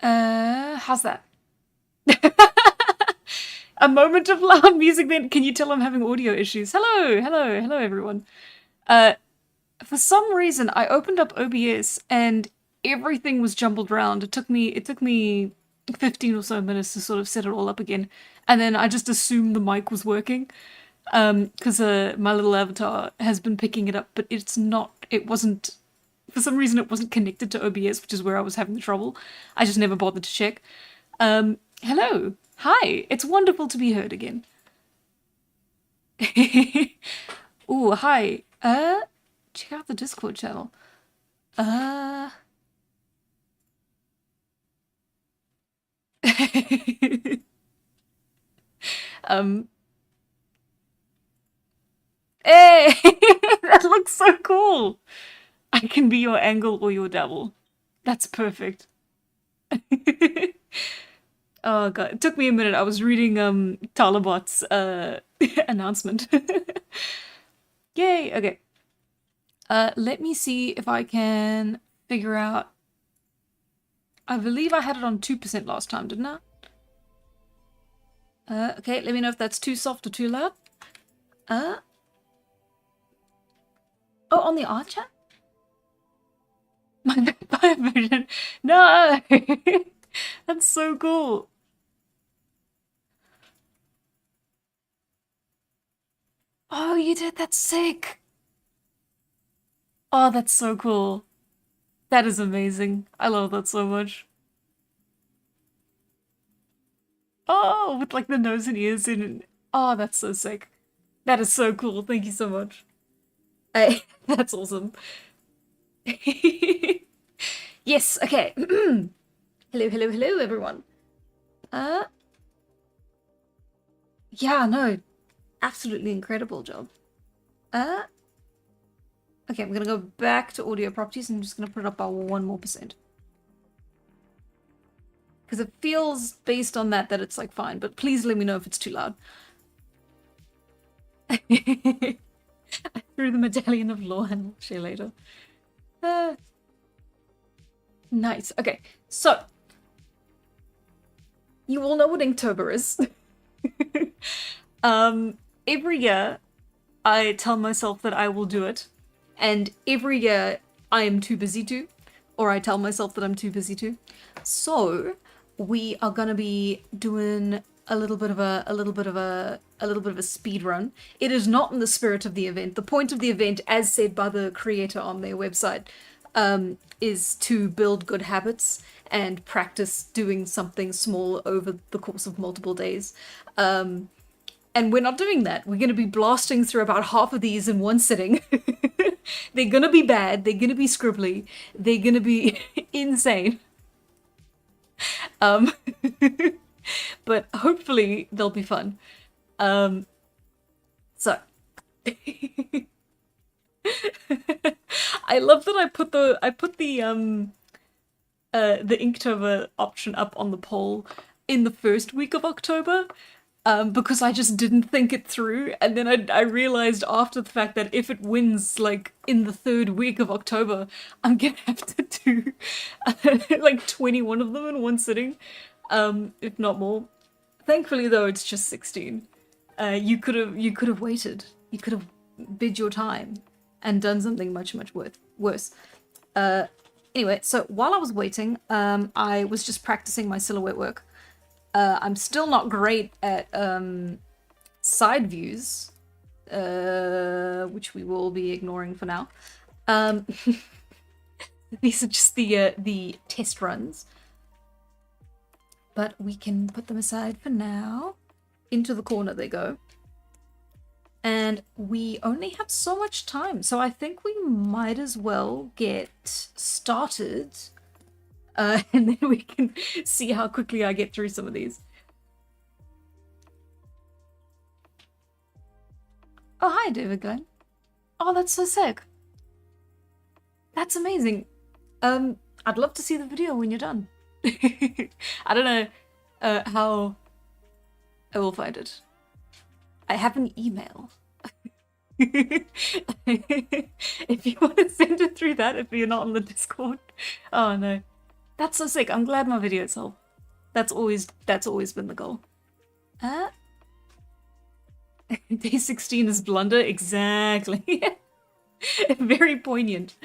How's that? A moment of loud music then. Can you tell I'm having audio issues? Hello everyone. Uh, for some reason I opened up OBS and everything was jumbled around. It took me 15 or so minutes to sort of set it all up again. And then I just assumed the mic was working. Because my little avatar has been picking it up, but it wasn't, for some reason it wasn't connected to OBS, which is where I was having the trouble. I just never bothered to check. Hello. Hi. It's wonderful to be heard again. Ooh, hi. Check out the Discord channel. Uh um Hey, that looks so cool. I can be your angle or your devil. That's perfect. Oh god, it took me a minute. I was reading Talabot's announcement. Yay, okay. Let me see if I can figure out. I believe I had it on 2% last time, didn't I? Okay, let me know if that's too soft or too loud. Oh, on the art chat? My vampire version. No! That's so cool. Oh, you did? That's sick. Oh, that's so cool. That is amazing. I love that so much. Oh, with like the nose and ears in. Oh, that's so sick. That is so cool. Thank you so much. Hey, that's awesome. Yes, okay. Hello, everyone. Uh, yeah, no, absolutely incredible job. Uh, okay, I'm gonna go back to audio properties and I'm just gonna put it up by 1% more. Because it feels, based on that it's like fine, but please let me know if it's too loud. I threw the medallion of law and I'll share later. Nice. Okay, so you all know what Inktober is. Every year I tell myself that I will do it, and every year I am too busy to, or I tell myself that I'm too busy to. So we are gonna be doing a little bit of a speed run. It is not in the spirit of the event. The point of the event, as said by the creator on their website, is to build good habits and practice doing something small over the course of multiple days. And we're not doing that. We're going to be blasting through about half of these in one sitting. They're going to be bad. They're going to be scribbly. They're going to be insane. Um, but hopefully they'll be fun. So I love that I put the Inktober option up on the poll in the first week of October, because I just didn't think it through, and then I realized after the fact that if it wins like in the third week of October, I'm gonna have to do like 21 of them in one sitting, if not more. Thankfully, though, it's just 16. You could have waited. You could have bid your time and done something much worse. Anyway, so while I was waiting, I was just practicing my silhouette work. I'm still not great at side views, which we will be ignoring for now. Um, these are just the test runs, but we can put them aside for now. Into the corner they go. And we only have so much time, so I think we might as well get started. And then we can see how quickly I get through some of these. Oh, hi, David Glenn. Oh, that's so sick. That's amazing. I'd love to see the video when you're done. I don't know how I will find it. I have an email. If you want to send it through that, if you're not on the Discord. Oh no. That's so sick. I'm glad my videos help. That's always been the goal. Uh, Day 16 is blunder. Exactly. Very poignant.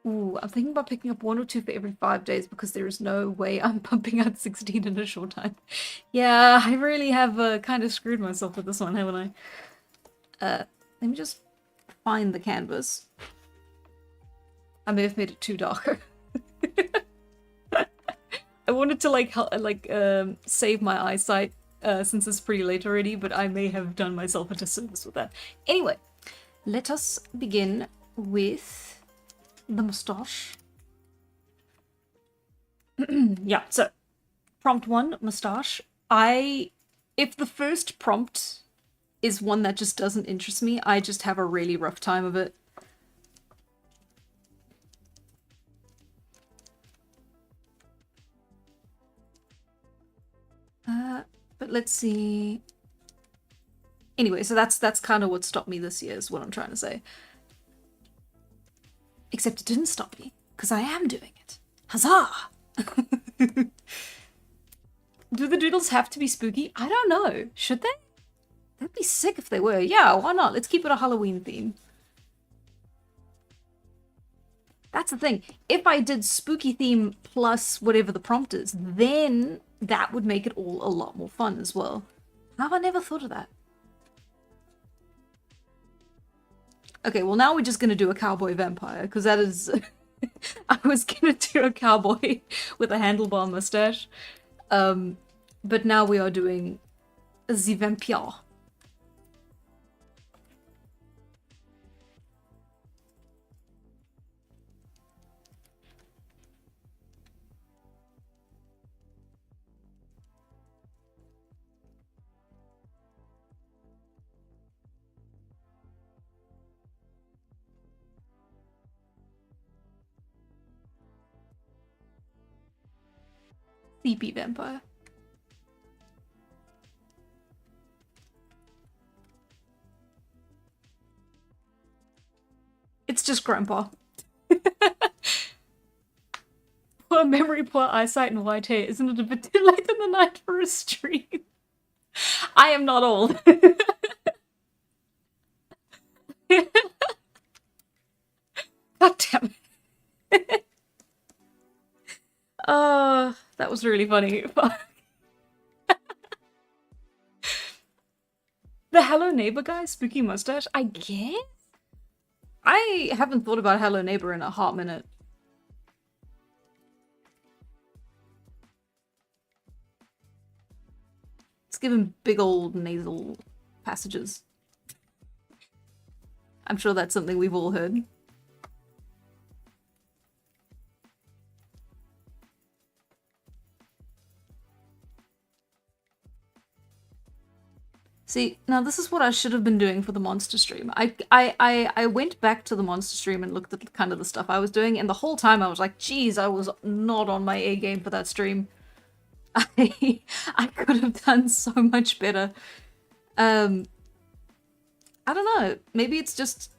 Ooh, I'm thinking about picking up 1 or 2 for every 5 days because there is no way I'm pumping out 16 in a short time. Yeah, I really have kind of screwed myself with this one, haven't I? Let me just find the canvas. I may have made it too dark. I wanted to save my eyesight since it's pretty late already, but I may have done myself a disservice with that. Anyway, let us begin with the moustache. Yeah, so prompt 1, moustache. If the first prompt is one that just doesn't interest me, I just have a really rough time of it. But let's see. Anyway, so that's kind of what stopped me this year, is what I'm trying to say. Except it didn't stop me, because I am doing it. Huzzah! Do the doodles have to be spooky? I don't know. Should they? That'd be sick if they were. Yeah, why not? Let's keep it a Halloween theme. That's the thing. If I did spooky theme plus whatever the prompt is, then that would make it all a lot more fun as well. How have I never thought of that? Okay, well now we're just gonna do a cowboy vampire, because that is... I was gonna do a cowboy with a handlebar mustache. But now we are doing the vampire. CP vampire. It's just grandpa. Poor memory, poor eyesight, and white hair. Isn't it a bit too late in the night for a stream? I am not old. God damn it. That was really funny. The Hello Neighbor guy, spooky mustache? I guess? I haven't thought about Hello Neighbor in a hot minute. Let's give him big old nasal passages. I'm sure that's something we've all heard. See, now this is what I should have been doing for the monster stream. I went back to the monster stream and looked at kind of the stuff I was doing, and the whole time I was like, geez, I was not on my A game for that stream. I could have done so much better. I don't know. Maybe it's just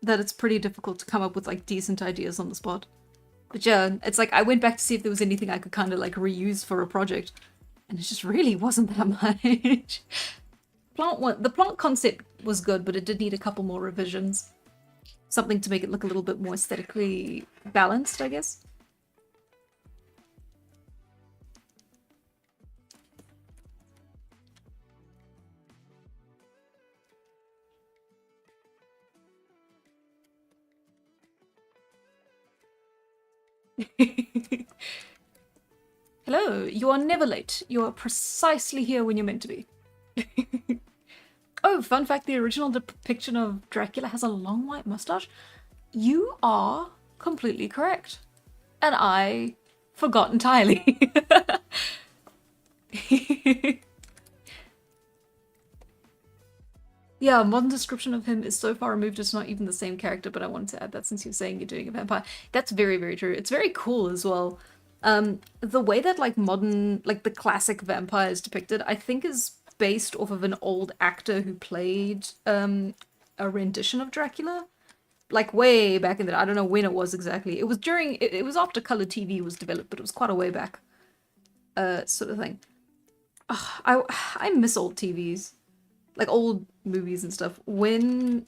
that it's pretty difficult to come up with like decent ideas on the spot. But yeah, it's like I went back to see if there was anything I could kind of like reuse for a project, and it just really wasn't that much. The plant concept was good, but it did need a couple more revisions. Something to make it look a little bit more aesthetically balanced, I guess. Hello, you are never late. You are precisely here when you're meant to be. Oh, fun fact, the original depiction of Dracula has a long white mustache. You are completely correct. And I forgot entirely. Yeah, modern description of him is so far removed it's not even the same character, but I wanted to add that since you're saying you're doing a vampire. That's very, very true. It's very cool as well. The way that like modern, like the classic vampire is depicted, I think is based off of an old actor who played a rendition of Dracula. like way back in the day. I don't know when it was exactly. It was during, it was after color TV was developed, but it was quite a way back sort of thing. I miss old TVs, like old movies and stuff. When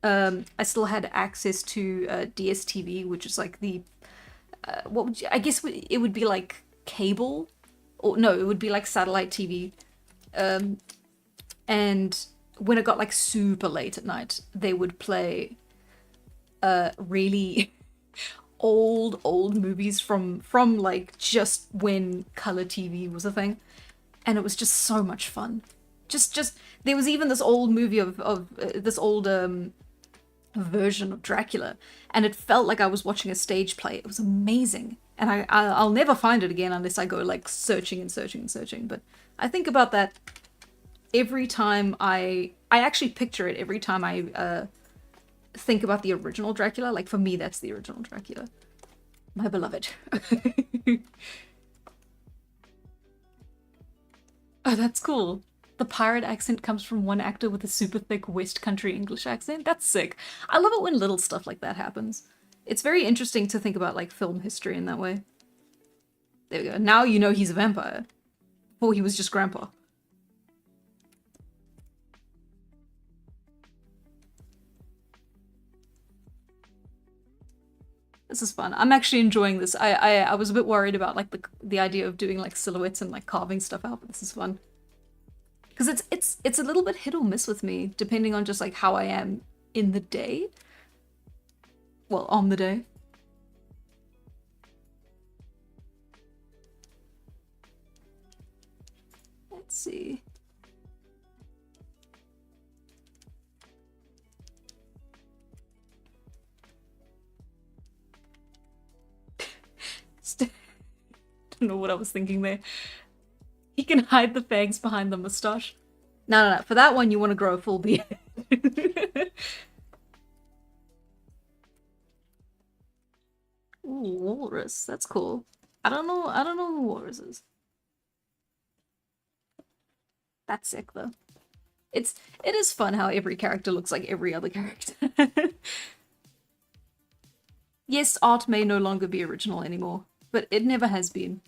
I still had access to DSTV, which is like the what would you, I guess it would be like cable, or no, it would be like satellite TV. And when it got like super late at night, they would play really old movies from like just when color TV was a thing, and it was just so much fun. Just there was even this old movie of this old version of Dracula, and it felt like I was watching a stage play. It was amazing, and I'll never find it again unless I go like searching and searching and searching. But I think about that every time I actually picture it every time I think about the original Dracula. Like for me, that's the original Dracula, my beloved. Oh, that's cool. The pirate accent comes from one actor with a super thick West Country English accent. That's sick. I love it when little stuff like that happens. It's very interesting to think about like film history in that way. There we go. Now you know he's a vampire. Before he was just grandpa. This is fun. I'm actually enjoying this. I was a bit worried about like the idea of doing like silhouettes and like carving stuff out, but this is fun. Because it's a little bit hit or miss with me, depending on just like how I am in the day. Well, on the day. Let's see. Don't know what I was thinking there. He can hide the fangs behind the mustache. No. For that one, you want to grow a full beard. Ooh, walrus. That's cool. I don't know who walrus is. That's sick though. It is fun how every character looks like every other character. Yes, art may no longer be original anymore, but it never has been.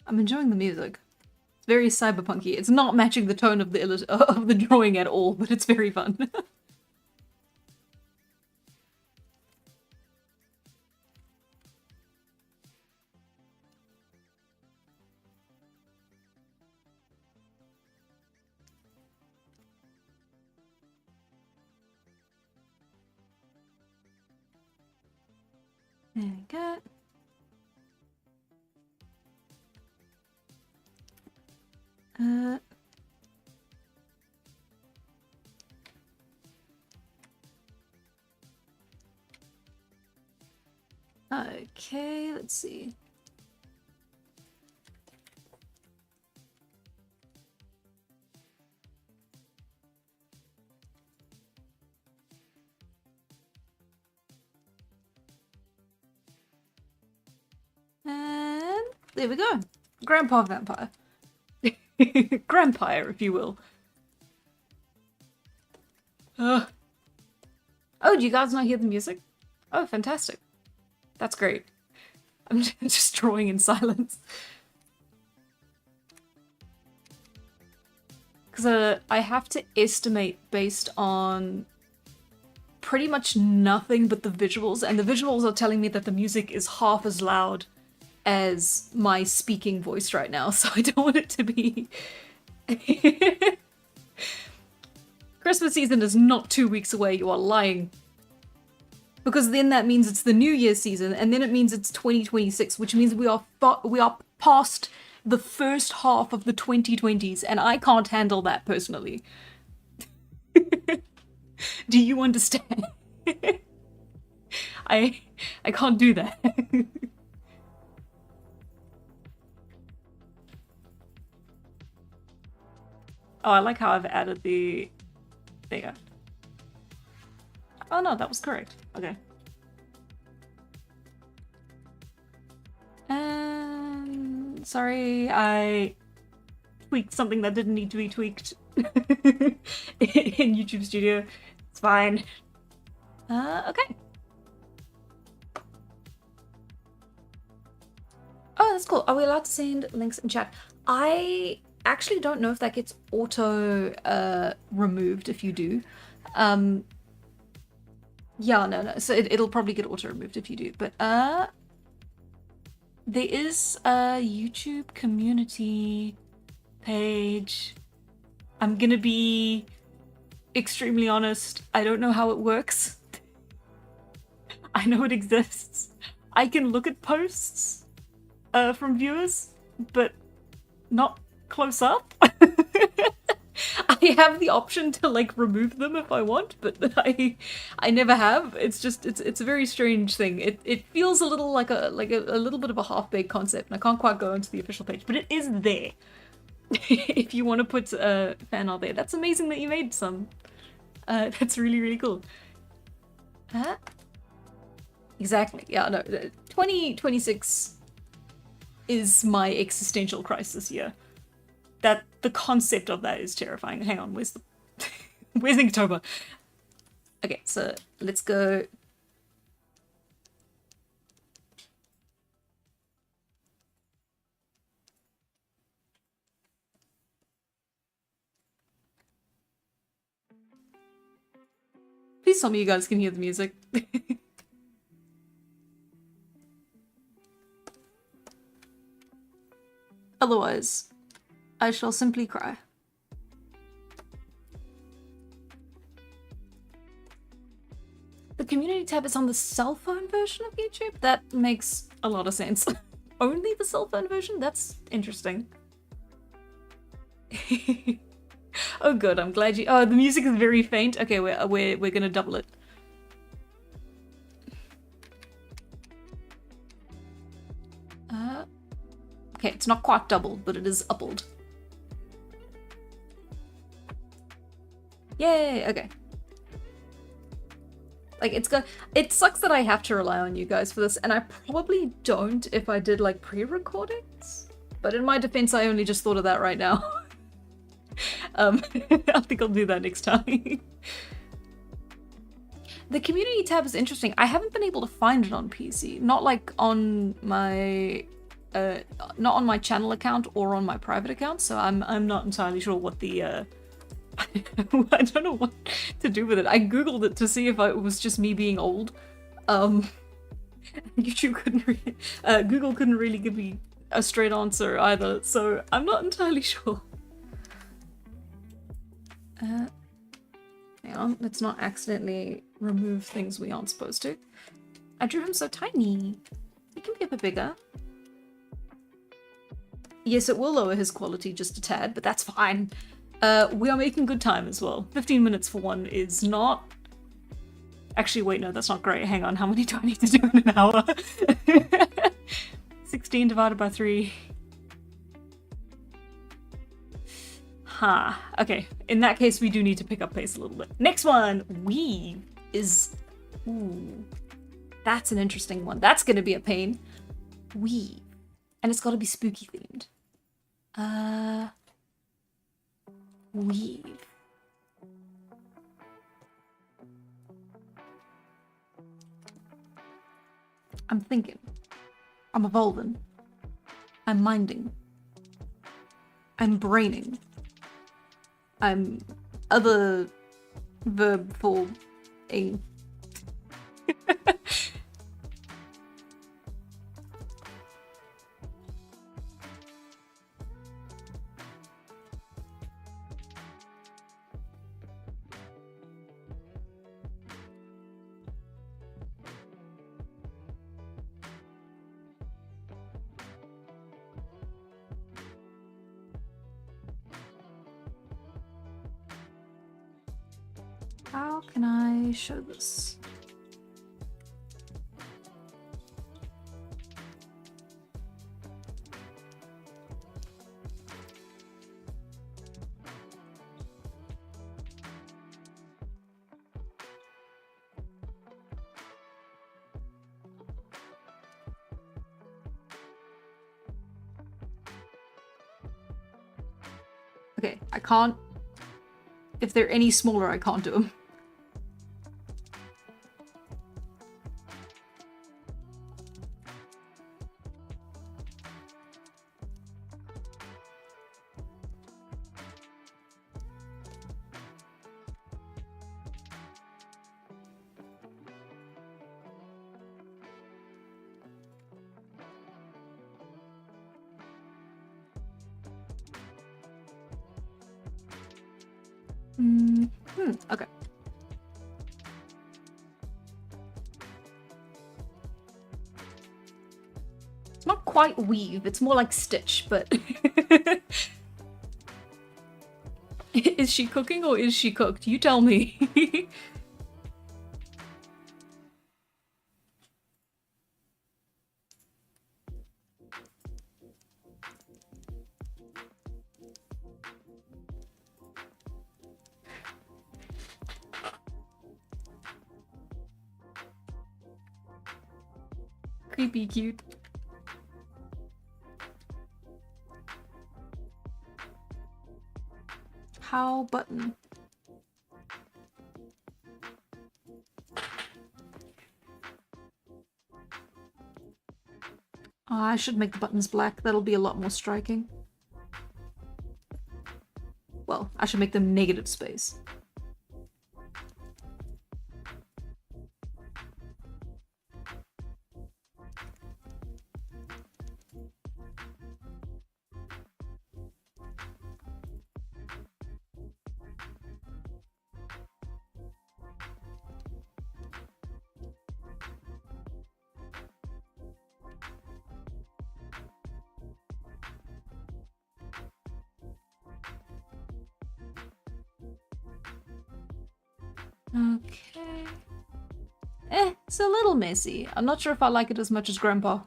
I'm enjoying the music. It's very cyberpunky. It's not matching the tone of the drawing at all, but it's very fun. There we go. Okay, let's see. And there we go. Grandpa vampire. Grandpire, if you will. Oh, do you guys not hear the music? Oh, fantastic. That's great. I'm just drawing in silence. Because I have to estimate based on pretty much nothing but the visuals, and the visuals are telling me that the music is half as loud as my speaking voice right now, so I don't want it to be... Christmas season is not 2 weeks away, you are lying. Because then that means it's the New Year's season, and then it means it's 2026, which means we are past the first half of the 2020s, and I can't handle that personally. Do you understand? I can't do that. Oh, I like how I've added the... There you go. Oh no, that was correct. Okay. Sorry, tweaked something that didn't need to be tweaked in YouTube Studio. It's fine. Okay. Oh, that's cool. Are we allowed to send links in chat? I actually don't know if that gets auto removed if you do. Yeah, no. So it'll probably get auto removed if you do. But there is a YouTube community page. I'm gonna be extremely honest. I don't know how it works. I know it exists. I can look at posts from viewers, but not close up. I have the option to like remove them if I want, but I never have. It's just it's a very strange thing. It feels a little like a little bit of a half-baked concept, and I can't quite go into the official page, but it is there. If you want to put a fan art there. That's amazing that you made some. That's really, really cool. Exactly. Yeah, no. 2026 is my existential crisis year. That the concept of that is terrifying. Hang on, where's the where's Inktober? Okay, so let's go. Please tell me you guys can hear the music. Otherwise, I shall simply cry. The community tab is on the cell phone version of YouTube? That makes a lot of sense. Only the cell phone version? That's interesting. Oh good, I'm glad you- oh, the music is very faint. Okay, we're gonna double it. Okay, it's not quite double, but it is uppled. Yay, okay. Like, it sucks that I have to rely on you guys for this, and I probably don't if I did, like, pre-recordings. But in my defense, I only just thought of that right now. I think I'll do that next time. The community tab is interesting. I haven't been able to find it on PC. Not like on my... not on my channel account or on my private account, so I'm not entirely sure what the... I don't know what to do with it. I googled it to see if it was just me being old. YouTube couldn't really, Google couldn't really give me a straight answer either, so I'm not entirely sure. Hang on, let's not accidentally remove things we aren't supposed to. I drew him so tiny. He can be a bit bigger. Yes, it will lower his quality just a tad, but that's fine. We are making good time as well. 15 minutes for one is not... Actually, wait, no, that's not great. Hang on, how many do I need to do in an hour? 16 divided by 3. Huh. Okay, in that case, we do need to pick up pace a little bit. Next one! Weave is... Ooh. That's an interesting one. That's gonna be a pain. Weave. And it's gotta be spooky themed. Weave. I'm thinking. I'm evolving. I'm minding. I'm braining. I'm other verb for ing. How can I show this? Okay, I can't... If they're any smaller, I can't do them. Okay. It's not quite weave, it's more like stitch, but... Is she cooking or is she cooked? You tell me. Creepy cute. How button? Oh, I should make the buttons black. That'll be a lot more striking. Well, I should make them negative space. Okay. It's a little messy. I'm not sure if I like it as much as Grandpa.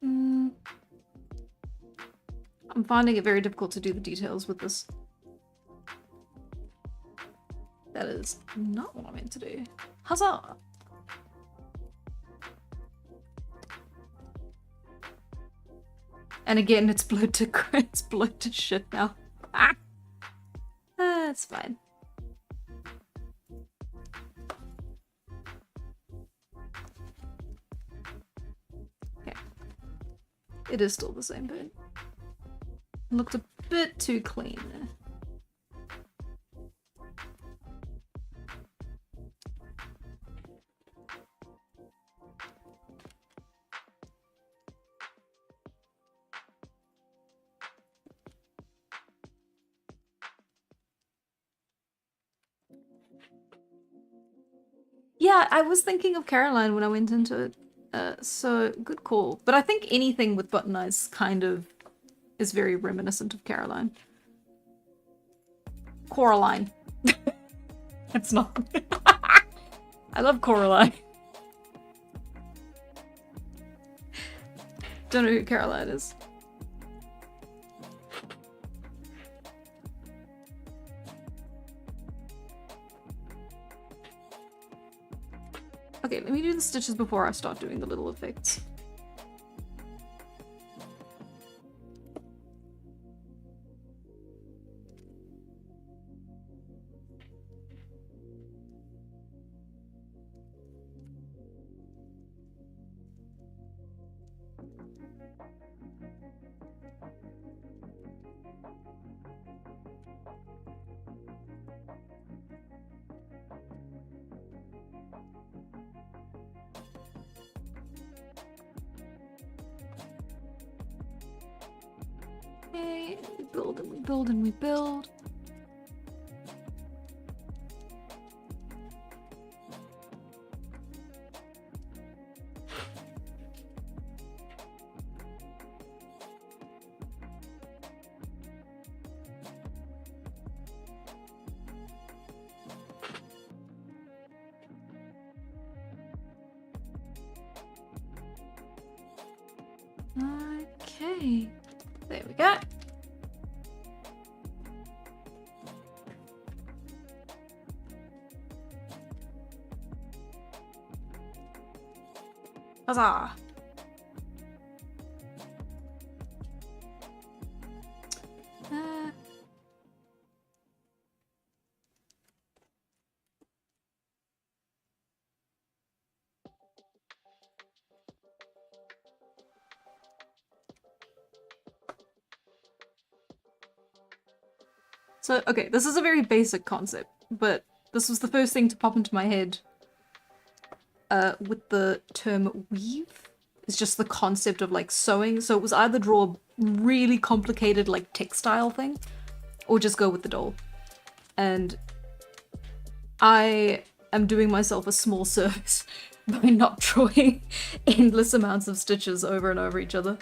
I'm finding it very difficult to do the details with this. That is not what I meant to do. Huzzah! And again, it's blurred to shit now. Ah! That's fine. Okay. It is still the same bit. Looked a bit too clean there. Yeah, I was thinking of Caroline when I went into it. So, good call. But I think anything with button eyes kind of is very reminiscent of Caroline. Coraline. It's not. I love Coraline. Don't know who Caroline is. Okay, let me do the stitches before I start doing the little effects. Okay, we build and we build and we build. Okay, there we go. Huzzah! So, okay, this is a very basic concept, but this was the first thing to pop into my head with the term weave. It's just the concept of like sewing. So it was either draw a really complicated like textile thing or just go with the doll. And I am doing myself a small service by not drawing endless amounts of stitches over and over each other.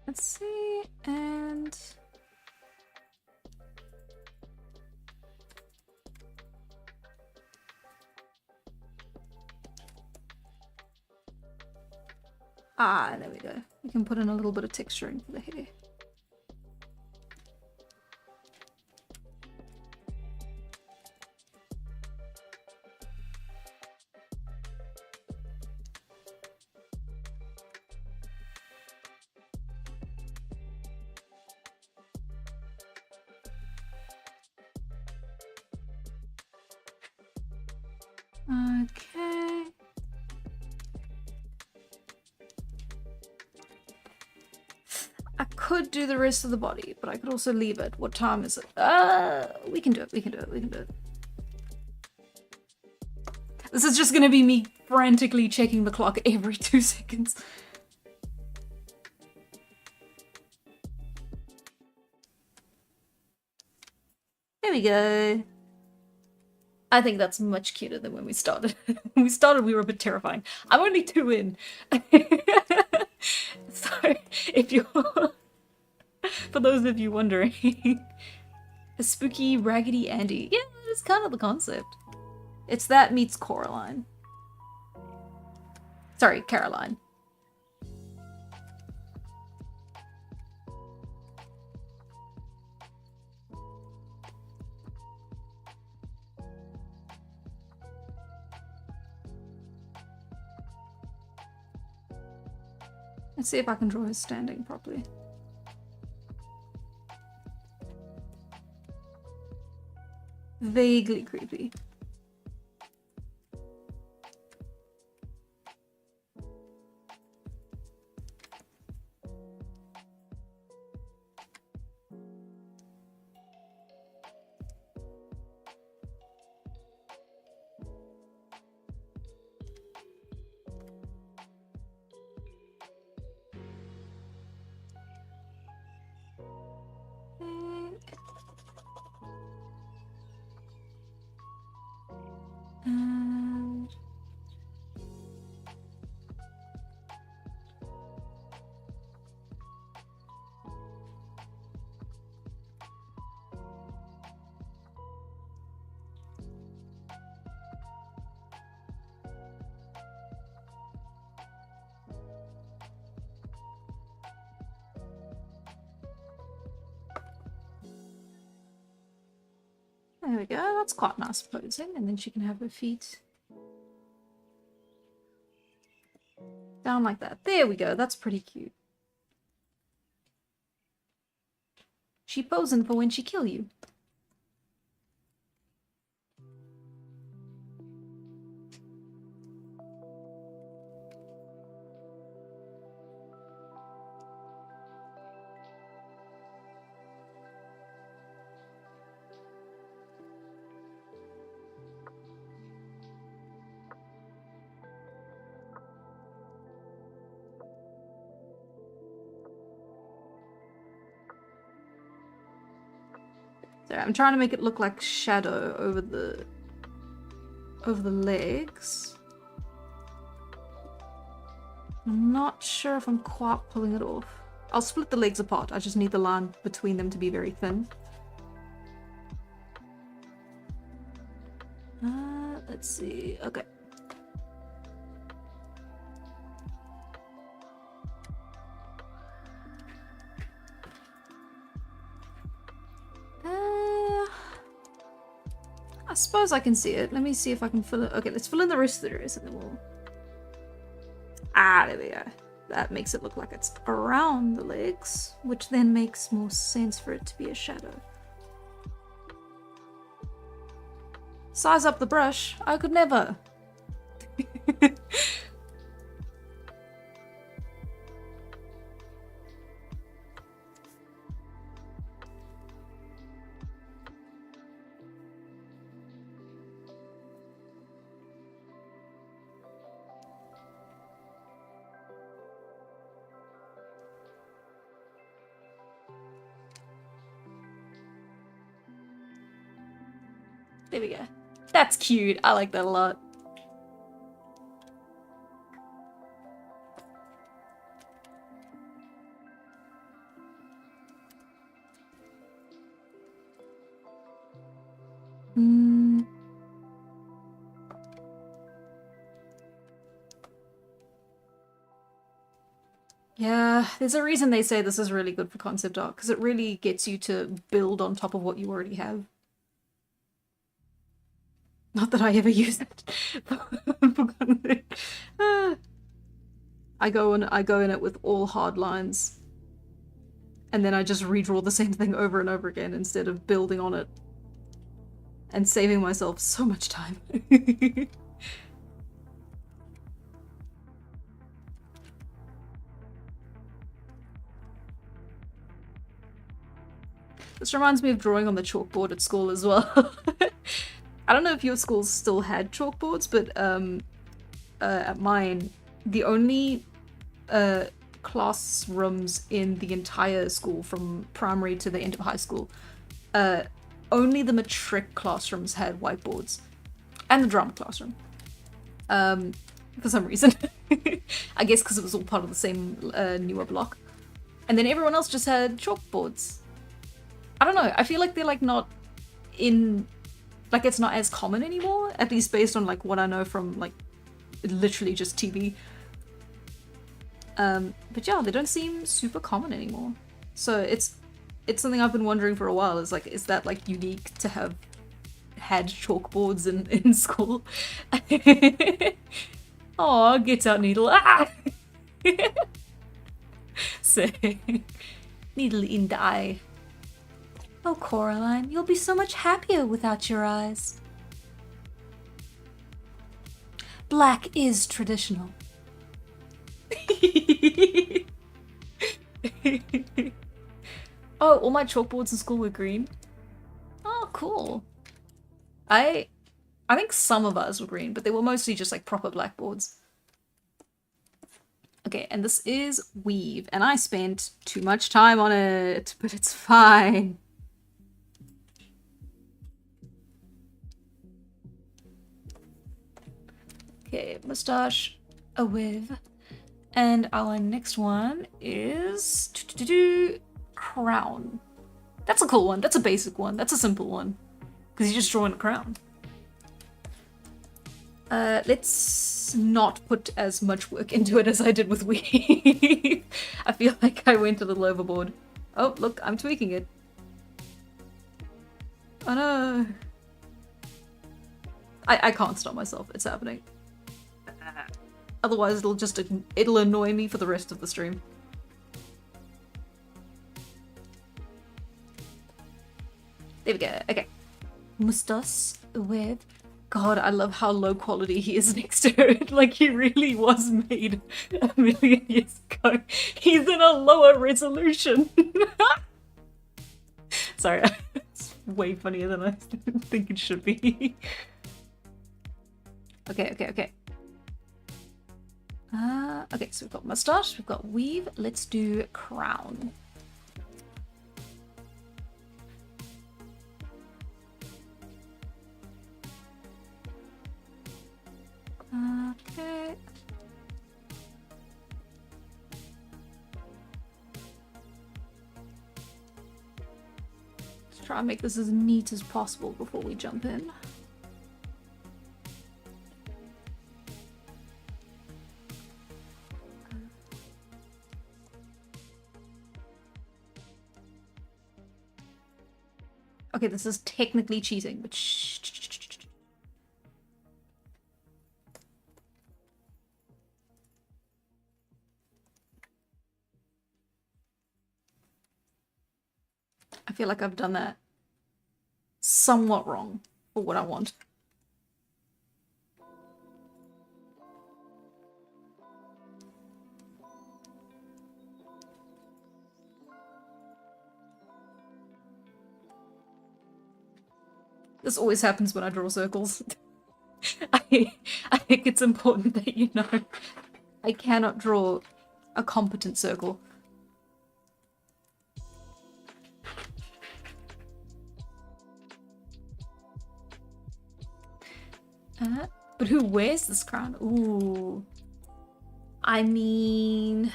Let's see, and there we go. We can put in a little bit of texturing for the hair. Okay. I could do the rest of the body, but I could also leave it. What time is it? We can do it, we can do it, we can do it. This is just gonna be me frantically checking the clock every 2 seconds. There we go. I think that's much cuter than when we started. When we started, we were a bit terrifying. I'm only 2 in. So, if you're... For those of you wondering. A spooky, raggedy Andy. Yeah, that's kind of the concept. It's that meets Coraline. Sorry, Caroline. Let's see if I can draw her standing properly. Vaguely creepy. And there we go, that's quite nice posing, and then she can have her feet down like that. There we go, that's pretty cute. She posing for when she kill you. Sorry, I'm trying to make it look like shadow over the legs. I'm I'm not sure if I'm quite pulling it off. I'll split the legs apart. I just need the line between them to be very thin. Let's see. Okay. I suppose I can see it. Let me see if I can fill it. Okay, let's fill in the rest of the dress and then we'll... Ah, there we go. That makes it look like it's around the legs, which then makes more sense for it to be a shadow. Size up the brush? I could never. There we go. That's cute. I like that a lot. Yeah, there's a reason they say this is really good for concept art, because it really gets you to build on top of what you already have. Not that I ever use it. I go in it with all hard lines. And then I just redraw the same thing over and over again instead of building on it. And saving myself so much time. This reminds me of drawing on the chalkboard at school as well. I don't know if your schools still had chalkboards, but at mine, the only classrooms in the entire school, from primary to the end of high school, only the matric classrooms had whiteboards. And the drama classroom. For some reason. I guess because it was all part of the same newer block. And then everyone else just had chalkboards. I don't know, I feel like they're like not in... Like, it's not as common anymore, at least based on, like, what I know from, like, literally just TV. But yeah, they don't seem super common anymore. So it's something I've been wondering for a while, is, like, is that, like, unique to have had chalkboards in school? Aw, gets out needle. Ah! So, needle in the eye. Oh, Coraline, you'll be so much happier without your eyes. Black is traditional. Oh, all my chalkboards in school were green. Oh, cool. I think some of ours were green, but they were mostly just like proper blackboards. Okay, and this is weave, and I spent too much time on it, but it's fine. Okay, mustache, a weave, and our next one is crown. That's a cool one. That's a basic one. That's a simple one, because you're just drawing a crown. Let's not put as much work into it as I did with weave. I feel like I went a little overboard. Oh, look, I'm tweaking it. Oh no. I can't stop myself. It's happening. Otherwise it'll annoy me for the rest of the stream. There we go. Okay. Mustache with... God, I love how low quality he is next to it. Like, he really was made a million years ago. He's in a lower resolution. Sorry, it's way funnier than I think it should be. Okay. Okay, so we've got mustache, we've got weave. Let's do crown. Okay. Try and make this as neat as possible before we jump in. Okay, this is technically cheating, but shh. I feel like I've done that somewhat wrong for what I want. This always happens when I draw circles. I think it's important that you know I cannot draw a competent circle. But who wears this crown? Ooh. I mean,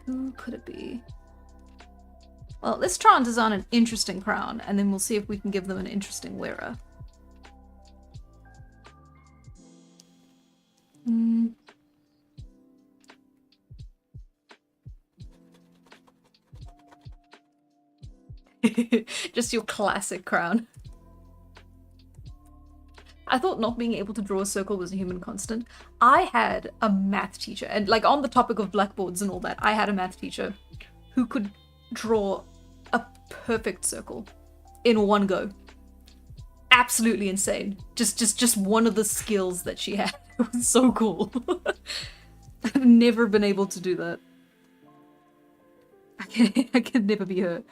who could it be? Well, let's try and design an interesting crown, and then we'll see if we can give them an interesting wearer. Just your classic crown. I thought not being able to draw a circle was a human constant. I had a math teacher, and like on the topic of blackboards and all that, I had a math teacher who could draw a perfect circle in one go. Absolutely insane. Just one of the skills that she had. It was so cool. I've never been able to do that. I can never be her.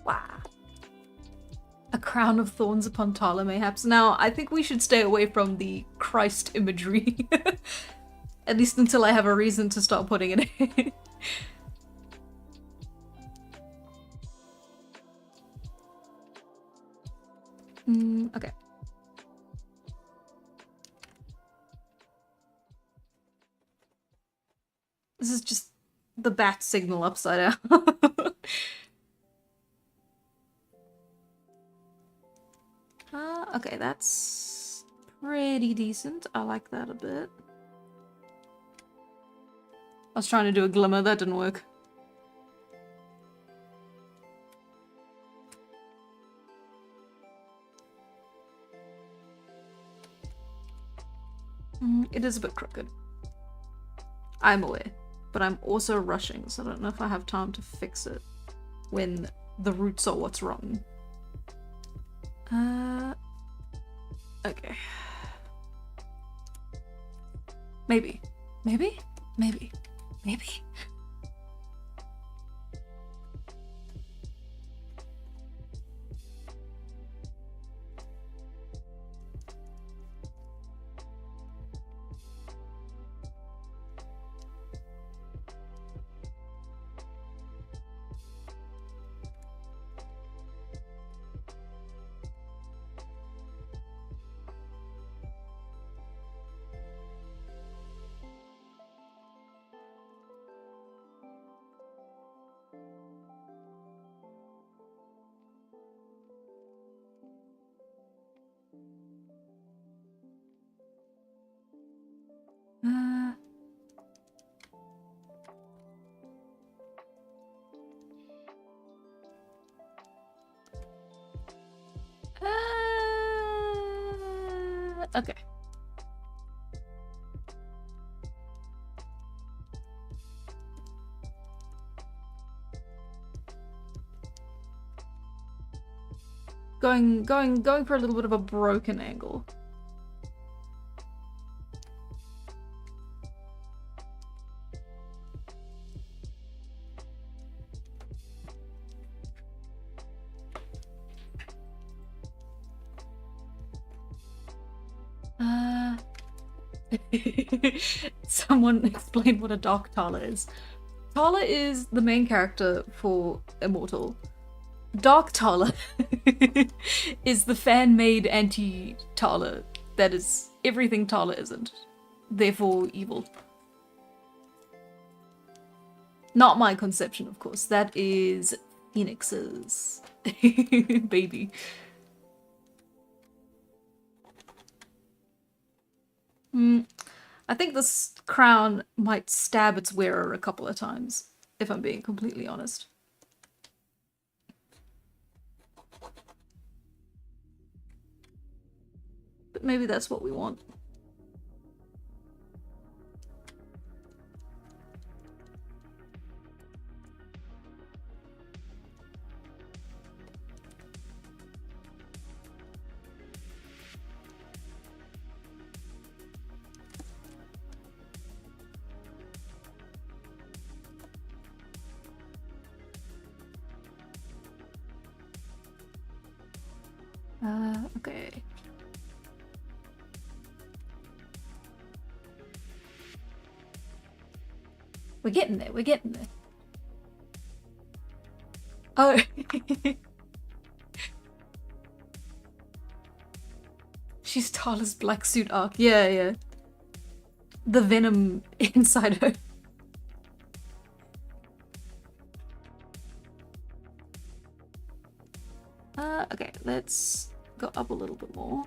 Wow. A crown of thorns upon Tala, mayhaps. Now, I think we should stay away from the Christ imagery. At least until I have a reason to start putting it in. Okay. This is just the bat signal upside down. Okay, that's pretty decent. I like that a bit. I was trying to do a glimmer, that didn't work. It is a bit crooked. I'm aware, but I'm also rushing, so I don't know if I have time to fix it when the roots are what's wrong. Okay. Maybe. Maybe? Maybe. Maybe. Okay. Going for a little bit of a broken angle. Someone explain what a dark Tala is. Tala is the main character for Immortal, Dark Tala is the fan-made anti-Tala that is everything Tala isn't. Therefore evil. Not my conception, of course. That is Phoenix's baby. I think this crown might stab its wearer a couple of times, if I'm being completely honest. But maybe that's what we want. Okay. We're getting there, we're getting there. Oh. She's Tala's black suit arc. Yeah, yeah. The venom inside her. Okay, let's go up a little bit more.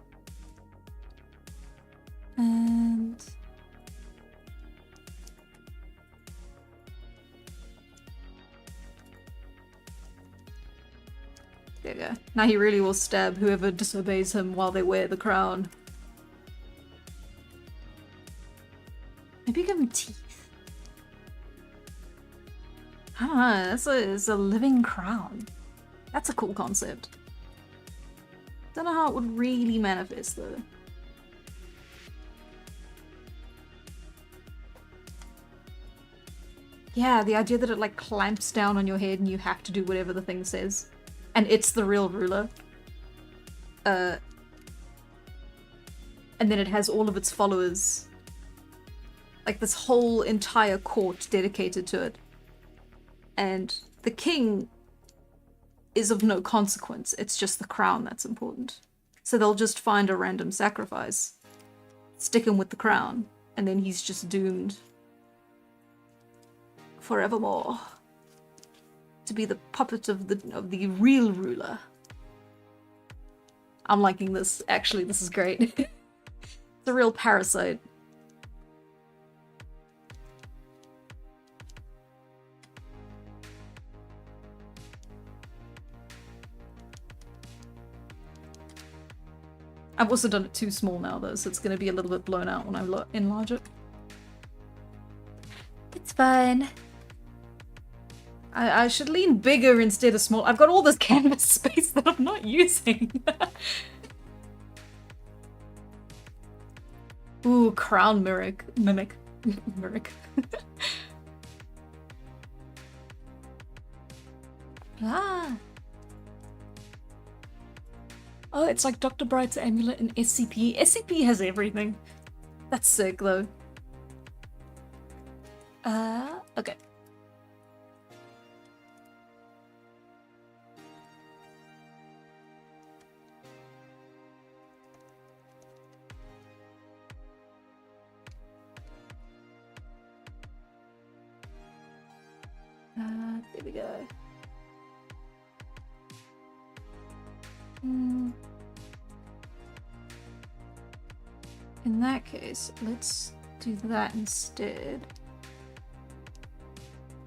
And... there we go. Now he really will stab whoever disobeys him while they wear the crown. Maybe give him teeth. I don't know, it's a living crown. That's a cool concept. Don't know how it would really manifest though. Yeah, the idea that it like clamps down on your head and you have to do whatever the thing says. And it's the real ruler. And then it has all of its followers. Like this whole entire court dedicated to it. And the king is of no consequence. It's just the crown that's important. So they'll just find a random sacrifice, stick him with the crown, and then he's just doomed forevermore to be the puppet of the real ruler. I'm liking this. Actually, this is great. It's a real parasite. I've also done it too small now though, so it's going to be a little bit blown out when I enlarge it. It's fine. I should lean bigger instead of small. I've got all this canvas space that I'm not using. Ooh, crown mimic. Mimic. Ah. Oh, it's like Dr. Bright's amulet and SCP. SCP has everything. That's sick, though. Okay. There we go. In that case, let's do that instead.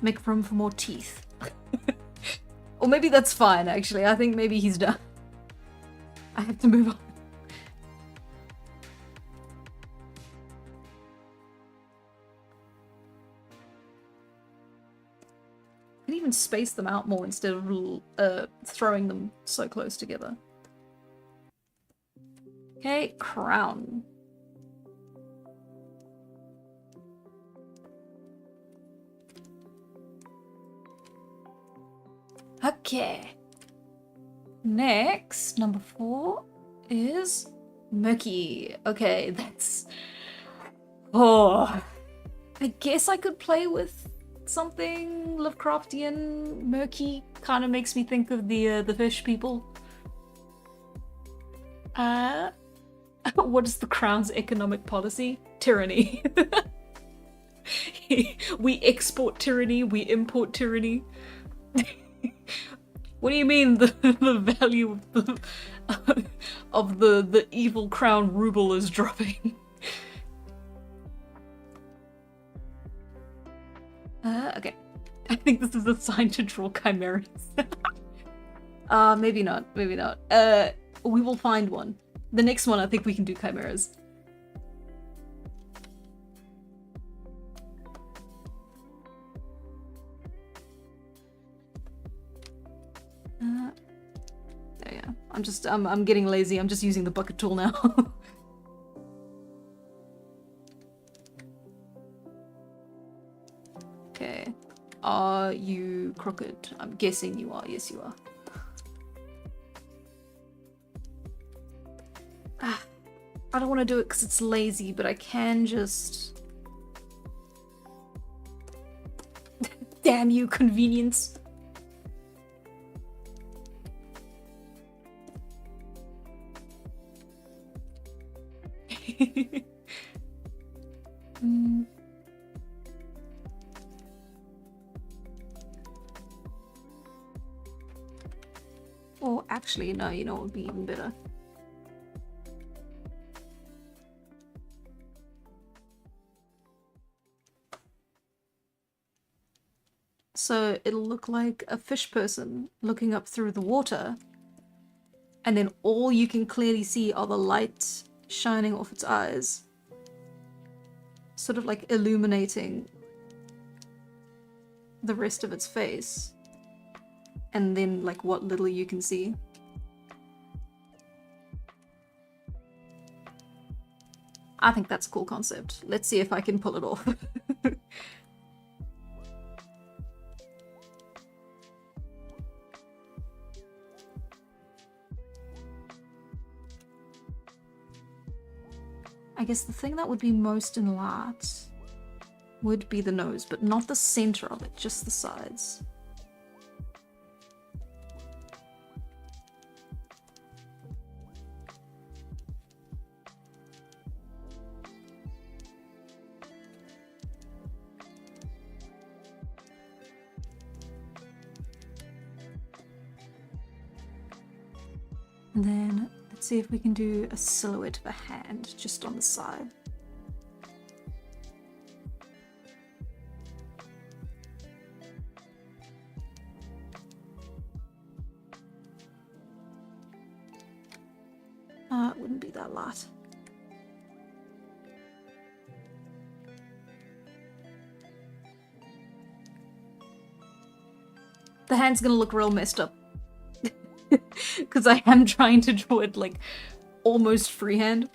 Make room for more teeth. Or maybe that's fine, actually. I think maybe he's done. I have to move on. I can even space them out more instead of throwing them so close together. Okay, crown. Okay. Next, number 4 is Murky. Okay, that's... oh. I guess I could play with something Lovecraftian, murky. Kind of makes me think of the fish people. What is the Crown's economic policy? Tyranny. We export tyranny, we import tyranny. What do you mean the value of the evil crown ruble is dropping? Okay. I think this is a sign to draw chimeras. Maybe not, maybe not. We will find one. The next one I think we can do chimeras. There, yeah. I'm getting lazy. I'm just using the bucket tool now. Okay. Are you crooked? I'm guessing you are. Yes, you are. I don't want to do it because it's lazy, but I can just... Damn you, convenience. Or actually, no, you know what would be even better? So it'll look like a fish person looking up through the water, and then all you can clearly see are the light shining off its eyes, sort of like illuminating the rest of its face, and then like what little you can see. I think that's a cool concept. Let's see if I can pull it off. I guess the thing that would be most in light would be the nose, but not the center of it, just the sides. And then let's see if we can do a silhouette of a hand just on the side. It wouldn't be that light. The hand's gonna look real messed up. Because I am trying to draw it like almost freehand.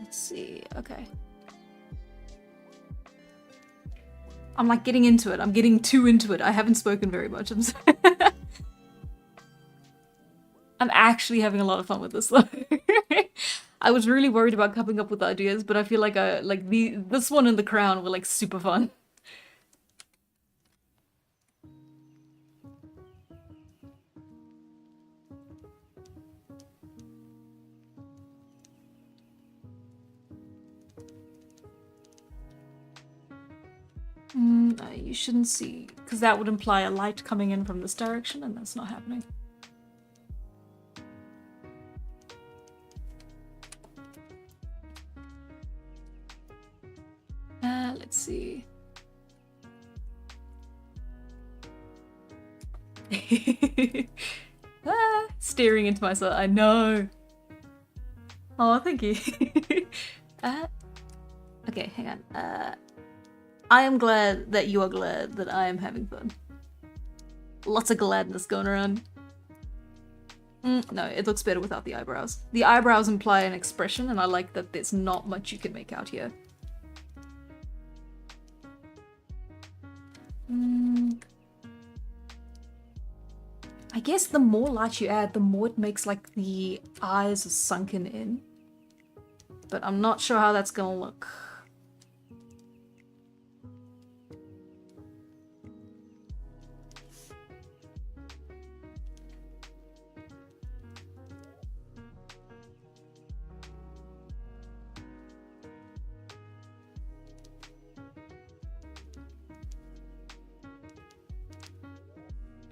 Let's see, okay. I'm like getting into it. I'm getting too into it. I haven't spoken very much. I'm sorry. I'm actually having a lot of fun with this though. I was really worried about coming up with ideas, but I feel like this one and the crown were like super fun. No, you shouldn't see, because that would imply a light coming in from this direction, and that's not happening. Let's see. Staring into myself. I know. Oh, thank you. Okay, hang on. I am glad that you are glad that I am having fun. Lots of gladness going around. No, it looks better without the eyebrows. The eyebrows imply an expression, and I like that there's not much you can make out here. I guess the more light you add, the more it makes like the eyes are sunken in. But I'm not sure how that's gonna look.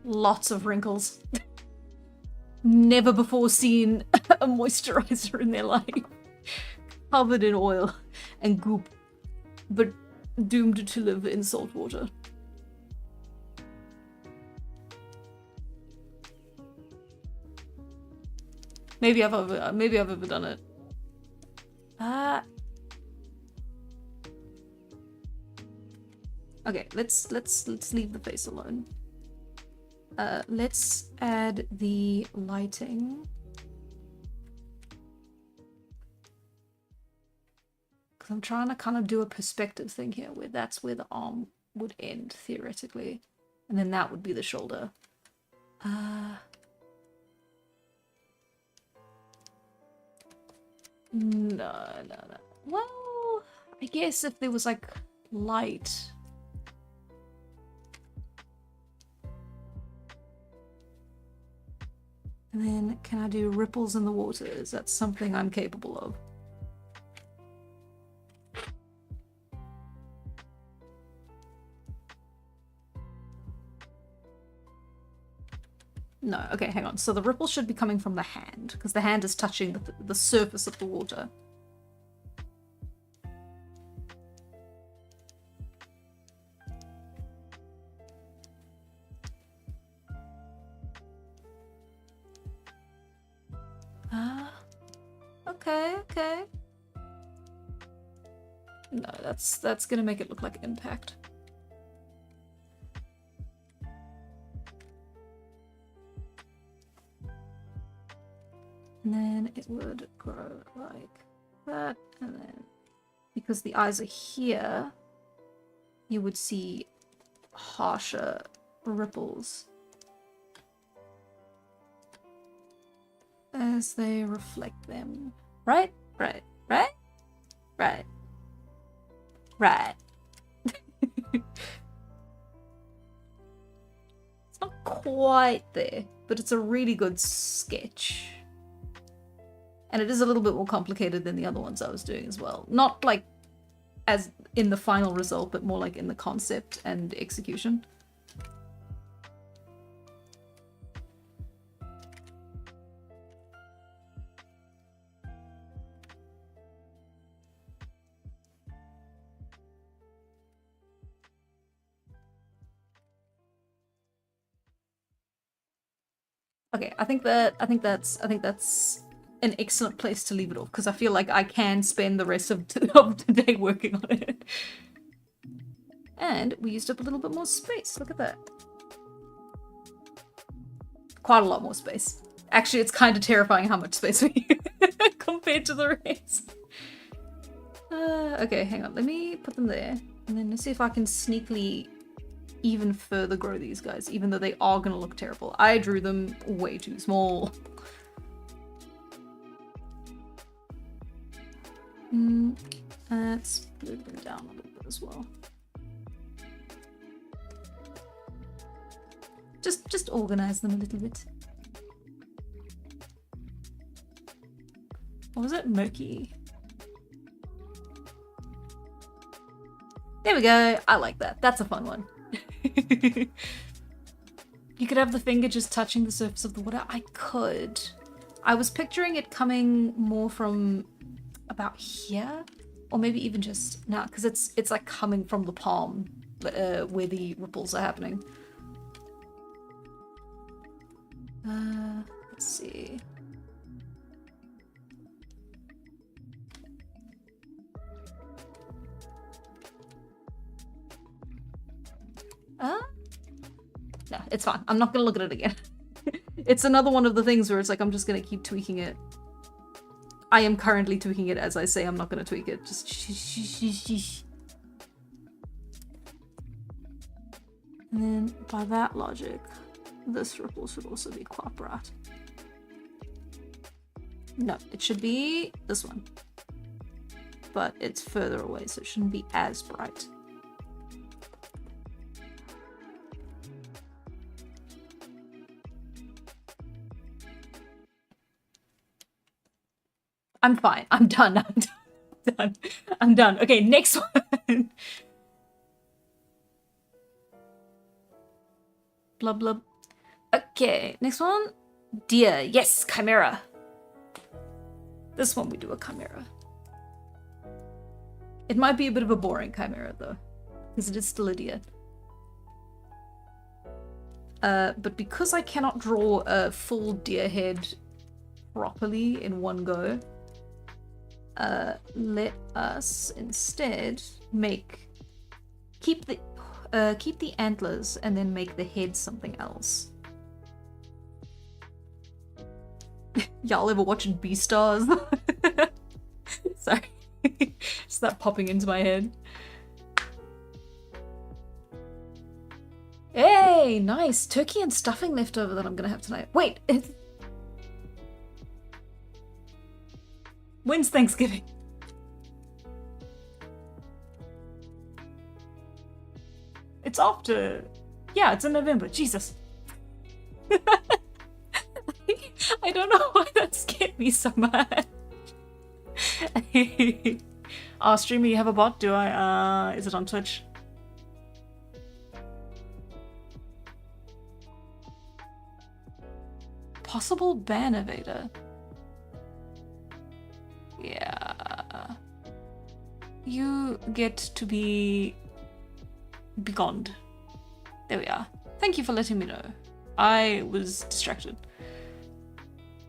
Lots of wrinkles. Never before seen a moisturizer in their life. Covered in oil and goop, but doomed to live in salt water. Maybe I've overdone it. Okay, let's leave the face alone. Let's add the lighting. Because I'm trying to kind of do a perspective thing here, where that's where the arm would end, theoretically. And then that would be the shoulder. No. Well, I guess if there was, like, light... And then, can I do ripples in the water? Is that something I'm capable of? No, okay, hang on. So the ripple should be coming from the hand, because the hand is touching the surface of the water. Okay. No, that's gonna make it look like impact. And then it would grow like that, and then because the eyes are here, you would see harsher ripples as they reflect them. Right. It's not quite there, but it's a really good sketch. And it is a little bit more complicated than the other ones I was doing as well. Not like as in the final result, but more like in the concept and execution. Okay, I think that's an excellent place to leave it off, because I feel like I can spend the rest of the day working on it. And we used up a little bit more space. Look at that. Quite a lot more space. Actually, it's kind of terrifying how much space we use compared to the rest. Okay, hang on. Let me put them there. And then let's see if I can sneakily even further grow these guys, even though they are going to look terrible. I drew them way too small. Let's move them down a little bit as well. Just organize them a little bit. What was it? Murky. There we go. I like that. That's a fun one. You could have the finger just touching the surface of the water. I could. I was picturing it coming more from about here, or maybe even just no, because it's like coming from the palm, where the ripples are happening. Let's see. No, it's fine. I'm not gonna look at it again. It's another one of the things where it's like I'm just gonna keep tweaking it. I am currently tweaking it as I say I'm not gonna tweak it. Just shh. And then by that logic, this ripple should also be quite bright. No, it should be this one. But it's further away, so it shouldn't be as bright. I'm fine. I'm done. I'm done. Okay, next one. Blub blub. Okay, next one. Deer. Yes, chimera. This one we do a chimera. It might be a bit of a boring chimera though, because it is still a deer. But because I cannot draw a full deer head properly in one go, let us instead keep the antlers and then make the head something else. Y'all ever watching Beastars? Sorry. Just that popping into my head. Hey, nice. Turkey and stuffing left over that I'm gonna have tonight. Wait. When's Thanksgiving? It's after. Yeah, it's in November. Jesus. I don't know why that scared me so much. Streamer, you have a bot? Do I? Is it on Twitch? Possible ban evader. Yeah. You get to be begone. There we are. Thank you for letting me know. I was distracted.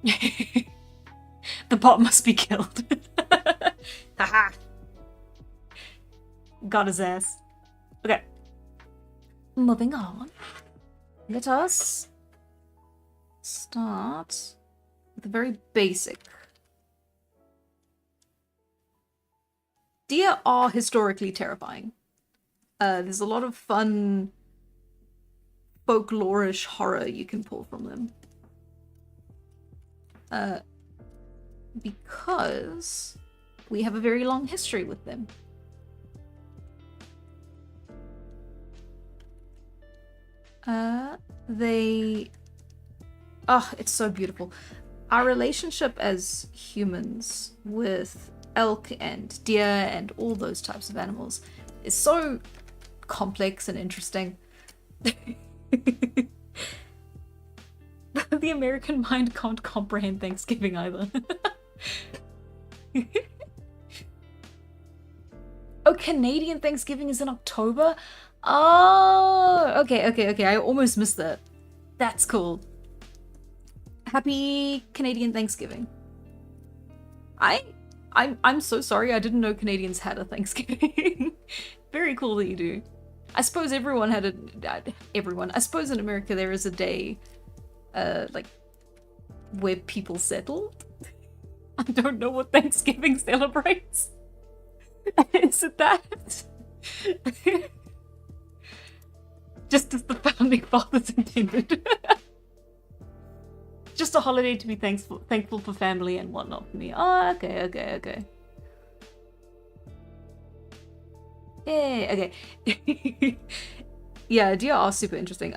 The bot must be killed. Haha. Got his ass. Okay. Moving on. Let us start with a very basic. Deer are historically terrifying. There's a lot of fun folklorish horror you can pull from them. Because we have a very long history with them. It's so beautiful. Our relationship as humans with elk and deer and all those types of animals is so complex and interesting. The American mind can't comprehend Thanksgiving either. Oh, Canadian Thanksgiving is in October? Oh, okay. I almost missed that. That's cool. Happy Canadian Thanksgiving. I'm so sorry. I didn't know Canadians had a Thanksgiving. Very cool that you do. I suppose everyone had everyone. I suppose in America there is a day, like, where people settle. I don't know what Thanksgiving celebrates. Is it that? Just as the founding fathers intended. Just a holiday to be thankful for family and whatnot for me. Oh, okay. Yeah, okay. Yeah, deer are super interesting.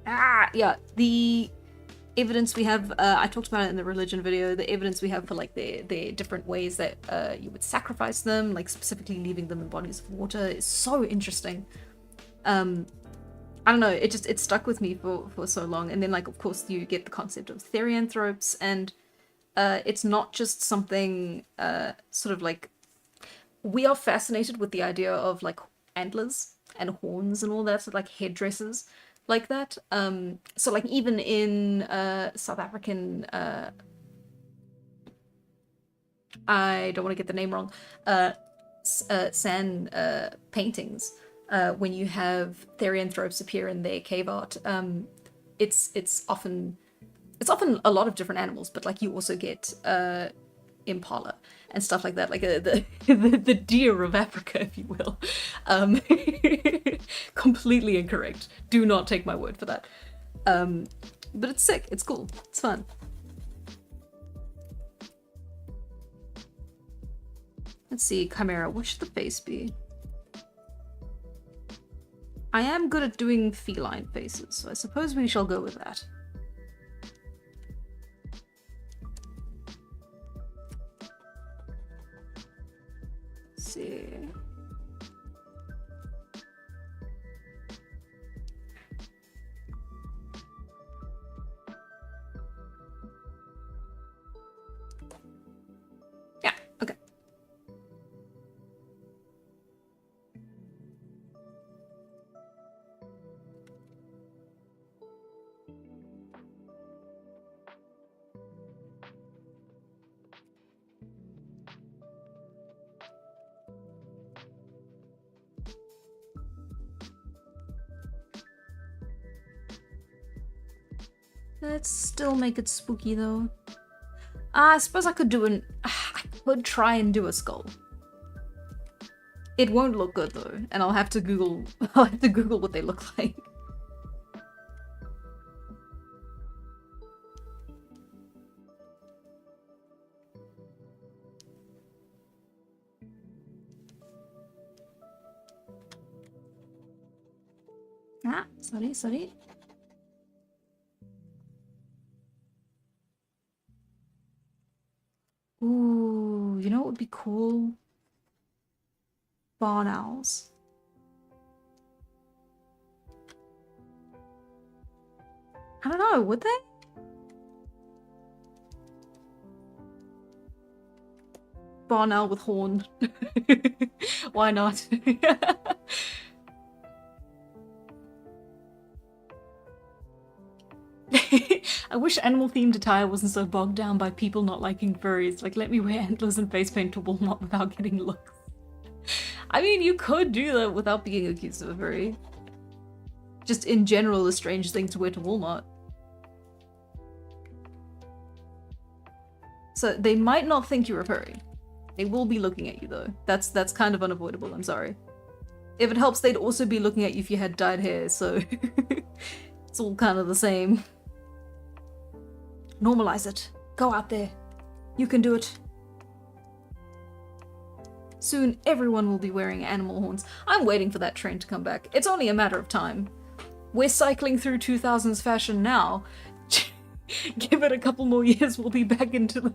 Yeah, the evidence we have, I talked about it in the religion video, the evidence we have for like the different ways that you would sacrifice them, like specifically leaving them in bodies of water, is so interesting. I don't know, it stuck with me for so long. And then, like, of course you get the concept of therianthropes, and it's not just something sort of like, we are fascinated with the idea of like antlers and horns and all that, so like headdresses like that. So like even in South African, I don't want to get the name wrong, sand paintings, when you have therianthropes appear in their cave art, it's often a lot of different animals, but like you also get impala and stuff like that, like the deer of Africa, if you will. Um, completely incorrect. Do not take my word for that. But it's sick. It's cool. It's fun. Let's see, Chimera. What should the face be? I am good at doing feline faces, so I suppose we shall go with that. Let's see. Yeah, okay. Let's still make it spooky though. I suppose I could I could try and do a skull. It won't look good though, and I'll have to Google what they look like. Ah, sorry. Ooh, you know what would be cool? Barn owls. I don't know, would they? Barn owl with horn. Why not? I wish animal-themed attire wasn't so bogged down by people not liking furries. Like, let me wear antlers and face paint to Walmart without getting looks. I mean, you could do that without being accused of a furry. Just in general, a strange thing to wear to Walmart. So they might not think you're a furry. They will be looking at you though. That's kind of unavoidable, I'm sorry. If it helps, they'd also be looking at you if you had dyed hair, so it's all kind of the same. Normalize it. Go out there. You can do it. Soon, everyone will be wearing animal horns. I'm waiting for that trend to come back. It's only a matter of time. We're cycling through 2000s fashion now. Give it a couple more years, we'll be back into the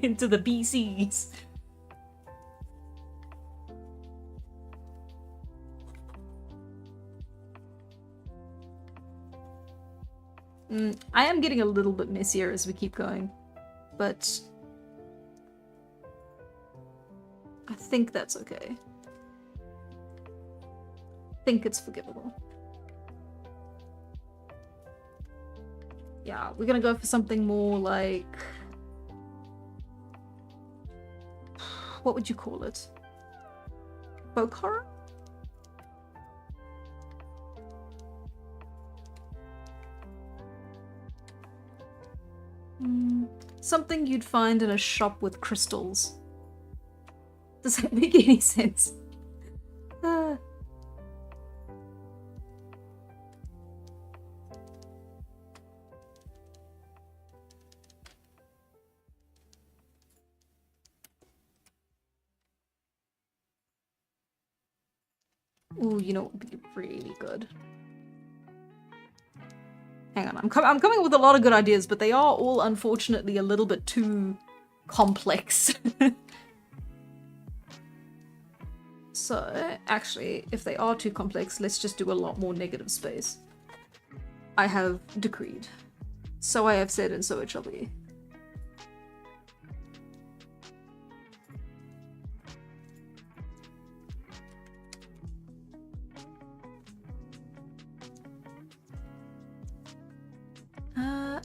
into the BCs. I am getting a little bit messier as we keep going, but I think that's okay. I think it's forgivable. Yeah, we're gonna go for something more like... what would you call it? Folk horror? Something you'd find in a shop with crystals. Does that make any sense? Ooh, you know what would be really good? Hang on, I'm coming up with a lot of good ideas, but they are all unfortunately a little bit too complex. So, actually, if they are too complex, let's just do a lot more negative space. I have decreed. So I have said, and so it shall be.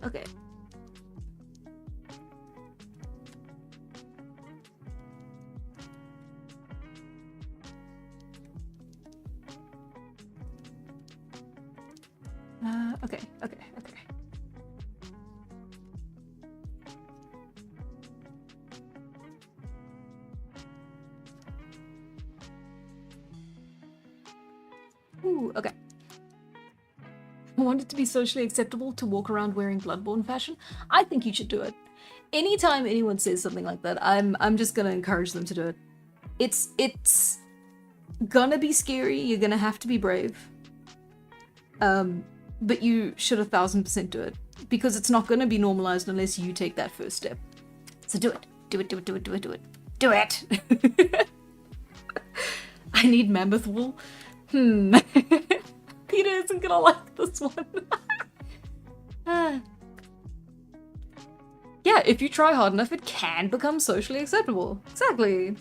Okay. Okay. Ooh, okay. I want it to be socially acceptable to walk around wearing Bloodborne fashion. I think you should do it. Anytime anyone says something like that, I'm just gonna encourage them to do it. It's gonna be scary, you're gonna have to be brave. But you should 1000% do it. Because it's not gonna be normalized unless you take that first step. So do it. Do it. Do it! I need mammoth wool. Peter isn't gonna like this one. Yeah, if you try hard enough, it can become socially acceptable. Exactly.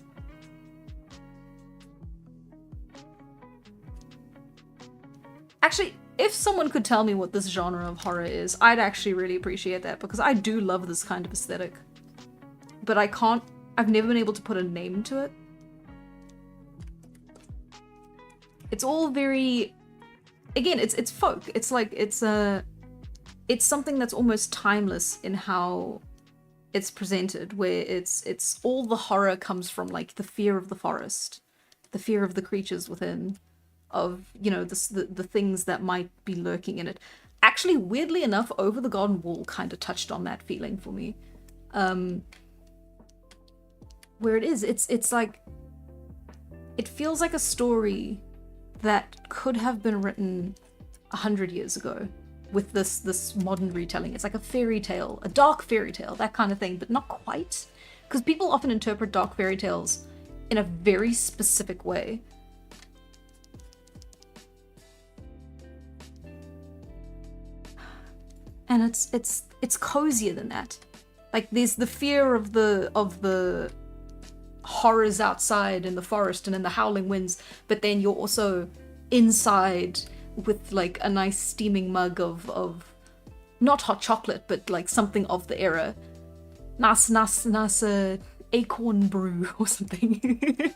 Actually, if someone could tell me what this genre of horror is, I'd actually really appreciate that, because I do love this kind of aesthetic. But I've never been able to put a name to it. It's all very, again, it's folk. It's like, it's something that's almost timeless in how it's presented, where it's all the horror comes from like the fear of the forest, the fear of the creatures within, of, you know, the things that might be lurking in it. Actually, weirdly enough, Over the Garden Wall kind of touched on that feeling for me. Where it's like, it feels like a story that could have been written 100 years ago with this modern retelling. It's like a fairy tale, a dark fairy tale, that kind of thing, but not quite. Because people often interpret dark fairy tales in a very specific way. And it's cozier than that. Like, there's the fear of the horrors outside in the forest and in the howling winds, but then you're also inside with like a nice steaming mug of not hot chocolate, but like something of the era. Nice acorn brew or something.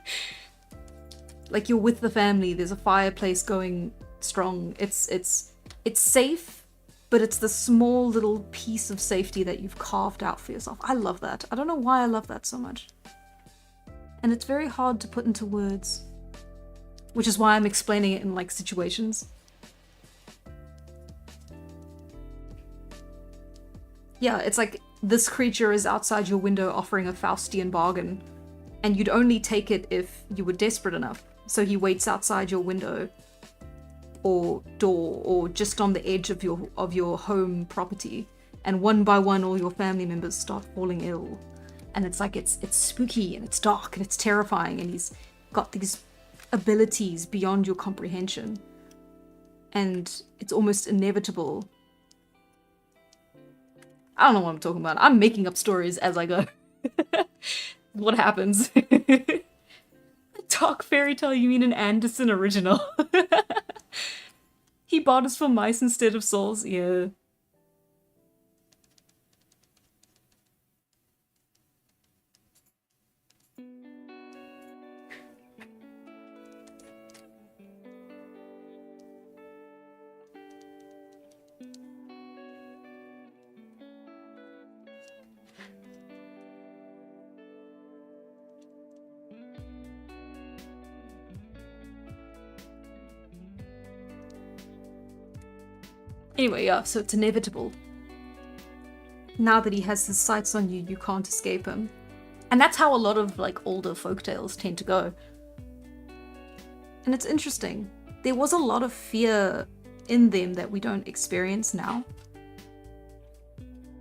Like, you're with the family, there's a fireplace going strong. It's safe, but it's the small little piece of safety that you've carved out for yourself. I love that. I don't know why I love that so much. And it's very hard to put into words, which is why I'm explaining it in like situations. Yeah, it's like this creature is outside your window offering a Faustian bargain, and you'd only take it if you were desperate enough. So he waits outside your window or door or just on the edge of your home property, and one by one all your family members start falling ill. And it's like, it's spooky and it's dark and it's terrifying, and he's got these abilities beyond your comprehension. And it's almost inevitable. I don't know what I'm talking about. I'm making up stories as I go. What happens? Dark fairy tale, you mean an Anderson original? He bought us for mice instead of souls, yeah. Anyway, yeah, so it's inevitable. Now that he has his sights on you, you can't escape him. And that's how a lot of like older folktales tend to go. And it's interesting. There was a lot of fear in them that we don't experience now.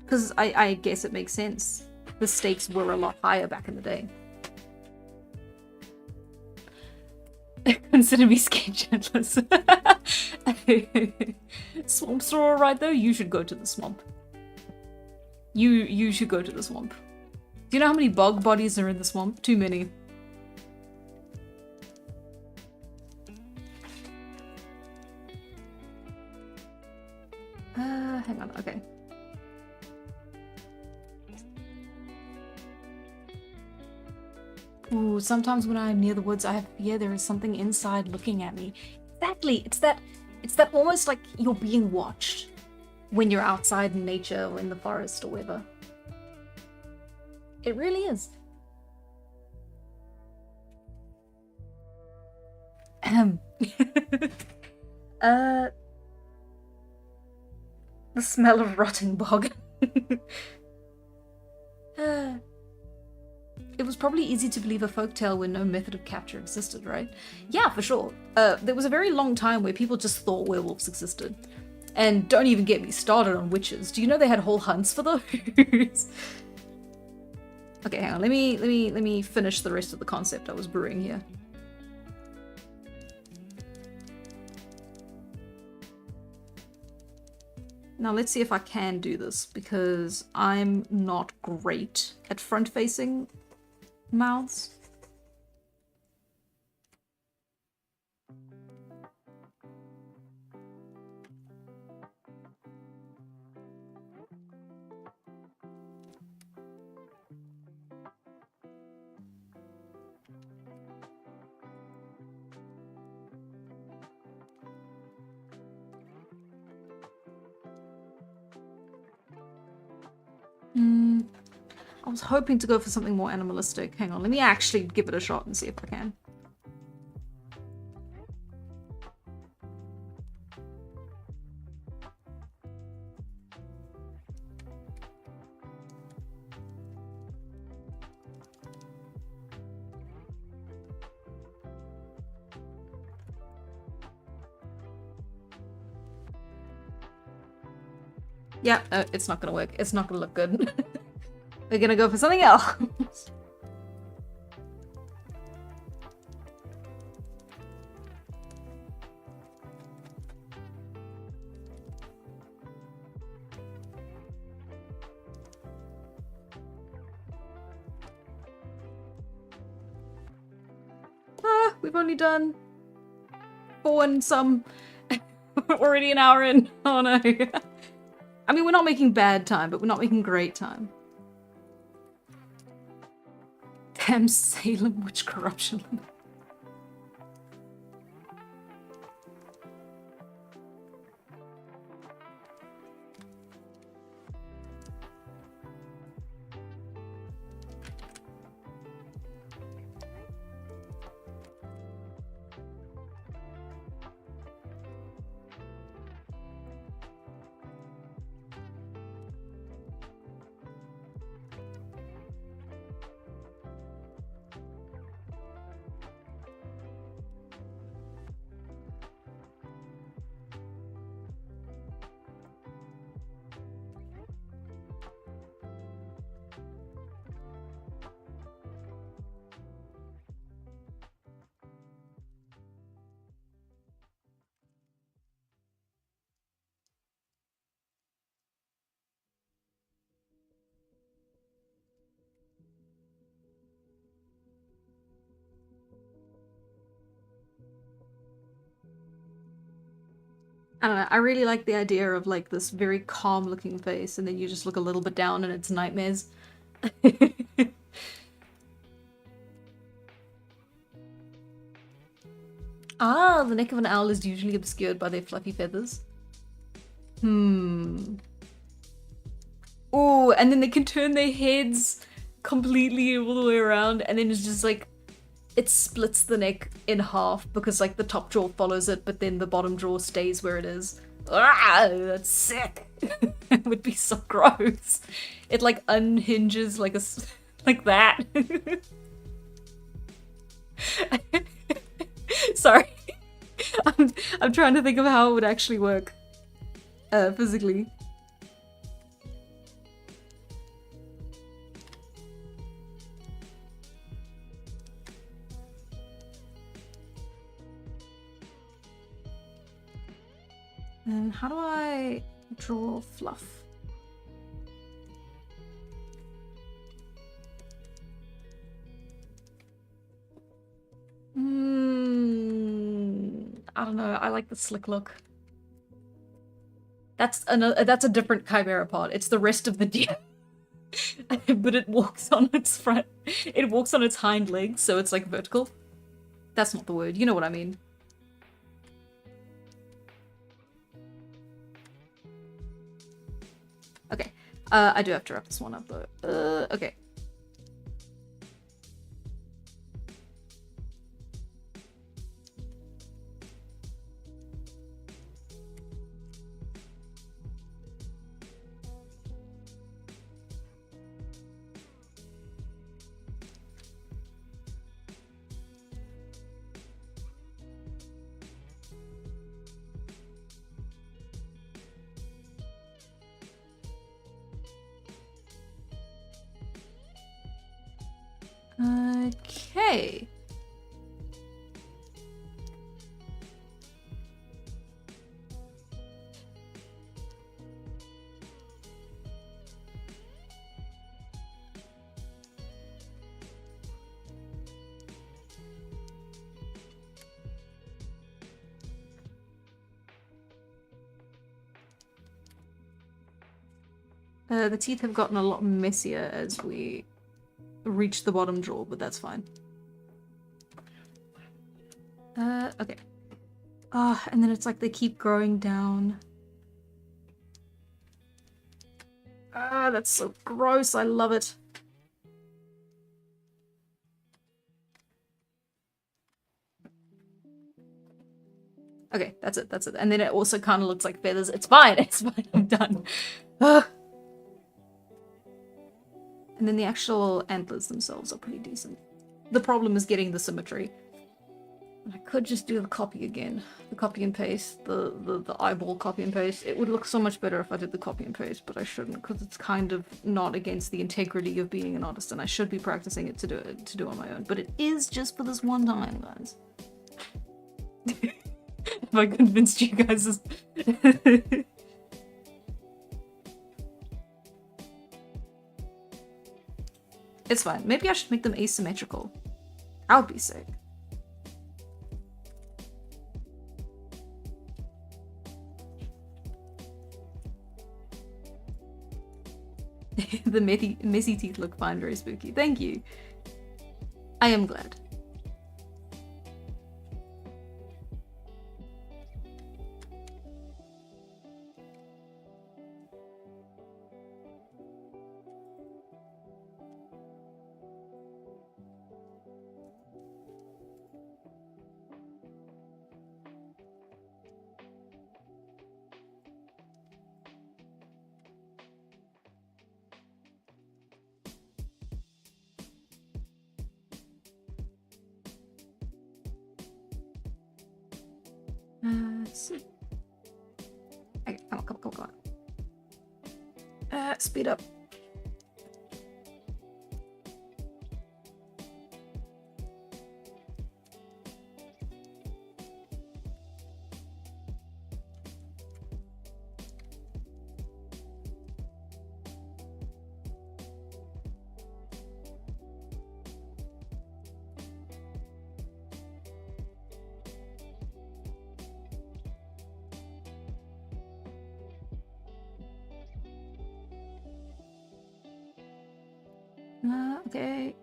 Because I guess it makes sense. The stakes were a lot higher back in the day. Consider me scared shitless. Swamps are alright though. You should go to the swamp. You should go to the swamp. Do you know how many bog bodies are in the swamp? Too many. Hang on, okay. Ooh, sometimes when I'm near the woods, I have fear there is something inside looking at me. Exactly, it's that almost like you're being watched. when you're outside in nature or in the forest or whatever. It really is. The smell of rotting bog. It was probably easy to believe a folktale when no method of capture existed, right? Yeah, for sure. There was a very long time where people just thought werewolves existed. And don't even get me started on witches. Do you know they had whole hunts for those? Okay, hang on. Let me finish the rest of the concept I was brewing here. Now let's see if I can do this, because I'm not great at front-facing mouths. I was hoping to go for something more animalistic. Hang on, let me actually give it a shot and see if I can. Yeah, no, it's not gonna work. It's not gonna look good. We're gonna go for something else. We've only done 4 and some. Already an hour in. Oh no. I mean, we're not making bad time, but we're not making great time. Damn Salem witch corruption. I don't know, I really like the idea of like this very calm looking face and then you just look a little bit down and it's nightmares. Ah, the neck of an owl is usually obscured by their fluffy feathers. Oh, and then they can turn their heads completely all the way around and then it's just like it splits the neck in half because like the top jaw follows it, but then the bottom jaw stays where it is. Ah, that's sick. It would be so gross. It like unhinges like like that. Sorry. I'm trying to think of how it would actually work physically. And how do I draw fluff? I don't know. I like the slick look. That's a different chimera part. It's the rest of the deer. But it walks on its front. It walks on its hind legs, so it's like vertical. That's not the word. You know what I mean. Okay. I do have to wrap this one up though. Okay. Okay. The teeth have gotten a lot messier as we reach the bottom jaw, but that's fine. Okay. Ah, and then it's like they keep growing down. Ah, that's so gross. I love it. Okay, that's it, that's it. And then it also kind of looks like feathers. It's fine, it's fine, I'm done. Ah. And then the actual antlers themselves are pretty decent. The problem is getting the symmetry. I could just do the copy again. The copy and paste, the eyeball copy and paste. It would look so much better if I did the copy and paste, but I shouldn't because it's kind of not against the integrity of being an artist, and I should be practicing it to do on my own. But it is just for this one time, guys. Have I convinced you guys? It's fine. Maybe I should make them asymmetrical. That would be sick. The messy teeth look fine, very spooky. Thank you. I am glad. Let's see. Okay, come on. Speed up. Okay.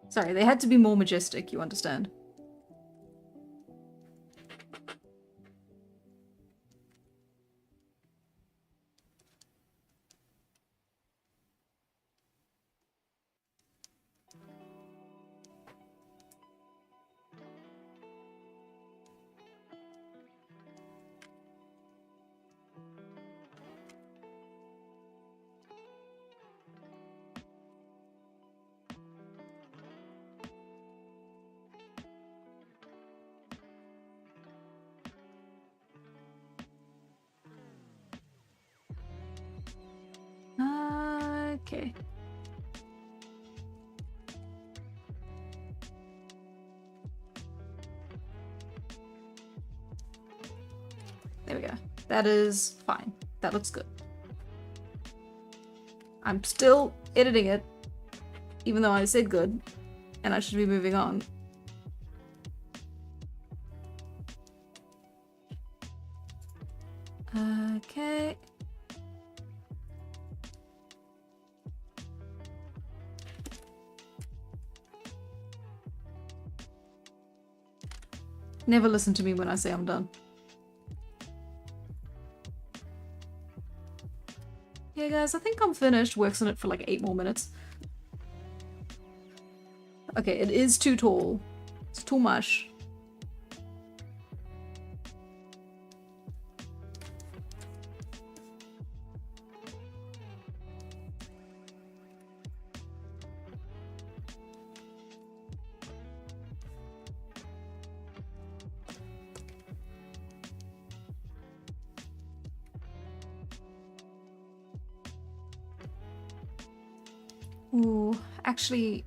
Sorry, they had to be more majestic, you understand? Okay. There we go. That is fine. That looks good. I'm still editing it, even though I said good, and I should be moving on. Okay. Never listen to me when I say I'm done. Okay, guys, I think I'm finished. Works on it for like 8 more minutes. Okay, it is too tall. It's too much. Ooh, actually,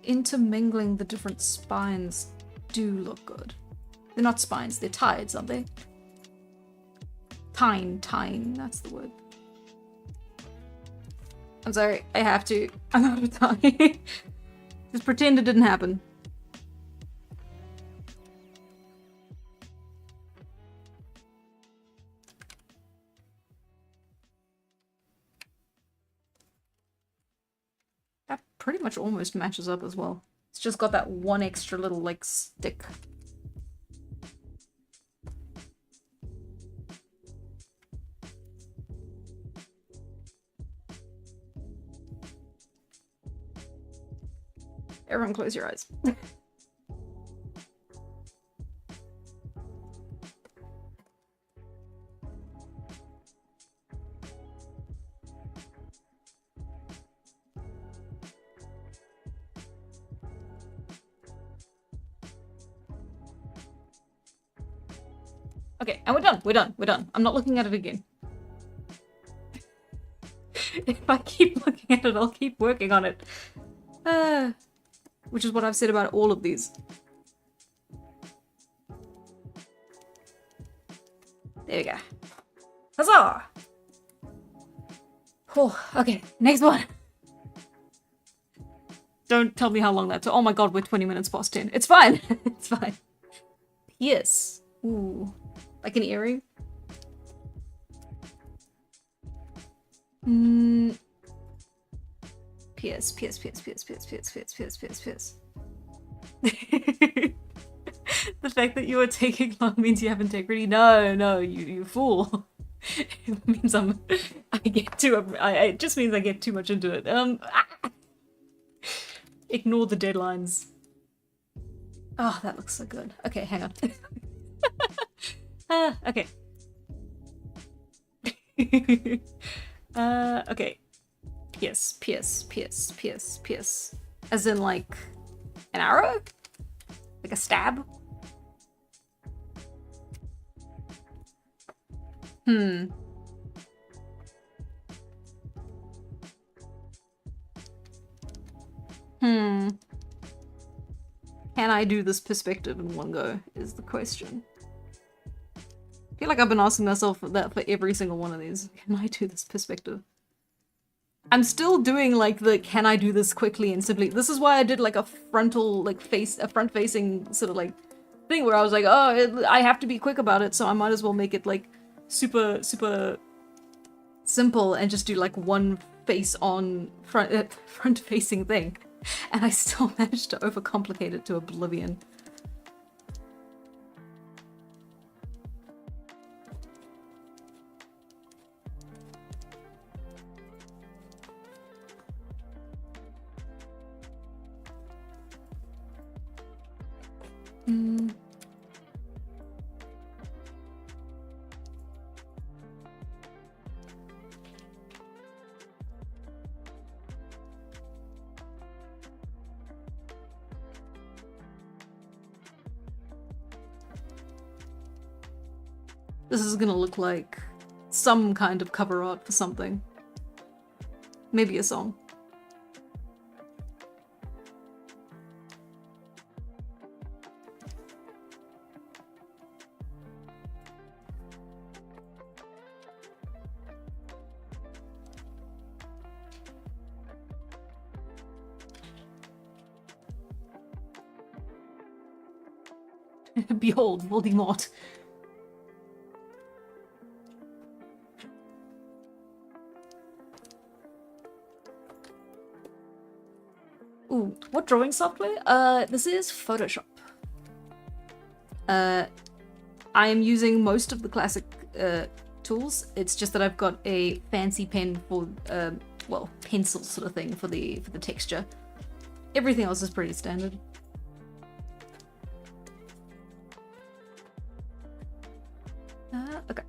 intermingling the different spines do look good. They're not spines, they're tides, aren't they? Tine, that's the word. I'm sorry, I have to. I'm out of time. Just pretend it didn't happen. That pretty much almost matches up as well. It's just got that one extra little, like, stick. Everyone close your eyes. Okay, and we're done. I'm not looking at it again. If I keep looking at it, I'll keep working on it. Which is what I've said about all of these. There we go. Huzzah! Oh, okay, next one. Don't tell me how long that took. Oh my god, we're 20 minutes past 10. It's fine. It's fine. Yes. Ooh. Like an earring? Pierce. The fact that you are taking long means you have integrity. No, you fool. It means it just means I get too much into it. Ignore the deadlines. Oh, that looks so good. Okay, hang on. Okay. Okay. Pierce. As in, like, an arrow? Like a stab? Can I do this perspective in one go, is the question. I feel like I've been asking myself that for every single one of these. Can I do this perspective? I'm still doing like the can I do this quickly and simply. This is why I did like a frontal, like a front-facing sort of like thing where I was like, oh, I have to be quick about it, so I might as well make it like super simple and just do like one face on front-facing thing. And I still managed to overcomplicate it to oblivion. This is gonna look like some kind of cover art for something. Maybe a song. Behold, Voldemort. Ooh, what drawing software? This is Photoshop. I am using most of the classic tools. It's just that I've got a fancy pen for, well, pencil sort of thing for the texture. Everything else is pretty standard. Okay.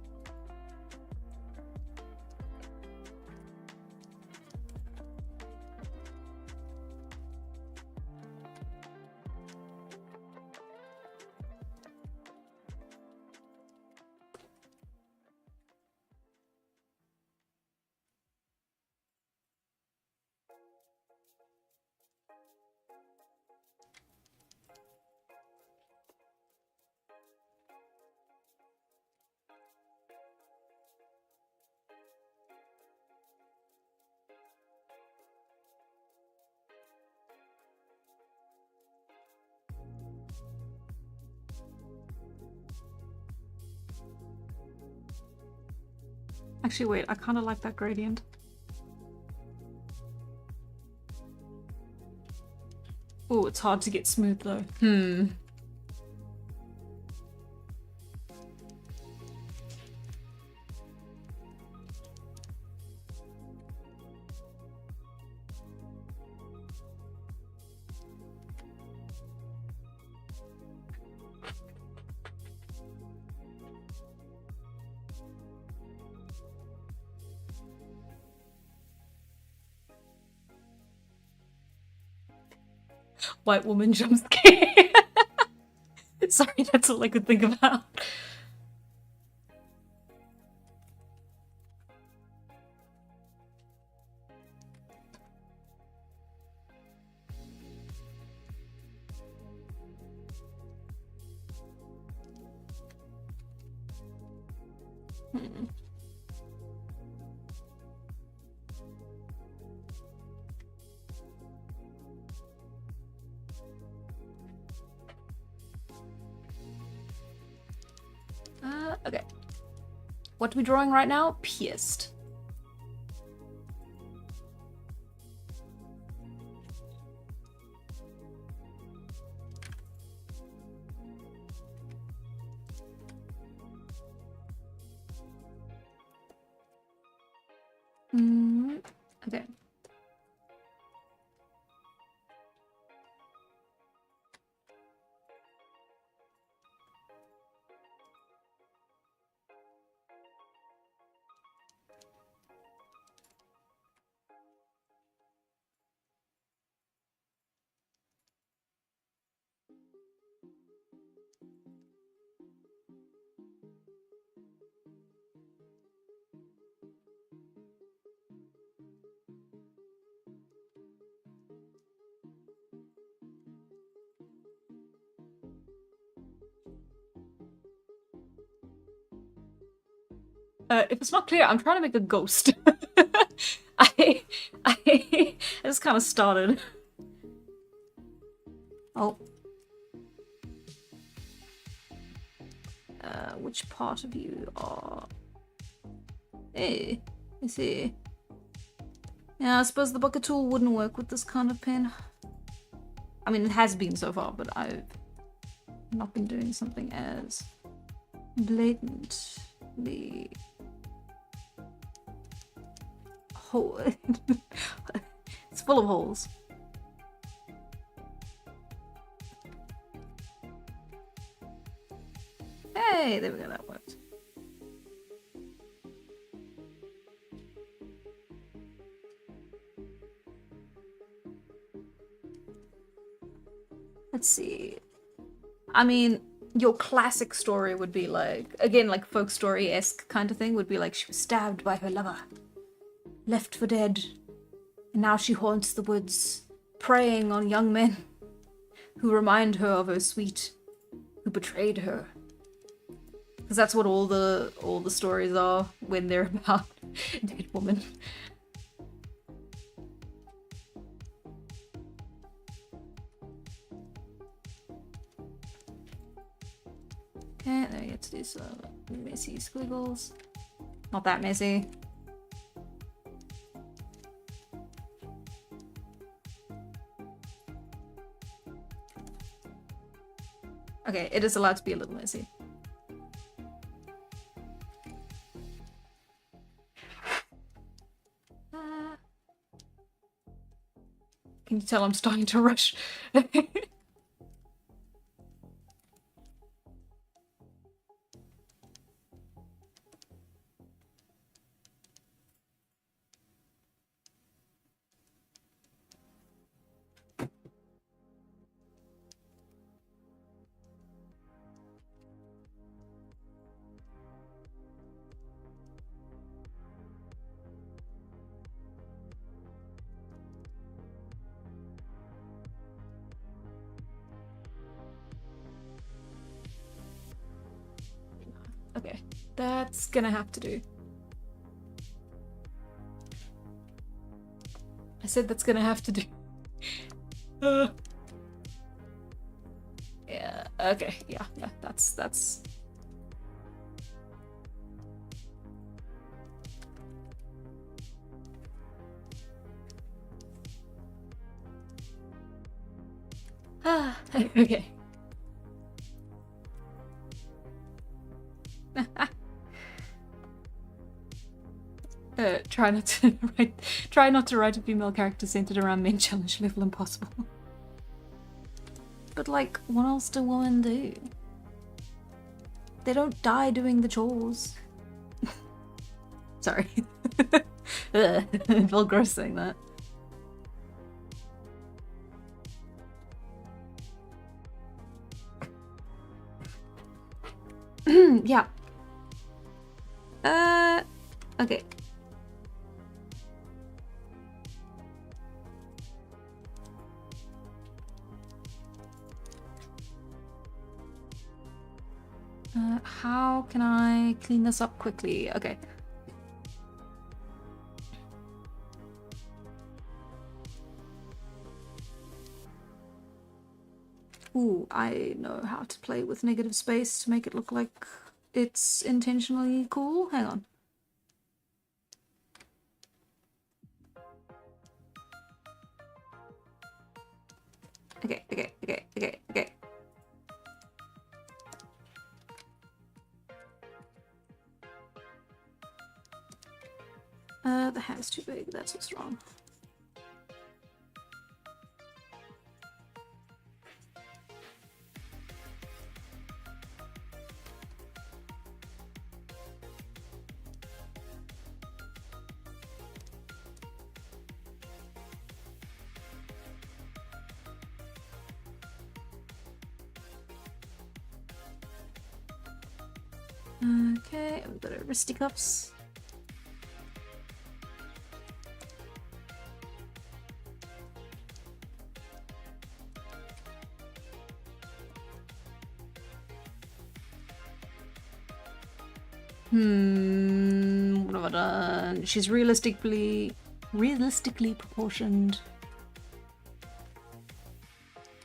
Actually, wait, I kind of like that gradient. Oh, it's hard to get smooth though. White woman jump scare. Sorry, that's all I could think about. Okay. What are we drawing right now? Pierced. Okay. If it's not clear, I'm trying to make a ghost. I just kind of started. Oh. Which part of you are... Hey, I see. Yeah, I suppose the bucket tool wouldn't work with this kind of pen. I mean, it has been so far, but I've not been doing something as blatantly... hole. It's full of holes. Hey, there we go, that worked. Let's see. I mean, your classic story would be like, again, like folk story-esque kind of thing, would be like she was stabbed by her lover, left for dead, and now she haunts the woods, preying on young men who remind her of her sweet, who betrayed her. Because that's what all the stories are when they're about a dead woman. Okay, now you get to do some messy squiggles. Not that messy. Okay, it is allowed to be a little messy. Can you tell I'm starting to rush? Okay, that's gonna have to do. I said that's gonna have to do. Yeah, okay, yeah, that's... Okay. Try not to write a female character centered around men challenge level impossible. But like, what else do women do? They don't die doing the chores. Sorry. I feel gross saying that. Yeah. Okay. How can I clean this up quickly? Okay. Ooh, I know how to play with negative space to make it look like it's intentionally cool. Hang on. Okay. The hand's too big, that's what's wrong. Okay, we've got our wristy cuffs. What have I done? She's realistically proportioned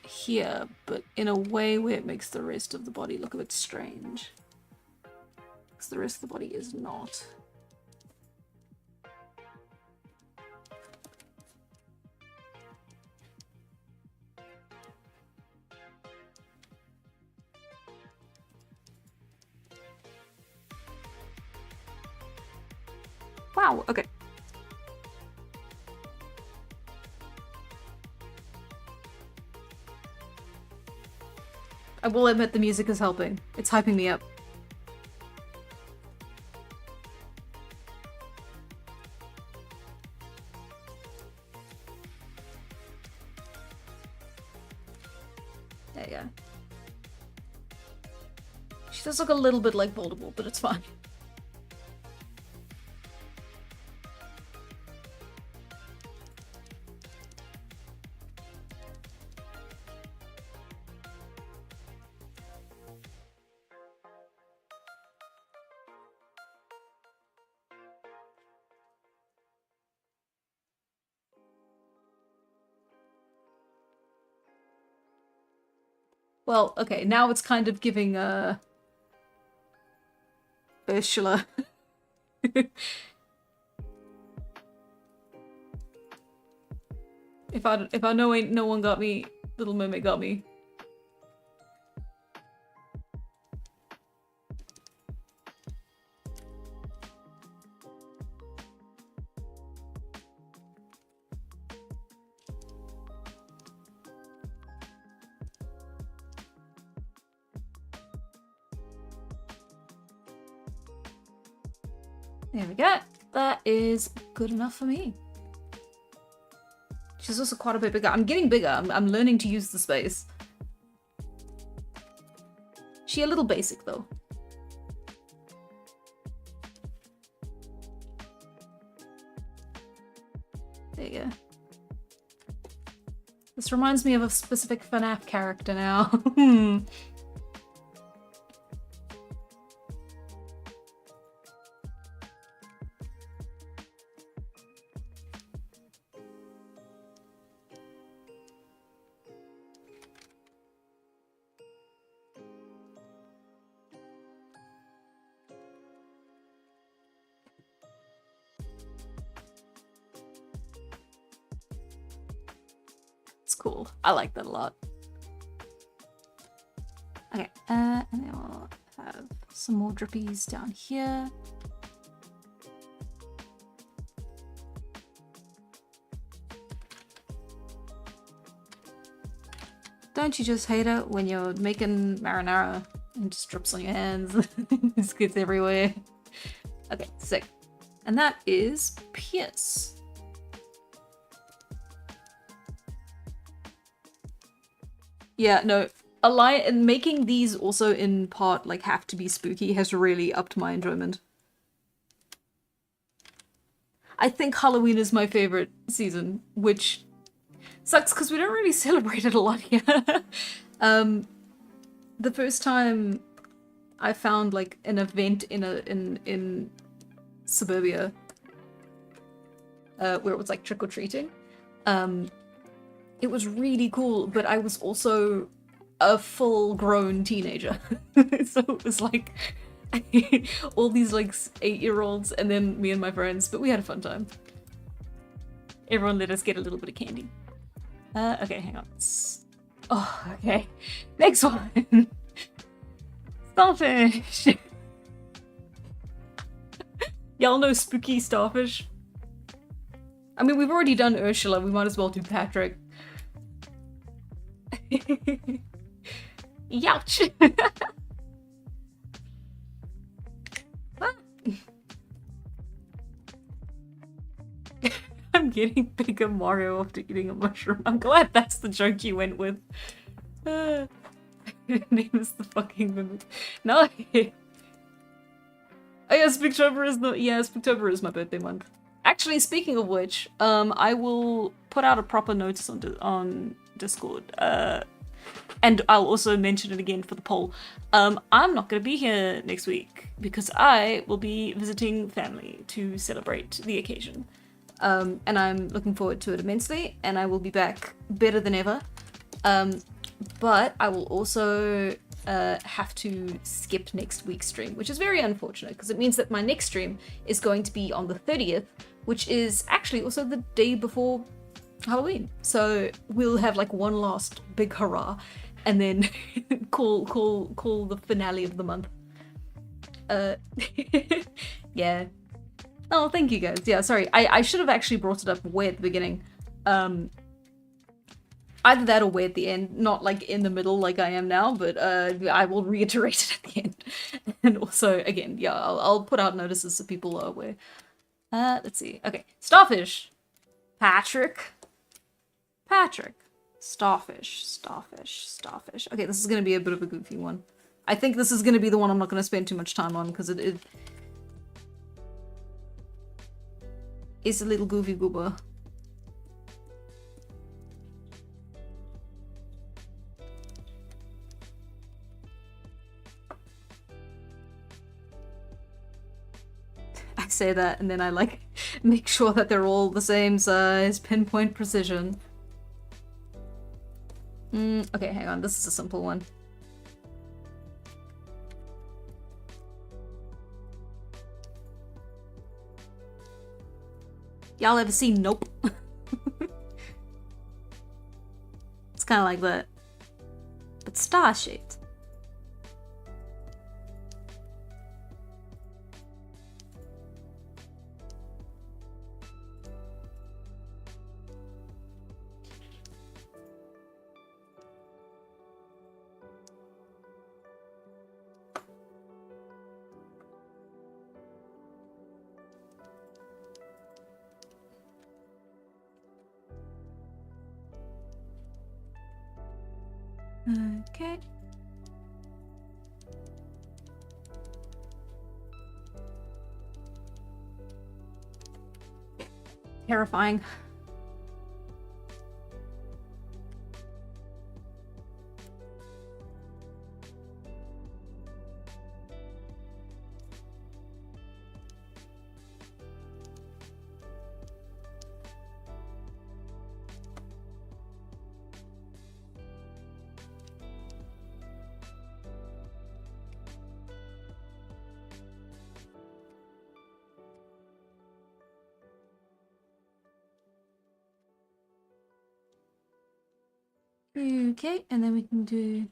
here, but in a way where it makes the rest of the body look a bit strange. Because the rest of the body is not. Wow, okay. I will admit the music is helping. It's hyping me up. There you go. She does look a little bit like Voldemort, but it's fine. Well, okay, now it's kind of giving Ursula. If I know ain't no one got me, Little Mermaid got me. There we go. That is good enough for me. She's also quite a bit bigger. I'm getting bigger. I'm learning to use the space. She a little basic though. There you go. This reminds me of a specific FNAF character now. Cool. I like that a lot. Okay, and then we'll have some more drippies down here. Don't you just hate it when you're making marinara and just drips on your hands? It just gets everywhere. Okay, sick. And that is Pierce. Yeah, no, and making these also in part like have to be spooky has really upped my enjoyment. I think Halloween is my favorite season, which sucks because we don't really celebrate it a lot here. The first time I found like an event in suburbia where it was like trick-or-treating, it was really cool, but I was also a full-grown teenager. So it was like all these like 8-year-olds and then me and my friends, but we had a fun time. Everyone let us get a little bit of candy. Okay, hang on. Oh, okay. Next one. Starfish. Y'all know spooky starfish? I mean, we've already done Ursula, we might as well do Patrick. Youch! I'm getting bigger Mario after eating a mushroom. I'm glad that's the joke you went with. Name is the fucking mimic. No! Oh yeah, Spooktober is my birthday month. Actually, speaking of which, I will put out a proper notice on Discord, and I'll also mention it again for the poll. I'm not going to be here next week because I will be visiting family to celebrate the occasion, and I'm looking forward to it immensely, and I will be back better than ever, but I will also have to skip next week's stream, which is very unfortunate because it means that my next stream is going to be on the 30th, which is actually also the day before Halloween. So we'll have like one last big hurrah and then call the finale of the month. Yeah. Oh, thank you guys. Yeah, sorry. I should have actually brought it up way at the beginning. Either that or way at the end, not like in the middle like I am now, but I will reiterate it at the end. And also, again, yeah, I'll put out notices so people are aware. Let's see. Okay, Starfish. Patrick. Starfish. Okay, this is gonna be a bit of a goofy one. I think this is gonna be the one I'm not gonna spend too much time on because it is a little goofy goober. I say that and then I like make sure that they're all the same size, pinpoint precision. Okay, hang on, this is a simple one. Y'all ever seen Nope? It's kind of like that, but star-shaped. Okay. Terrifying. Okay, and then we can do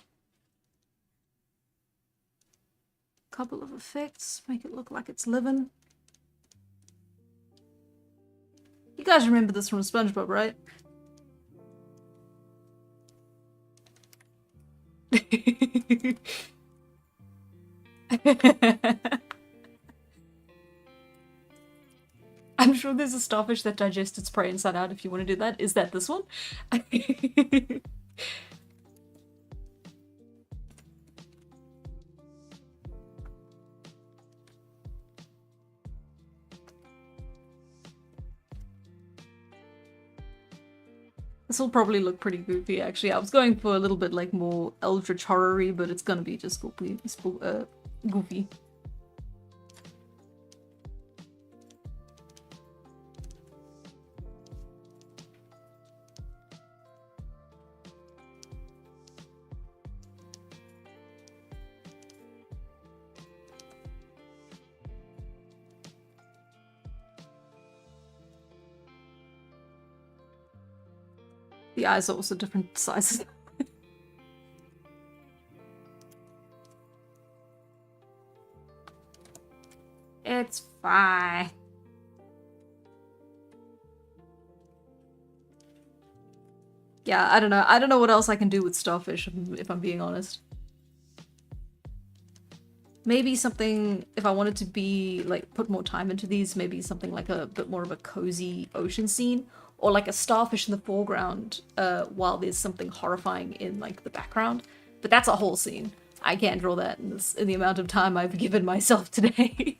a couple of effects, make it look like it's living. You guys remember this from SpongeBob, right? I'm sure there's a starfish that digests its prey inside out if you want to do that. Is that this one? This will probably look pretty goofy, actually. I was going for a little bit like more eldritch horror-y, but it's gonna be just goofy. The eyes are also different sizes. It's fine. Yeah, I don't know. I don't know what else I can do with starfish, if I'm being honest. Maybe something, if I wanted to be, like, put more time into these, maybe something like a bit more of a cozy ocean scene. Or like a starfish in the foreground, while there's something horrifying in like the background. But that's a whole scene. I can't draw that in the amount of time I've given myself today.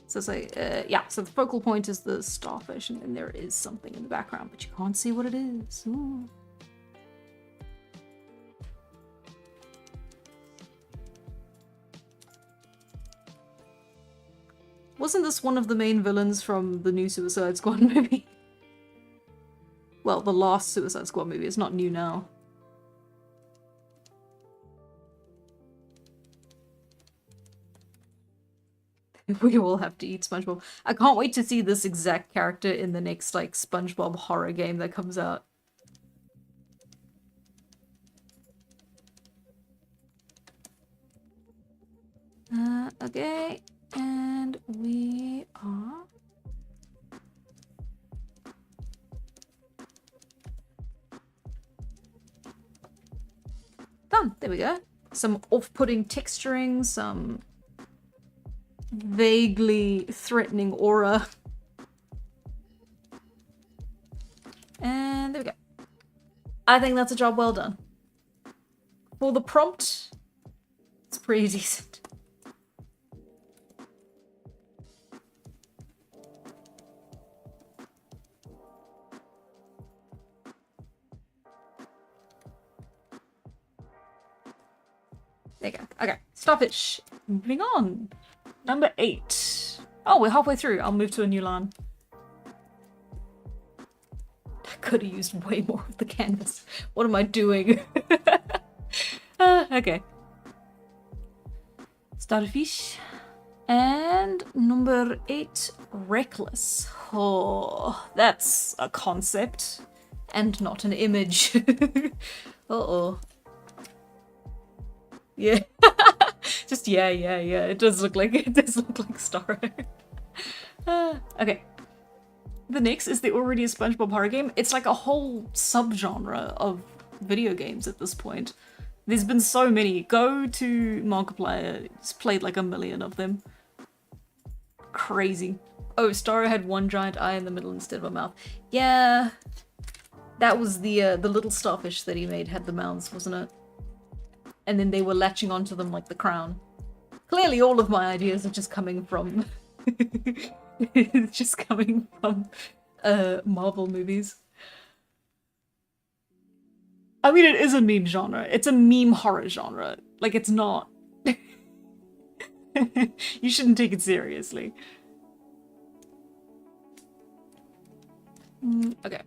So it's like, yeah, so the focal point is the starfish, and then there is something in the background, but you can't see what it is. Ooh. Wasn't this one of the main villains from the new Suicide Squad movie? Well, the last Suicide Squad movie. It's not new now. We all have to eat SpongeBob. I can't wait to see this exact character in the next, like, SpongeBob horror game that comes out. Okay. And we are... done. There we go. Some off-putting texturing, some vaguely threatening aura. And there we go. I think that's a job well done. For the prompt, it's pretty decent. There you go. Okay, starfish. Moving on. Number 8. Oh, we're halfway through. I'll move to a new line. I could have used way more of the canvas. What am I doing? Okay. Starfish. And number 8, reckless. Oh, that's a concept and not an image. Uh-oh. Yeah. Just yeah. It does look like Starro. Okay. The next is the already a SpongeBob horror game. It's like a whole subgenre of video games at this point. There's been so many. Go to Markiplier. It's played like a million of them. Crazy. Oh, Starro had one giant eye in the middle instead of a mouth. Yeah, that was the little starfish that he made had the mouths, wasn't it? And then they were latching onto them like the crown. Clearly all of my ideas are just coming from... it's just coming from Marvel movies. I mean, it is a meme genre. It's a meme horror genre. Like, it's not. You shouldn't take it seriously. Okay.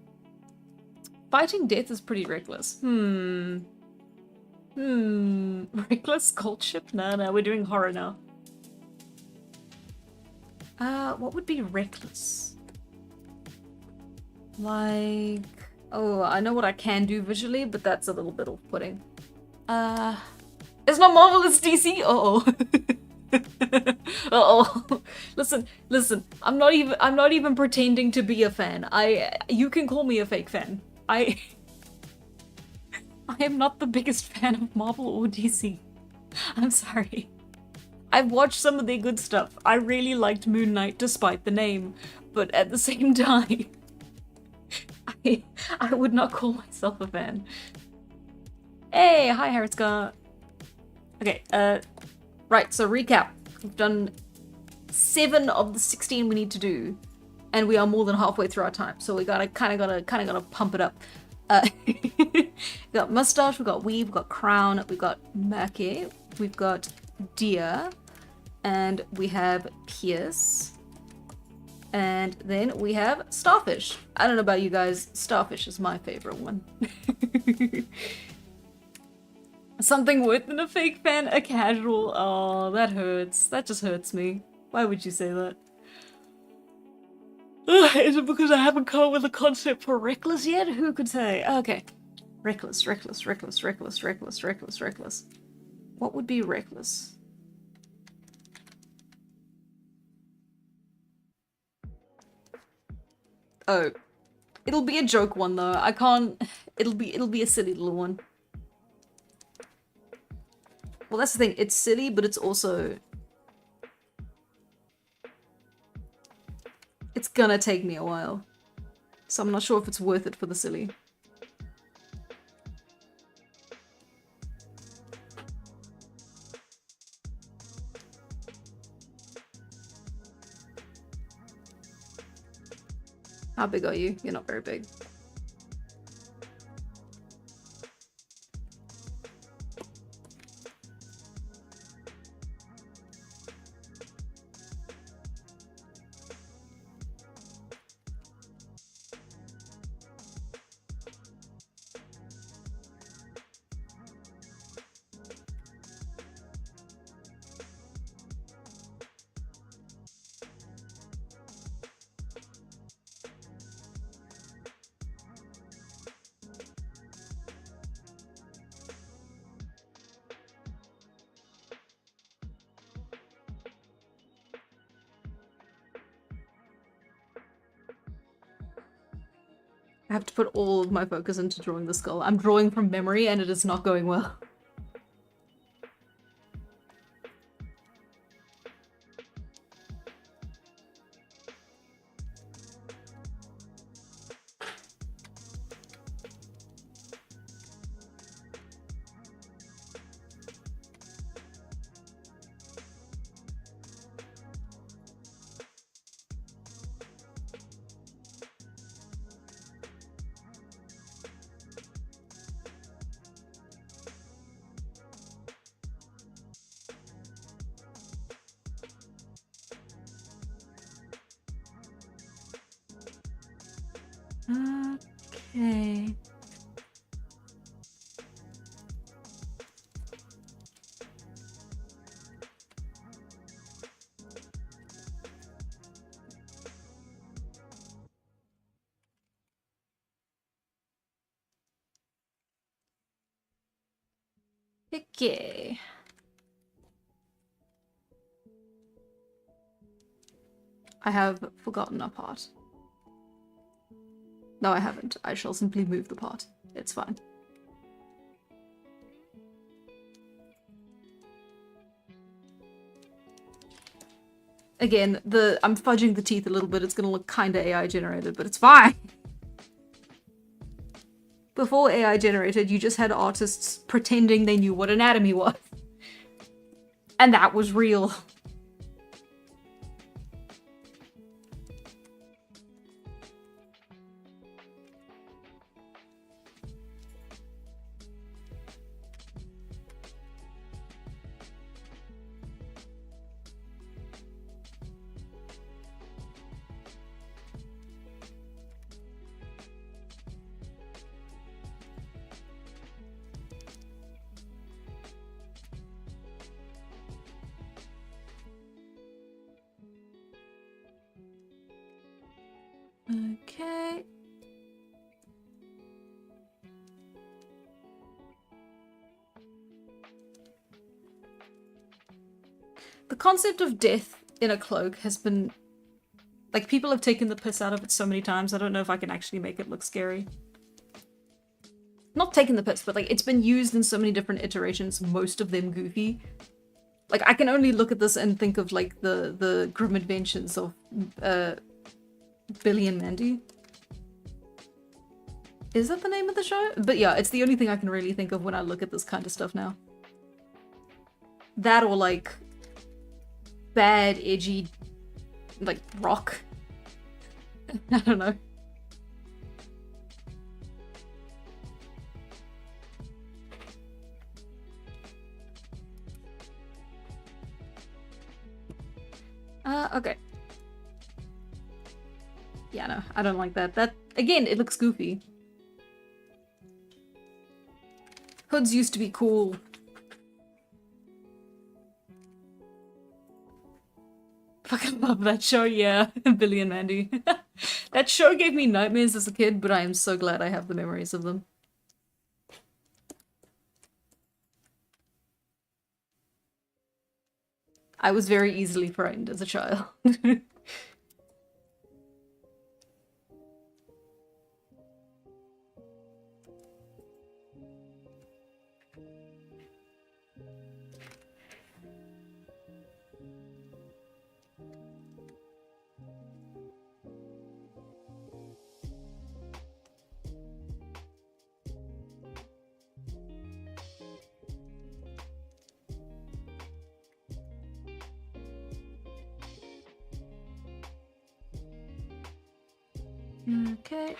Fighting death is pretty reckless. Reckless courtship? No, we're doing horror now. What would be reckless? Like... Oh, I know what I can do visually, but that's a little bit off-putting. It's not Marvel, it's DC! Uh-oh. Uh-oh. Listen, I'm not even pretending to be a fan. You can call me a fake fan. I am not the biggest fan of Marvel or DC. I'm sorry. I've watched some of their good stuff. I really liked Moon Knight despite the name, but at the same time, I would not call myself a fan. Hey, hi Harry Scott. Okay, right, so recap. We've done 7 of the 16 we need to do, and we are more than halfway through our time, so we gotta gotta pump it up. We got mustache, we got weave, we got crown, we got murky, we've got deer, and we have pierce, and then we have starfish. I don't know about you guys, starfish is my favorite one. Something worse than a fake fan, a casual. Oh, that hurts. That just hurts me. Why would you say that? Is it because I haven't come up with a concept for reckless yet? Who could say? Okay. Reckless. What would be reckless? Oh. It'll be a joke one though. I can't... It'll be a silly little one. Well, that's the thing. It's silly, but it's also... It's gonna take me a while. So I'm not sure if it's worth it for the silly. How big are you? You're not very big. I have to put all of my focus into drawing the skull. I'm drawing from memory and it is not going well. Okay. Okay. I have forgotten a part. No, I haven't. I shall simply move the part. It's fine. Again, I'm fudging the teeth a little bit. It's gonna look kinda AI generated, but it's fine. Before AI generated, you just had artists pretending they knew what anatomy was. And that was real. Okay. The concept of death in a cloak has been... Like, people have taken the piss out of it so many times, I don't know if I can actually make it look scary. Not taking the piss, but like, it's been used in so many different iterations, most of them goofy. Like, I can only look at this and think of, like, the grim adventures of, Billy and Mandy. Is that the name of the show? But yeah, it's the only thing I can really think of when I look at this kind of stuff now. That or, like, bad, edgy, like, rock. I don't know. Okay. Yeah, no, I don't like that. That, again, it looks goofy. Hoods used to be cool. Fucking love that show, yeah. Billy and Mandy. That show gave me nightmares as a kid, but I am so glad I have the memories of them. I was very easily frightened as a child. Okay.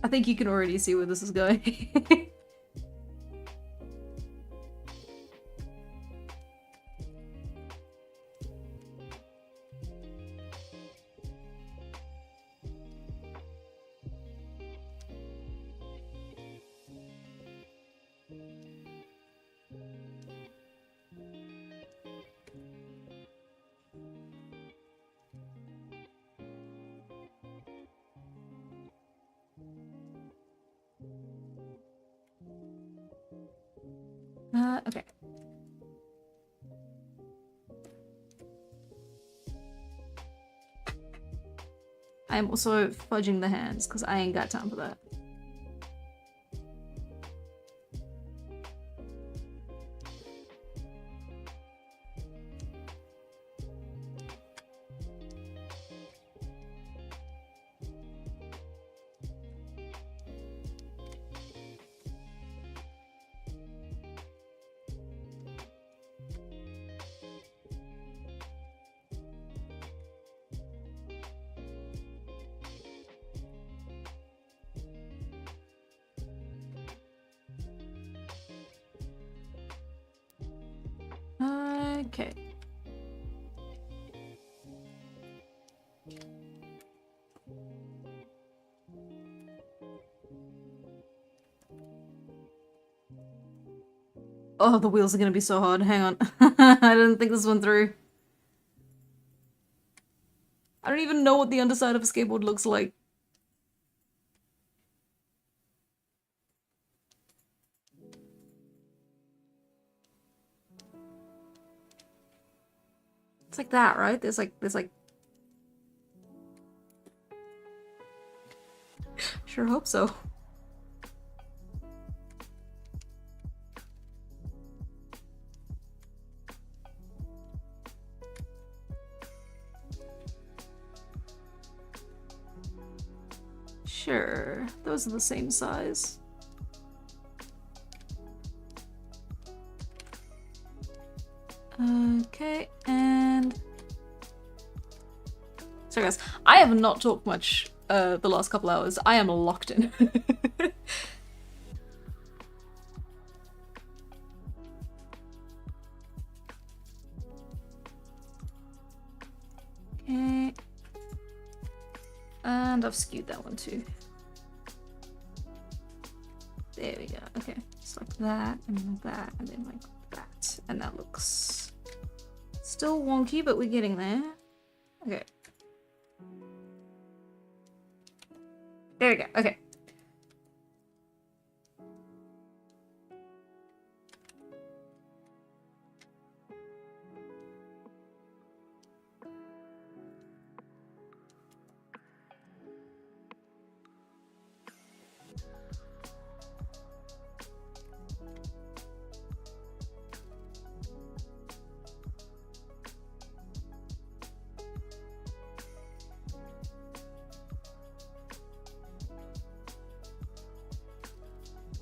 I think you can already see where this is going. Okay. I am also fudging the hands, because I ain't got time for that. Okay. Oh, the wheels are gonna be so hard. Hang on. I didn't think this one through. I don't even know what the underside of a skateboard looks like. It's like that, right? There's like... Sure hope so. Sure, those are the same size. Okay, and... So guys, I have not talked much the last couple hours. I am locked in. Okay. And I've skewed that one too. There we go. Okay, just like that, and like that, and then like that. And that looks still wonky, but we're getting there. Okay. There we go. Okay.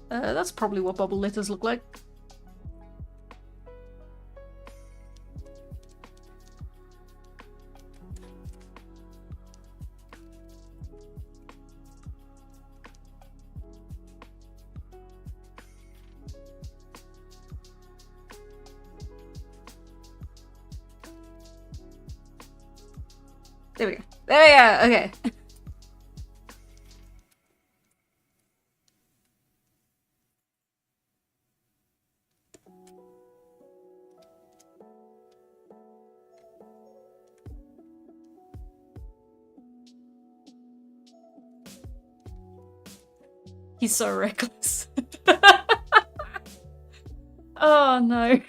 That's probably what bubble letters look like. There we go. There we go. Okay. He's so reckless. Oh no.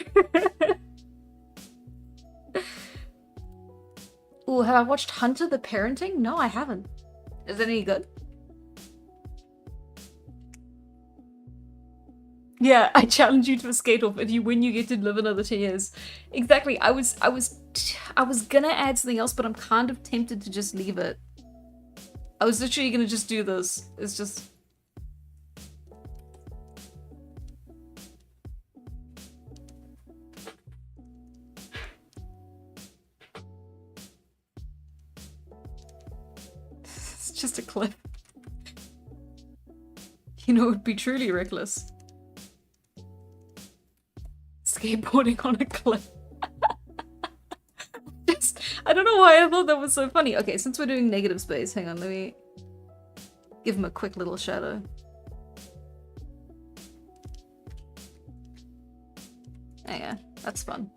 Ooh, have I watched Hunter the Parenting? No, I haven't. Is it any good? Yeah, I challenge you to a skate off. If you win, you get to live another 10 years. Exactly. I was gonna add something else, but I'm kind of tempted to just leave it. I was literally gonna just do this. It's just... It's just a clip. You know, it would be truly reckless. Skateboarding on a cliff. Just, I don't know why I thought that was so funny. Okay, since we're doing negative space, hang on, let me give him a quick little shadow. Oh yeah, that's fun.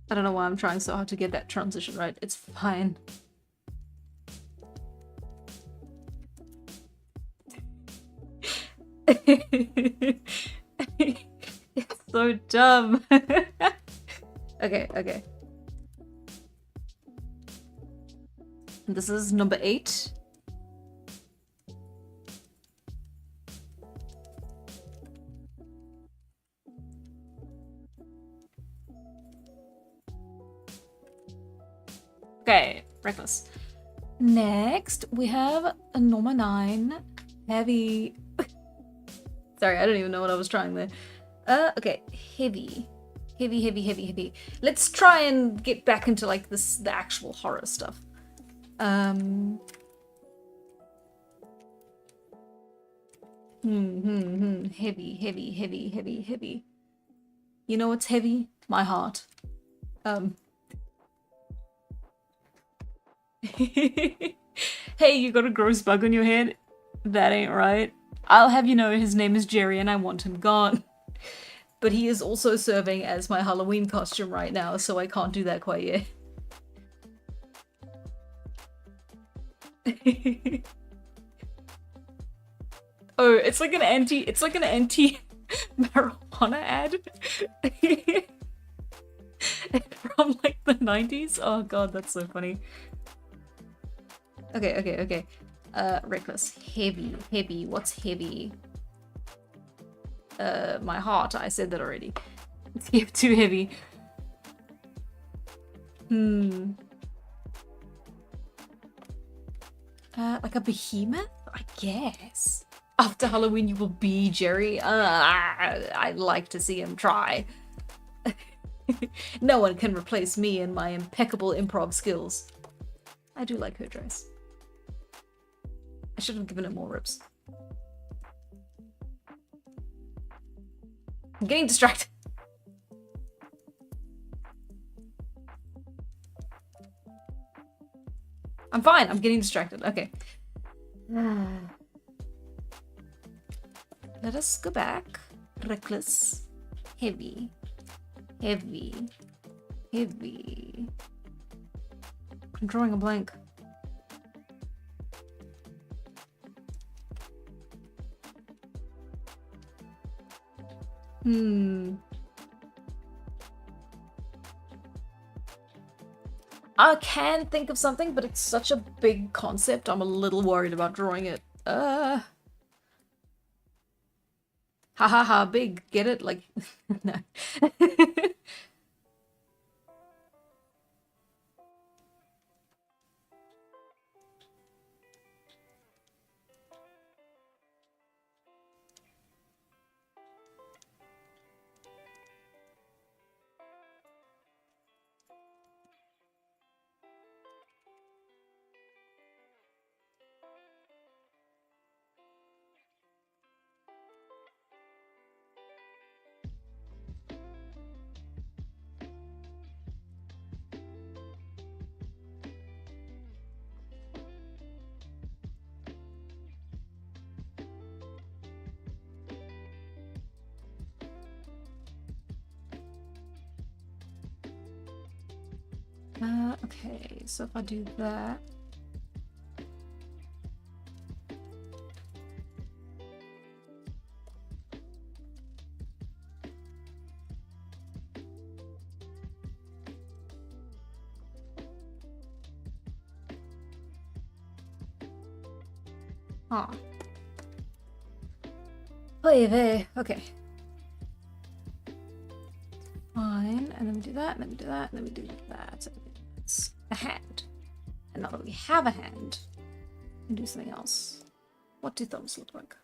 I don't know why I'm trying so hard to get that transition right. It's fine. It's so dumb. Okay, okay. This is number 8. Okay, reckless. Next, we have a number 9. Heavy. Sorry, I don't even know what I was trying there. Okay, heavy. Heavy, heavy, heavy, heavy. Let's try and get back into like this, the actual horror stuff. Heavy, heavy, heavy, heavy, heavy. You know what's heavy? My heart. Hey, you got a gross bug on your head? That ain't right. I'll have you know his name is Jerry and I want him gone. But he is also serving as my Halloween costume right now, so I can't do that quite yet. Oh, it's like an anti marijuana ad from like the 90s. Oh god, that's so funny. Okay. Reckless. Heavy. What's heavy? My heart. I said that already. It's too heavy. Like a behemoth? I guess. After Halloween, you will be Jerry. I'd like to see him try. No one can replace me and my impeccable improv skills. I do like her dress. I should have given it more rips. I'm getting distracted. I'm fine. I'm getting distracted. Okay. Let us go back. Reckless. Heavy. I'm drawing a blank. I can think of something, but it's such a big concept. I'm a little worried about drawing it. Ha ha ha, big. Get it? Like, no. Okay, so if I do that. Huh. Okay. Fine, and then we do that, and then we do that, and then we do that. It's a hand. And now that we have a hand, we can do something else. What do thumbs look like?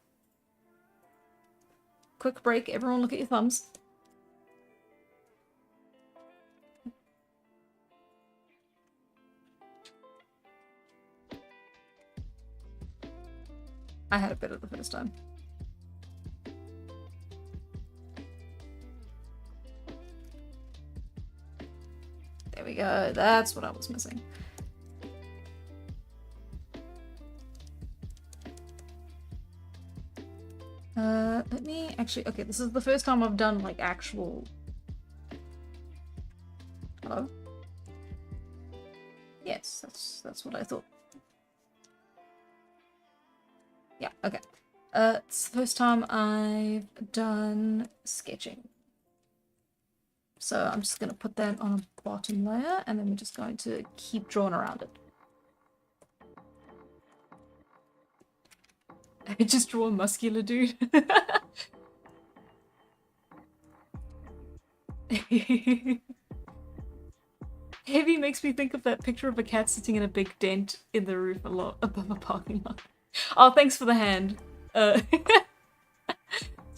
Quick break, everyone look at your thumbs. I had it better the first time. There we go, that's what I was missing. Let me actually, okay, this is the first time I've done like actual... Hello? Yes, that's what I thought. Yeah, okay. It's the first time I've done sketching. So I'm just going to put that on a bottom layer, and then we're just going to keep drawing around it. I just draw a muscular dude. Heavy makes me think of that picture of a cat sitting in a big dent in the roof a lot above a parking lot. Oh, thanks for the hand. It's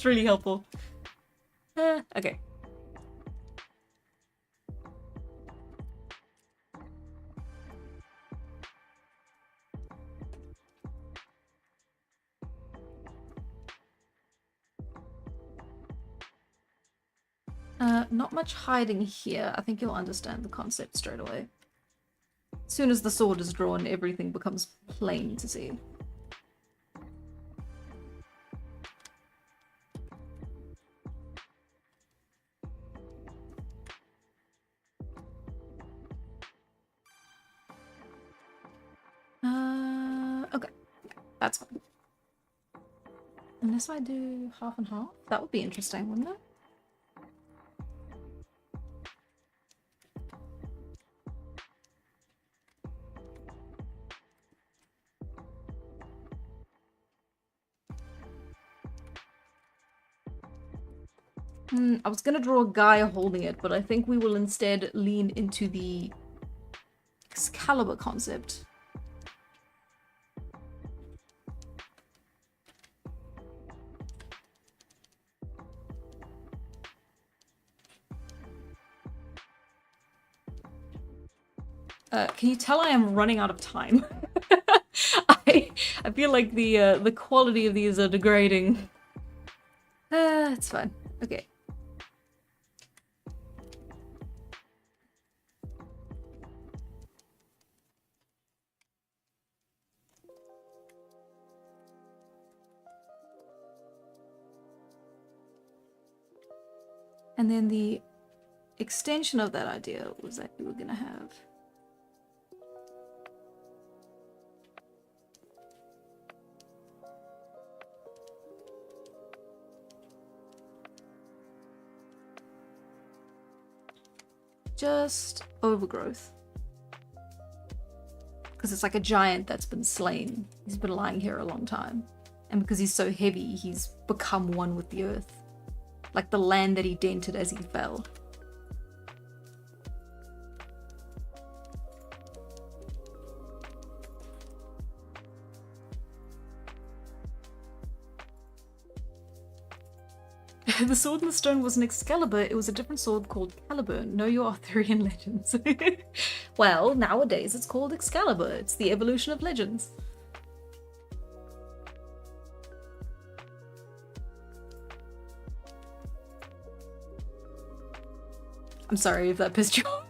really helpful. Okay. Not much hiding here. I think you'll understand the concept straight away. As soon as the sword is drawn, everything becomes plain to see. That's fine. Unless I do half and half, that would be interesting, wouldn't it? I was gonna draw a guy holding it, but I think we will instead lean into the Excalibur concept. Can you tell I am running out of time? I feel like the quality of these are degrading. It's fine. Okay. And then the extension of that idea was that we were gonna have just overgrowth. Because it's like a giant that's been slain. He's been lying here a long time. And because he's so heavy, he's become one with the earth. Like the land that he dented as he fell. The sword in the stone wasn't Excalibur, it was a different sword called Caliburn. Know your Arthurian legends. Well, nowadays it's called Excalibur. It's the evolution of legends. I'm sorry if that pissed you off.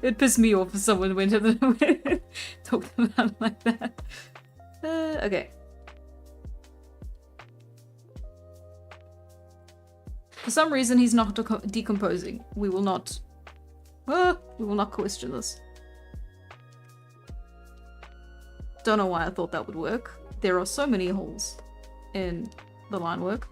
It pissed me off if someone went to the talked about it like that. Okay. For some reason, he's not decomposing. We will not question this. Don't know why I thought that would work. There are so many holes in the line work.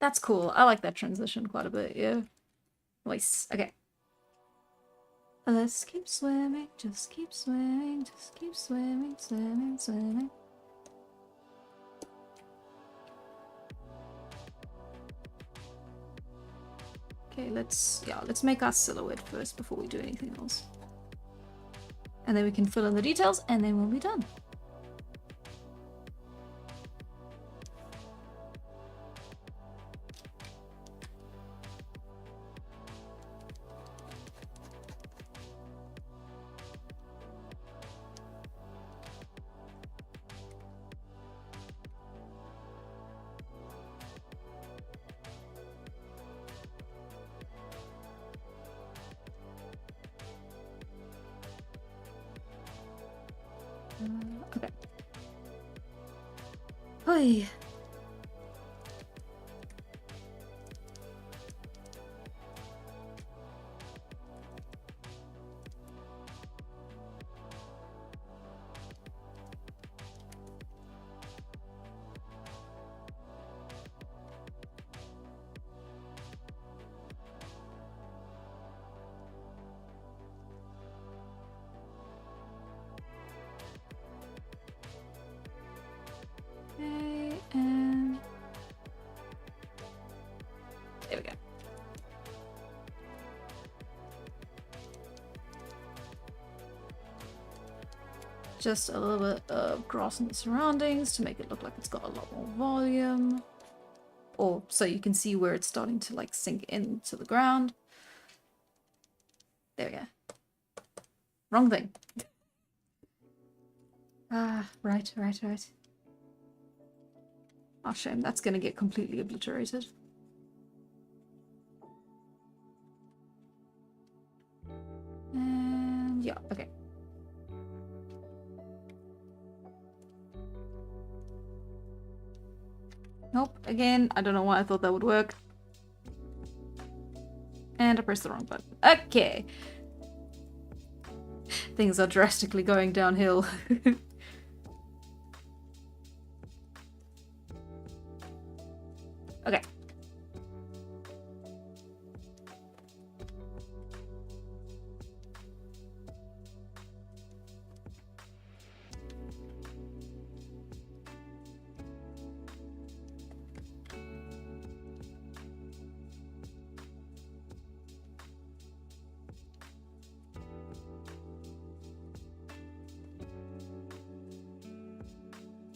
That's cool. I like that transition quite a bit, yeah. Nice. Okay. Let's keep swimming, just keep swimming, just keep swimming, swimming, swimming. Okay, let's make our silhouette first before we do anything else. And then we can fill in the details and then we'll be done. Okay. Oy. Okay, and there we go. Just a little bit of grass in the surroundings to make it look like it's got a lot more volume. or so you can see where it's starting to like sink into the ground. There we go. Wrong thing. Ah, right. Oh, shame. That's gonna get completely obliterated. And yeah, okay. Nope, again, I don't know why I thought that would work. And I pressed the wrong button. Okay. Things are drastically going downhill. Okay.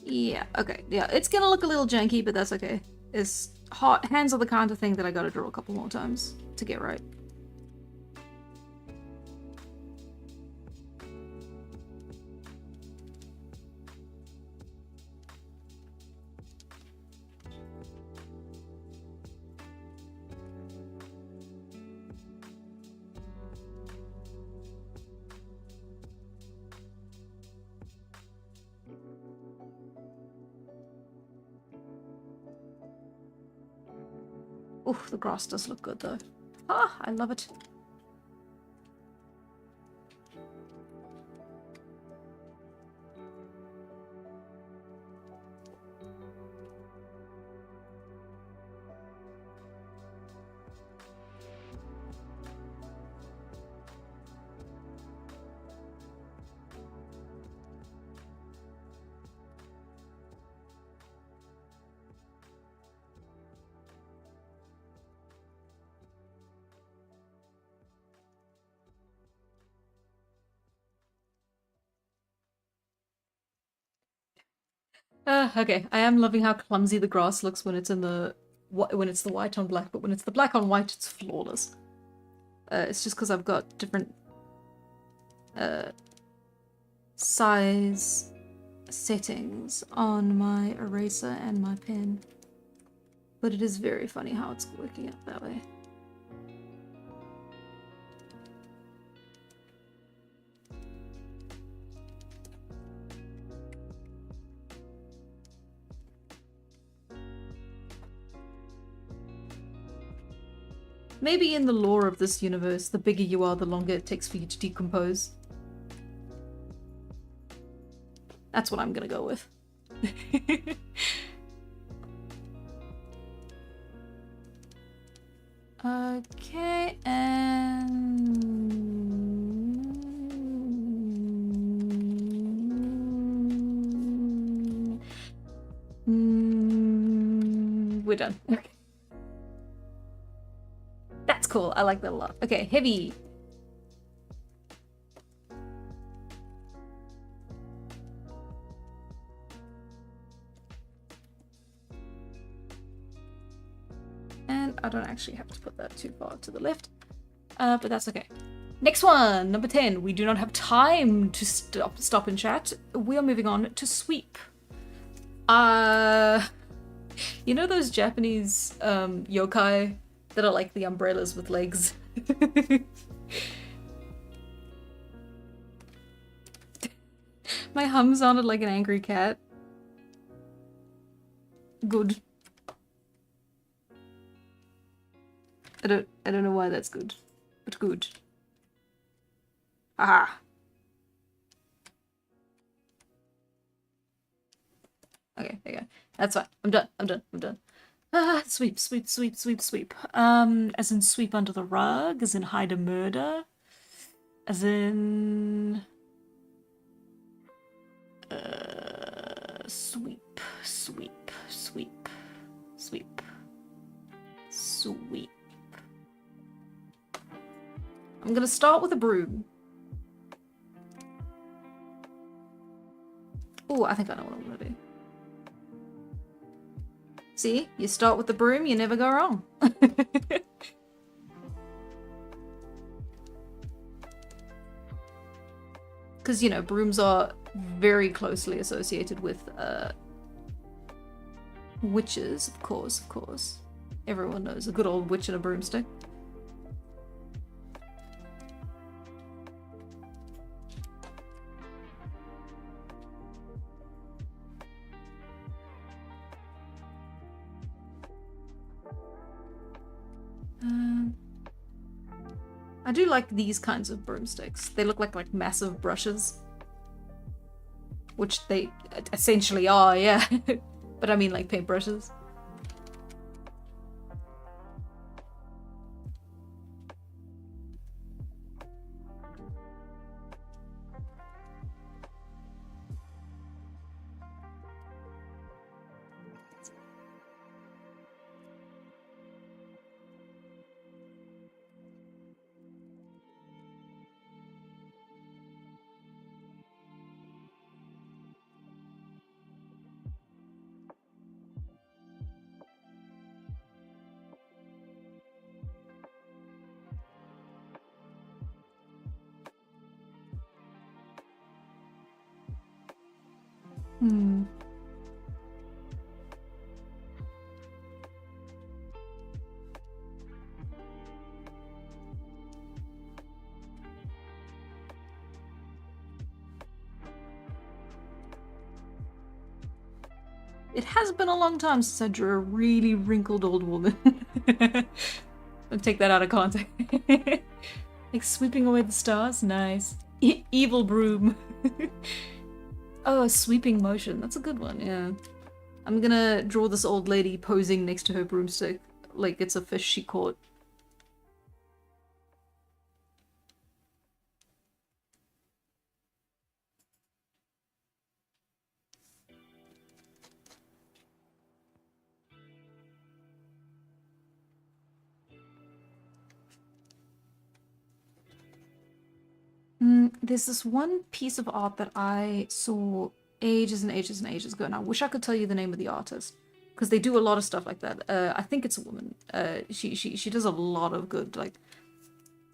Yeah, okay. Yeah, it's gonna look a little janky, but that's okay. It's hot. Hands are the kind of thing that I gotta draw a couple more times to get right. Oof, the grass does look good though. Ah, I love it. Okay, I am loving how clumsy the grass looks when it's in the white on black, but when it's the black on white, it's flawless. It's just because I've got different size settings on my eraser and my pen. But it is very funny how it's working out that way. Maybe in the lore of this universe, the bigger you are, the longer it takes for you to decompose. That's what I'm gonna go with. Okay, and... we're done. Okay. That's cool. I like that a lot. Okay, heavy. And I don't actually have to put that too far to the left, but that's okay. Next one, number 10. We do not have time to stop and chat. We are moving on to sweep. You know those Japanese yokai that are like the umbrellas with legs? My hum sounded like an angry cat. Good. I don't know why that's good, but good. Aha. Okay, there you go. That's fine. I'm done. Ah, sweep. As in sweep under the rug, as in hide a murder, as in... sweep. I'm gonna start with a broom. Oh, I think I know what I'm gonna do. See, you start with the broom, you never go wrong. Because, you know, brooms are very closely associated with witches, of course, of course. Everyone knows a good old witch and a broomstick. I do like these kinds of broomsticks. They look like massive brushes. Which they essentially are, yeah. But I mean like paintbrushes. It has been a long time since I drew a really wrinkled old woman. Don't take that out of context. Like sweeping away the stars? Nice. Evil broom. Oh, a sweeping motion. That's a good one, yeah. I'm gonna draw this old lady posing next to her broomstick like it's a fish she caught. There's this one piece of art that I saw ages and ages and ages ago, and I wish I could tell you the name of the artist, because they do a lot of stuff like that. I think it's a woman. She does a lot of good like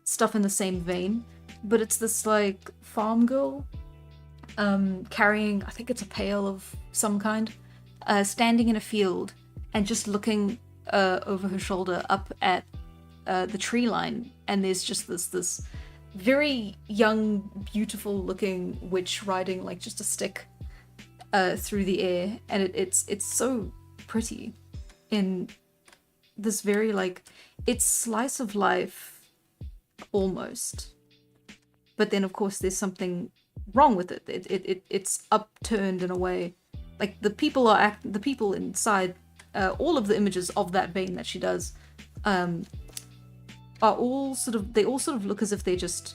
stuff in the same vein, but it's this like farm girl, carrying, I think it's a pail of some kind, standing in a field and just looking over her shoulder up at the tree line, and there's just this very young, beautiful looking witch riding like just a stick through the air, and it's so pretty in this very like, it's slice of life almost, but then of course there's something wrong with it. It's upturned in a way, like the people inside all of the images of that vein that she does are all sort of look as if they're just,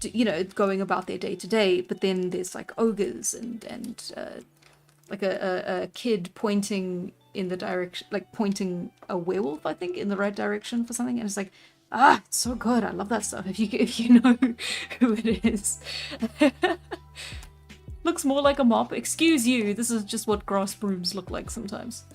you know, going about their day to day, but then there's like ogres and like a kid pointing in the direction, like pointing a werewolf, I think, in the right direction for something, and it's like, it's so good. I love that stuff. If you know who it is. Looks more like a mop. Excuse you, this is just what grass brooms look like sometimes.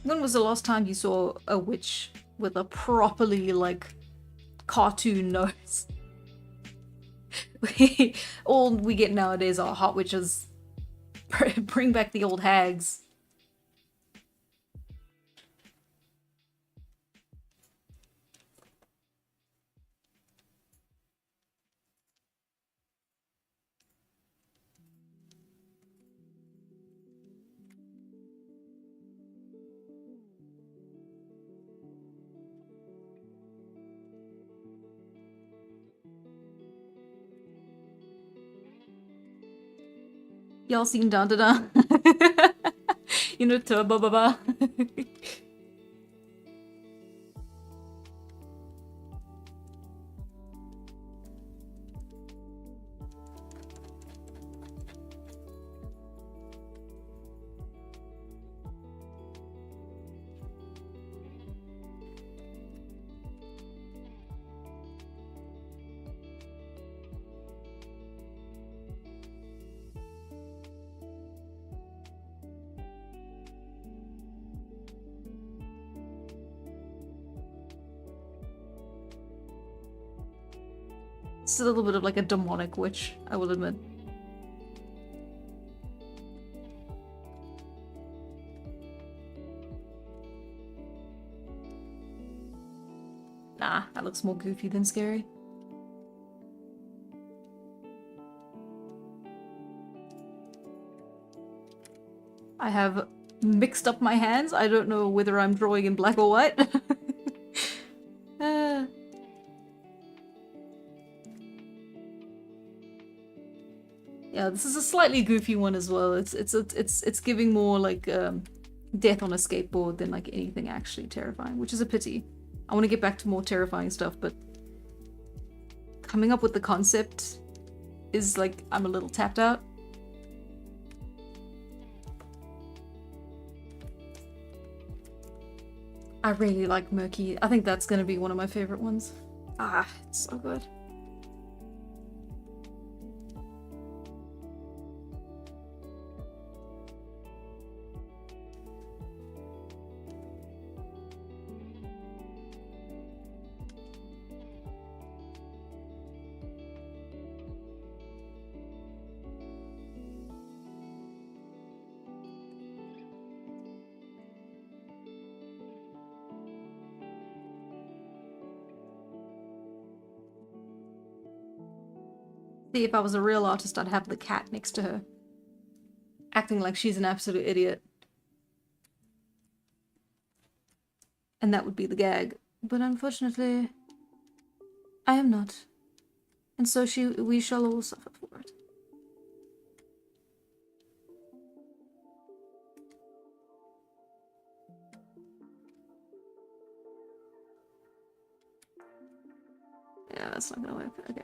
When was the last time you saw a witch with a properly, like, cartoon nose? All we get nowadays are hot witches. Bring back the old hags. Y'all seen Da Da Da? You know, Turbo Baba. It's a little bit of like a demonic witch, I will admit. Nah, that looks more goofy than scary. I have mixed up my hands. I don't know whether I'm drawing in black or white. Yeah, this is a slightly goofy one as well. It's giving more like death on a skateboard than like anything actually terrifying, which is a pity. I want to get back to more terrifying stuff, but coming up with the concept is like I'm a little tapped out. I really like Murky. I think that's gonna be one of my favorite ones. Ah, it's so good. See, if I was a real artist, I'd have the cat next to her, acting like she's an absolute idiot. And that would be the gag. But unfortunately, I am not. And so we shall all suffer for it. Yeah, that's not gonna work. Okay.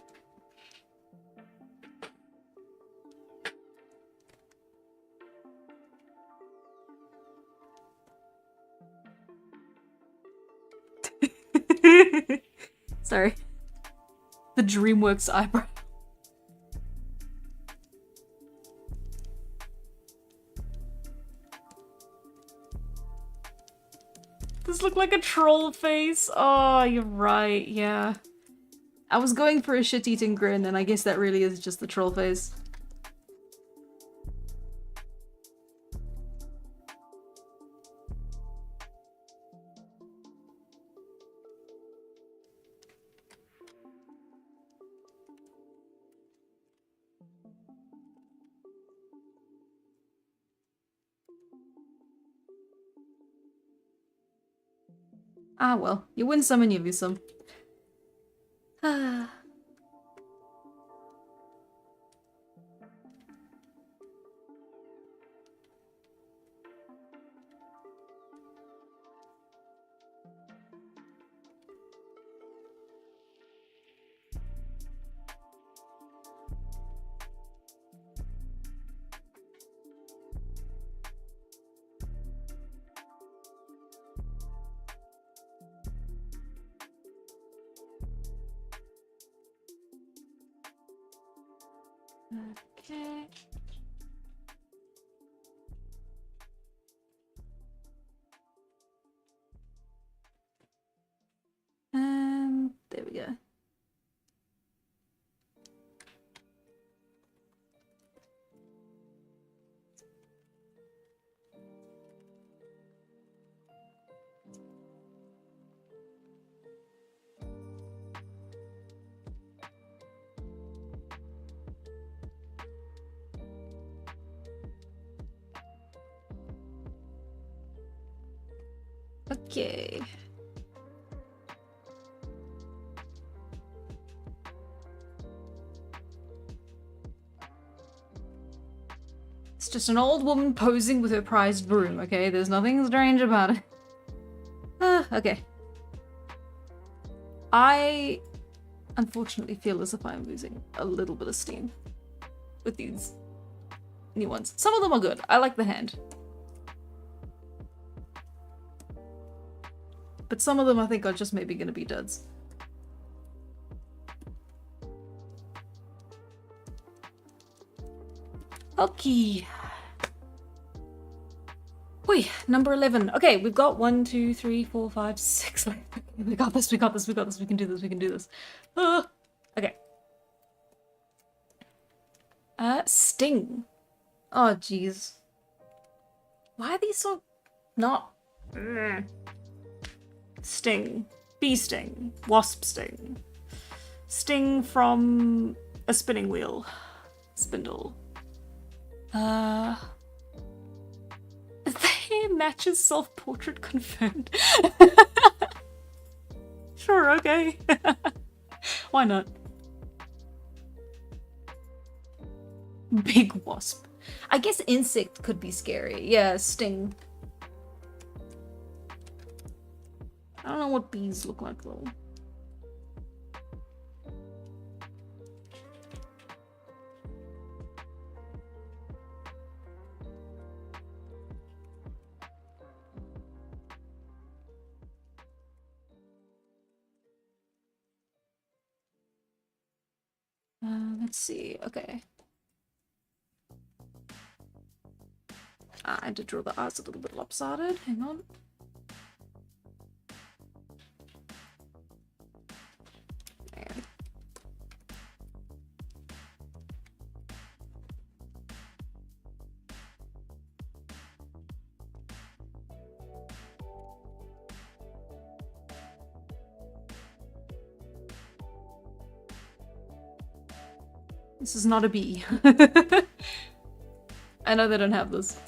Sorry. The DreamWorks eyebrow. This looked like a troll face. Oh, you're right, yeah. I was going for a shit-eating grin, and I guess that really is just the troll face. Ah, well, you win some and you lose some. Ah. Okay. There we go. Okay. It's just an old woman posing with her prized broom, okay? There's nothing strange about it. Okay. I unfortunately feel as if I'm losing a little bit of steam with these new ones. Some of them are good. I like the hand. But some of them I think are just maybe gonna be duds. Okay. Wait, number 11. Okay, we've got 1, 2, 3, 4, 5, 6. We got this, we got this, we got this, we can do this, we can do this. Okay. Sting. Oh, jeez. Why are these so not? Sting. Bee sting. Wasp sting. Sting from a spinning wheel. Spindle. The hair matches self-portrait confirmed. Sure, okay. Why not? Big wasp. I guess insect could be scary. Yeah, sting. I don't know what bees look like though. Let's see. Okay. I did draw the eyes a little bit lopsided. Hang on. There. This is not a bee. I know they don't have this.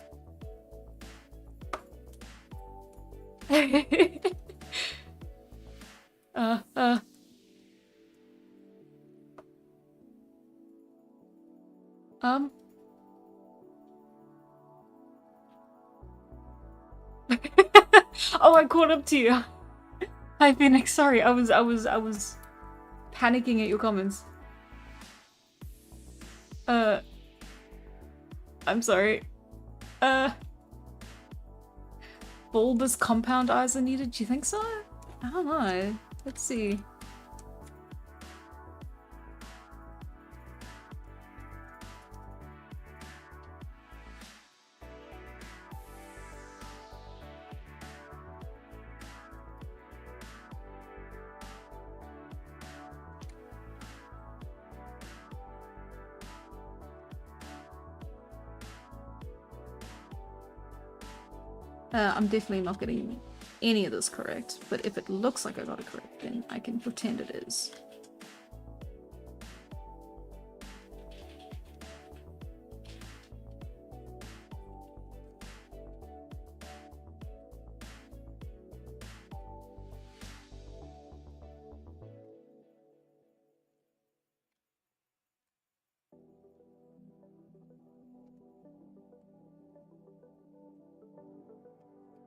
Oh, I caught up to you. Hi, Phoenix. Sorry, I was panicking at your comments. I'm sorry. Bulbous compound eyes are needed? Do you think so? I don't know. Let's see. I'm definitely not getting any of this correct, but if it looks like I got it correct, then I can pretend it is.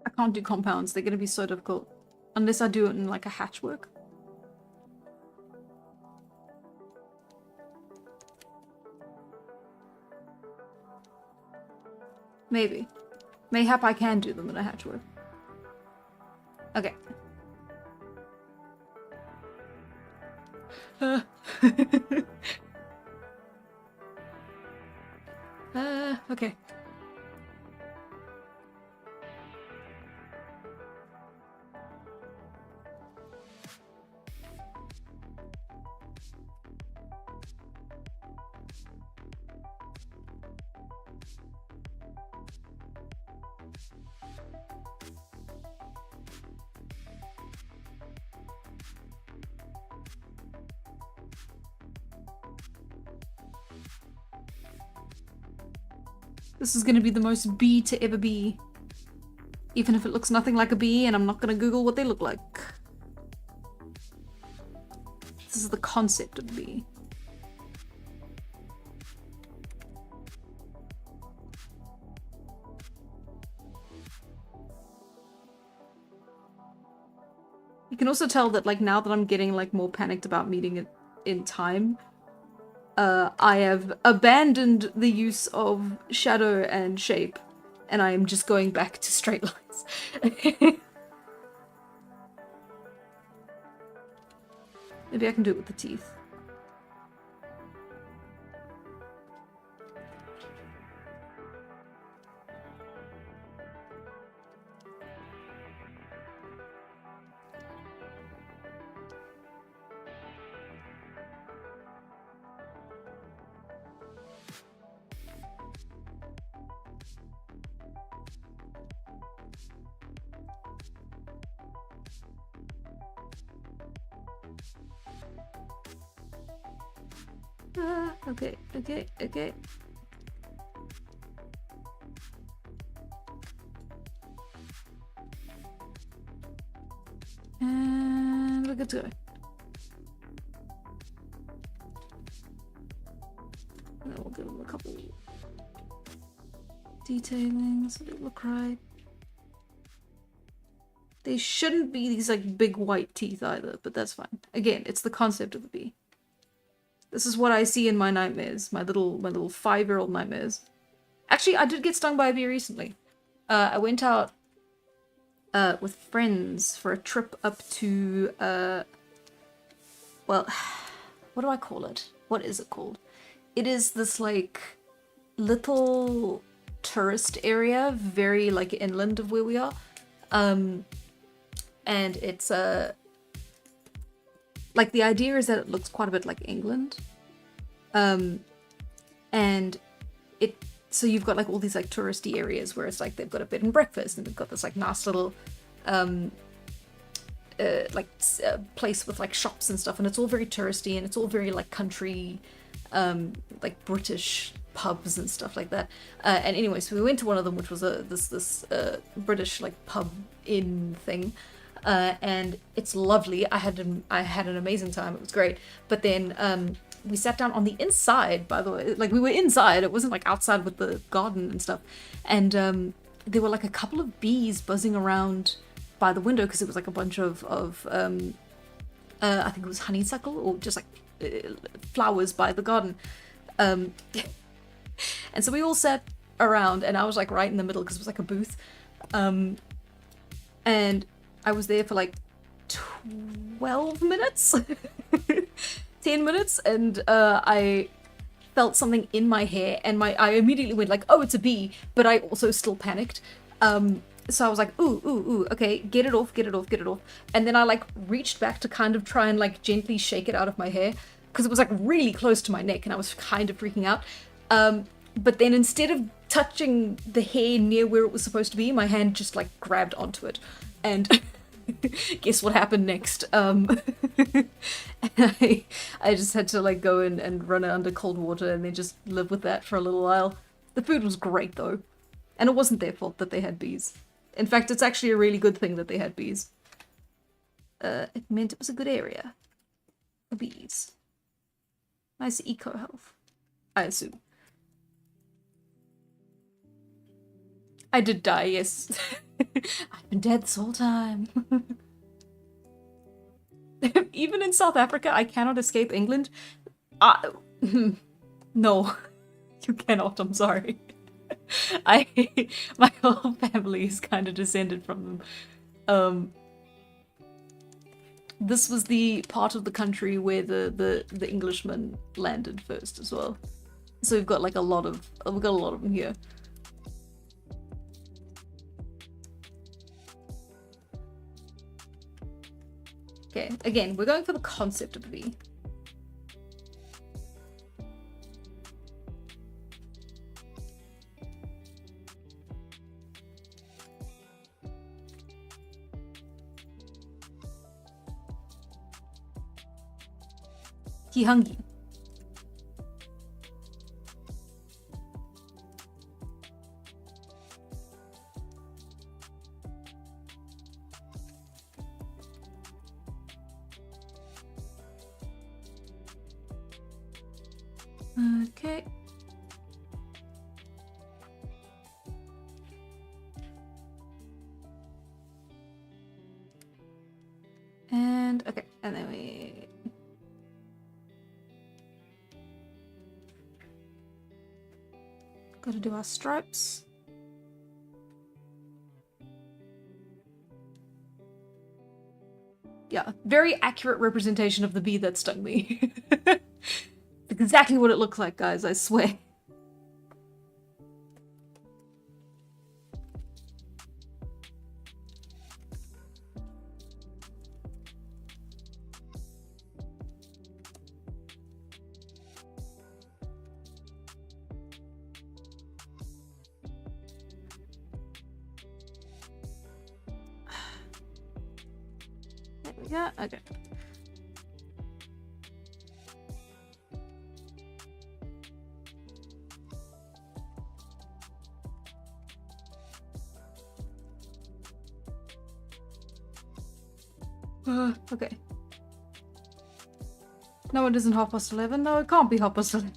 I can't do compounds, they're gonna be so difficult. Unless I do it in like a hatchwork. Maybe. Mayhap I can do them in a hatchwork. Okay. Okay. This is gonna be the most bee to ever be. Even if it looks nothing like a bee, and I'm not gonna Google what they look like. This is the concept of bee. You can also tell that like now that I'm getting like more panicked about meeting it in time, I have abandoned the use of shadow and shape, and I am just going back to straight lines. Maybe I can do it with the teeth. Okay, okay, okay. And we're good to go. And then we'll give them a couple detailings so they look right. They shouldn't be these like big white teeth either, but that's fine. Again, it's the concept of the bee. This is what I see in my nightmares, my little 5-year-old nightmares. Actually, I did get stung by a bee recently. I went out with friends for a trip up to well, what do I call it? What is it called? It is this like little tourist area, very like inland of where we are. And it's like the idea is that it looks quite a bit like England. And so you've got like all these like touristy areas where it's like they've got a bed and breakfast and they've got this like nice little place with like shops and stuff, and it's all very touristy and it's all very like country, like British pubs and stuff like that. And anyway, so we went to one of them, which was this British like pub inn thing. And it's lovely. I had an amazing time. It was great. But then we sat down on the inside, by the way. Like, we were inside. It wasn't like outside with the garden and stuff. And there were like a couple of bees buzzing around by the window because it was like a bunch of I think it was honeysuckle or just like flowers by the garden. And so we all sat around, and I was like right in the middle because it was like a booth. And I was there for like 12 minutes, 10 minutes, and I felt something in my hair, and I immediately went like, oh, it's a bee, but I also still panicked. So I was like, ooh, okay, get it off. And then I like reached back to kind of try and like gently shake it out of my hair, because it was like really close to my neck, and I was kind of freaking out. But then instead of touching the hair near where it was supposed to be, my hand just like grabbed onto it. And guess what happened next? And I just had to like go in and run it under cold water and then just live with that for a little while. The food was great though. And it wasn't their fault that they had bees. In fact, it's actually a really good thing that they had bees. It meant it was a good area for bees. Nice eco health, I assume. I did die, yes. I've been dead this whole time. Even in South Africa, I cannot escape England. No, you cannot, I'm sorry. My whole family is kind of descended from them. This was the part of the country where the Englishmen landed first as well. So we've got like a lot of them here. Okay, again, we're going for the concept of the bee. Kihangi. Okay. And okay, and then we gotta do our stripes. Yeah, very accurate representation of the bee that stung me. Exactly what it looks like, guys, I swear. There we go, okay. Okay. No, it isn't 11:30. No, it can't be 11:30.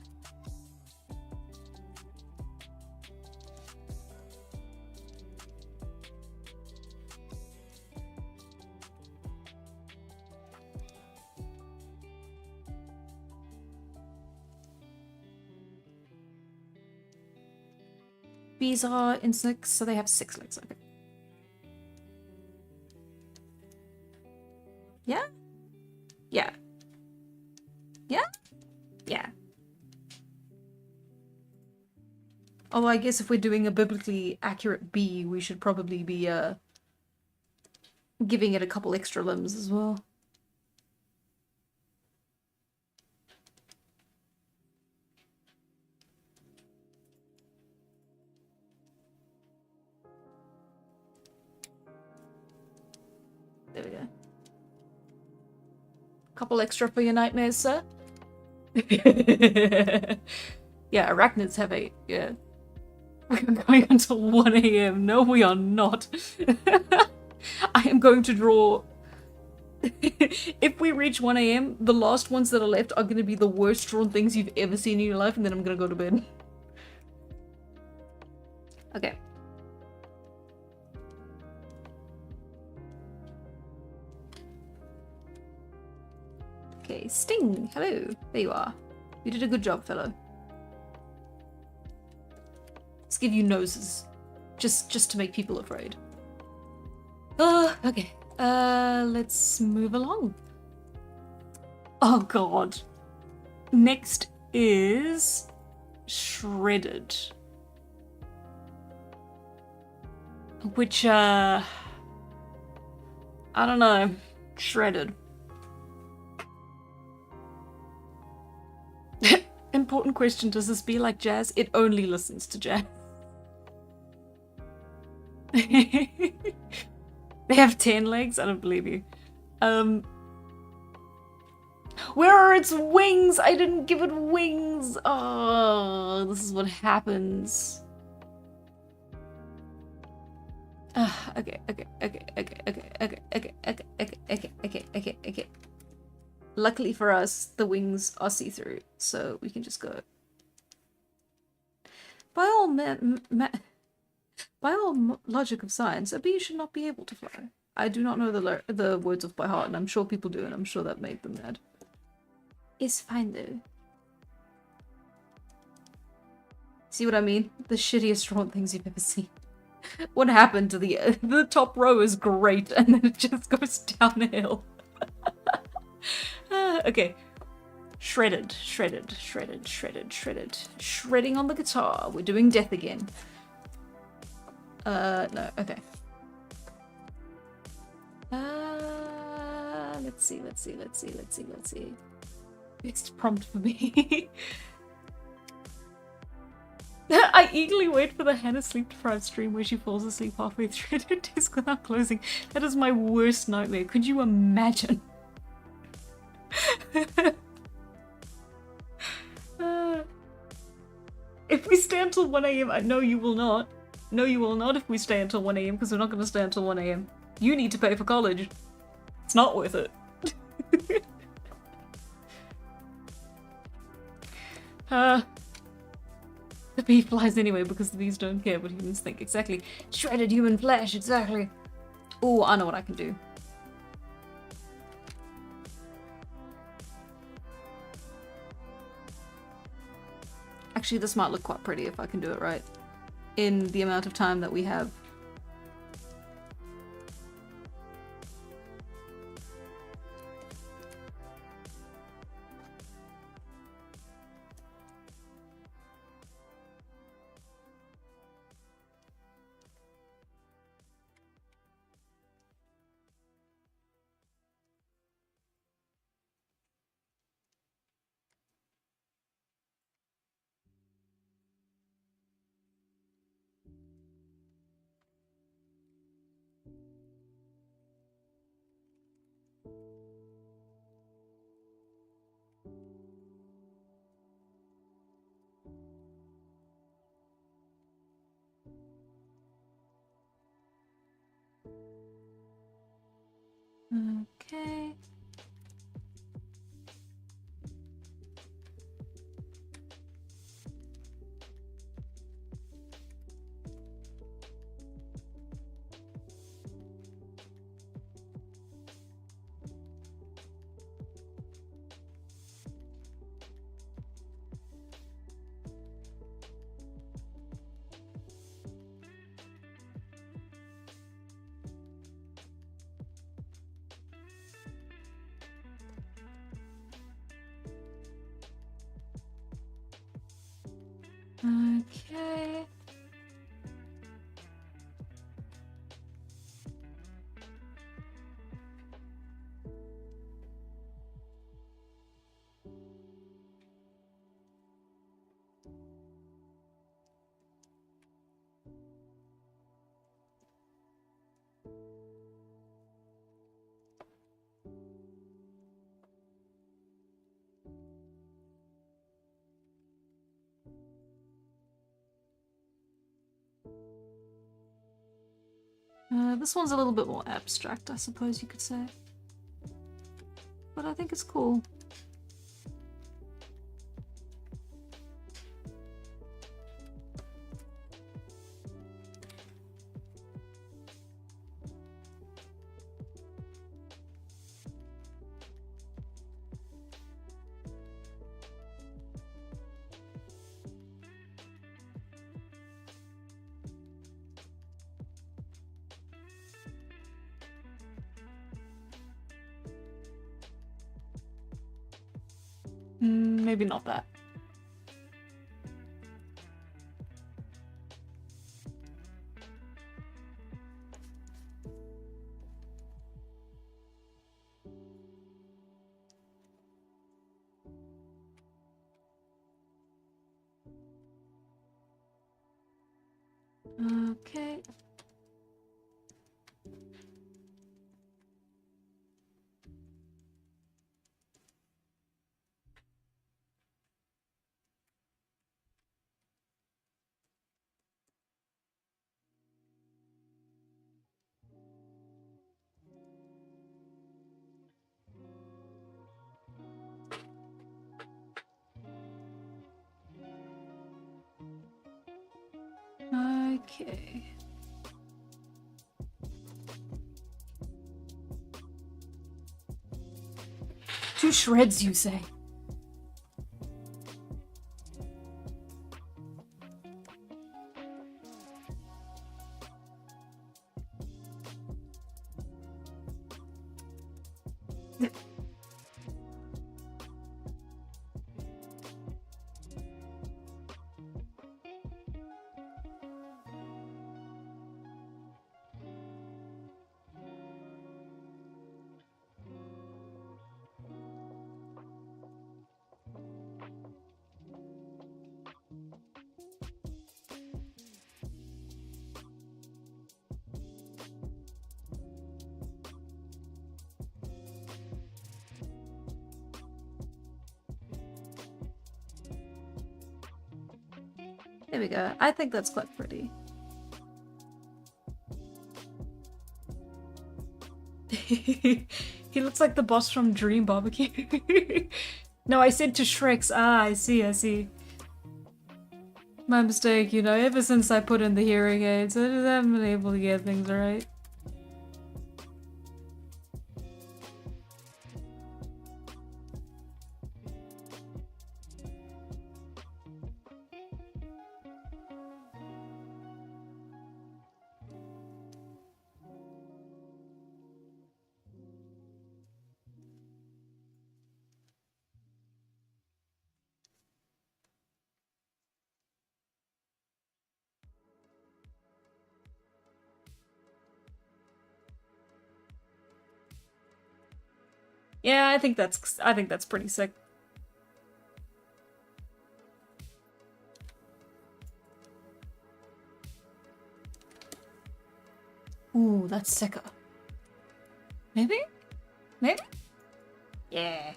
Bees are insects, so they have 6 legs. Okay. Yeah? Yeah. Yeah? Yeah. Although I guess if we're doing a biblically accurate bee, we should probably be giving it a couple extra limbs as well. There we go. Couple extra for your nightmares, sir. Yeah, arachnids have 8. Yeah. We're going until 1 a.m. No, we are not. I am going to draw... If we reach 1 a.m., the last ones that are left are going to be the worst drawn things you've ever seen in your life, and then I'm going to go to bed. Okay. Okay, Sting, hello. There you are. You did a good job, fellow. Let's give you noses. Just to make people afraid. Okay. Let's move along. Oh god. Next is shredded. Which, I don't know. Shredded. Important question, does this be like jazz? It only listens to jazz. They have 10 legs? I don't believe you. Where are its wings? I didn't give it wings. Oh, this is what happens. Okay. Luckily for us, the wings are see-through, so we can just go. By all logic of science, a bee should not be able to fly. I do not know the words off by heart, and I'm sure people do, and I'm sure that made them mad. It's fine though. See what I mean? The shittiest drawn things you've ever seen. What happened to the top row is great, and then it just goes downhill. Okay. Shredded. Shredding on the guitar. We're doing death again. No, okay. Let's see. Next prompt for me. I eagerly wait for the Hannah sleep-deprived stream where she falls asleep halfway through her desk without closing. That is my worst nightmare. Could you imagine? If we stay until 1 a.m., I know you will not. No, you will not if we stay until 1 a.m. because we're not going to stay until 1 a.m. You need to pay for college. It's not worth it. The bee flies anyway because the bees don't care what humans think. Exactly. Shredded human flesh, exactly. Oh, I know what I can do. Actually, this might look quite pretty if I can do it right. In the amount of time that we have. Okay. Okay. This one's a little bit more abstract, I suppose you could say. But I think it's cool. Maybe not that. Okay. Okay. To shreds, you say? There we go. I think that's quite pretty. He looks like the boss from Dream Barbecue. No, I said to Shrek's. Ah, I see. My mistake, you know, ever since I put in the hearing aids, I just haven't been able to get things right. Yeah, I think that's pretty sick. Ooh, that's sicker. Maybe? Maybe? Yeah.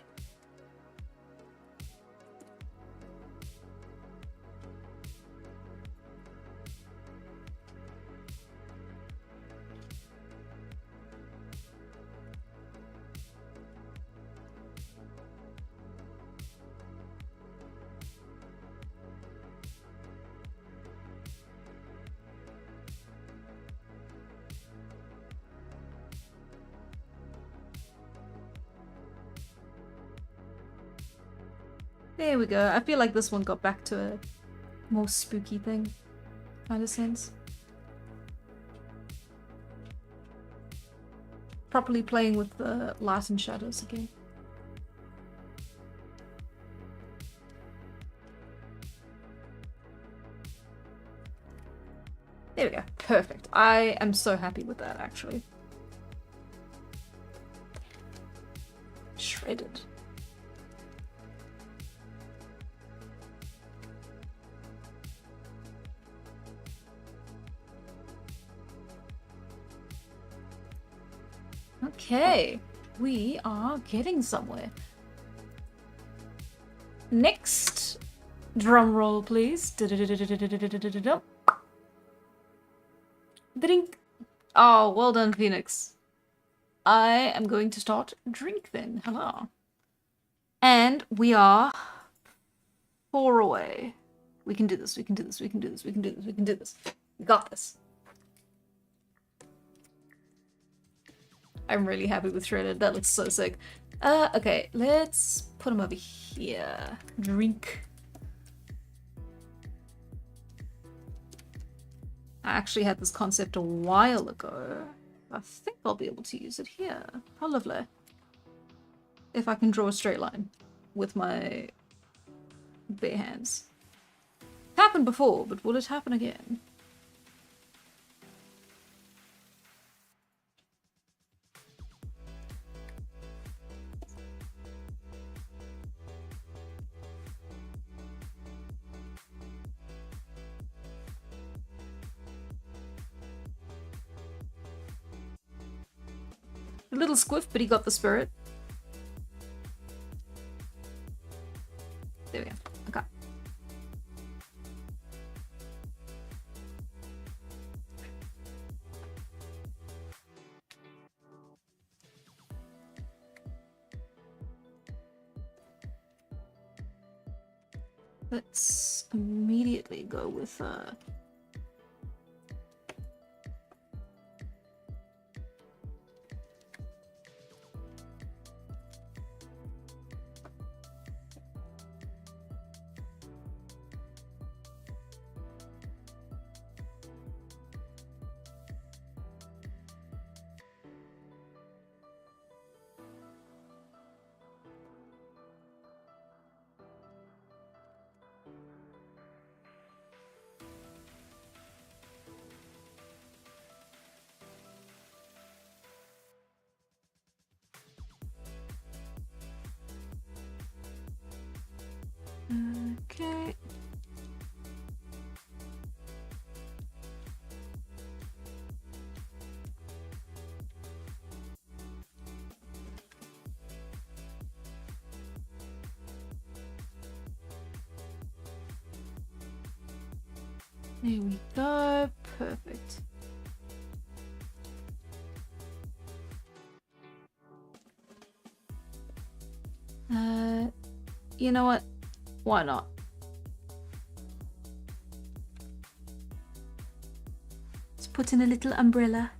There we go. I feel like this one got back to a more spooky thing kind of sense. Properly playing with the light and shadows again. There we go. Perfect. I am so happy with that, actually. Shredded. Okay, we are getting somewhere. Next, drum roll, please. Drink. Oh, well done, Phoenix. I am going to start drink then. Hello. And we are 4 away. We can do this. We can do this. We can do this. We can do this. We can do this. We got this. I'm really happy with Shredded. That looks so sick. Okay, let's put him over here. Drink. I actually had this concept a while ago. I think I'll be able to use it here. How lovely. If I can draw a straight line with my bare hands. Happened before, but will it happen again? A little squiff, but he got the spirit. There we go. Okay. Let's immediately go with okay. There we go. Perfect. You know what? Why not? Let's put in a little umbrella.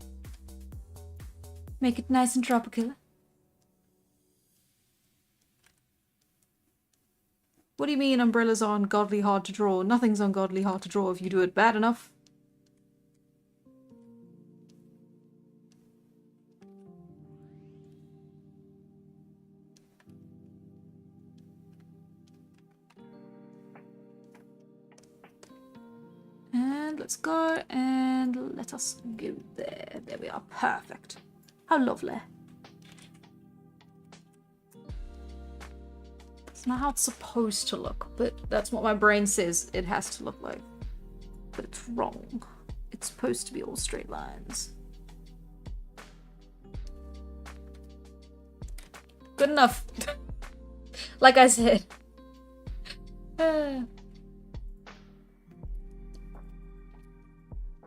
Make it nice and tropical. What do you mean umbrellas are ungodly hard to draw? Nothing's ungodly hard to draw if you do it bad enough. And let's go and let us go there. There we are. Perfect. How lovely. It's not how it's supposed to look, but that's what my brain says it has to look like. But it's wrong. It's supposed to be all straight lines. Good enough. Like I said.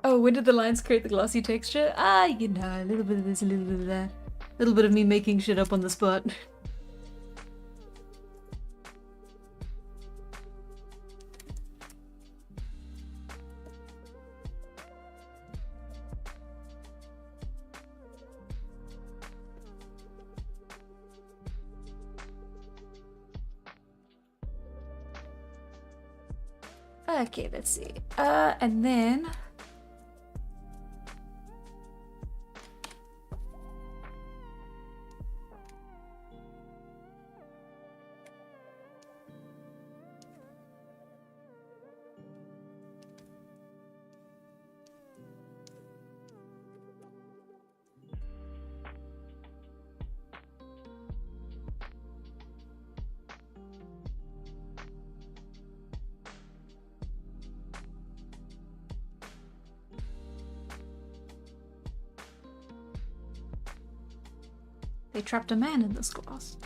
Oh, when did the lines create the glossy texture? Ah, you know, a little bit of this, a little bit of that. A little bit of me making shit up on the spot. Okay, let's see. And then... They trapped a man in this glass.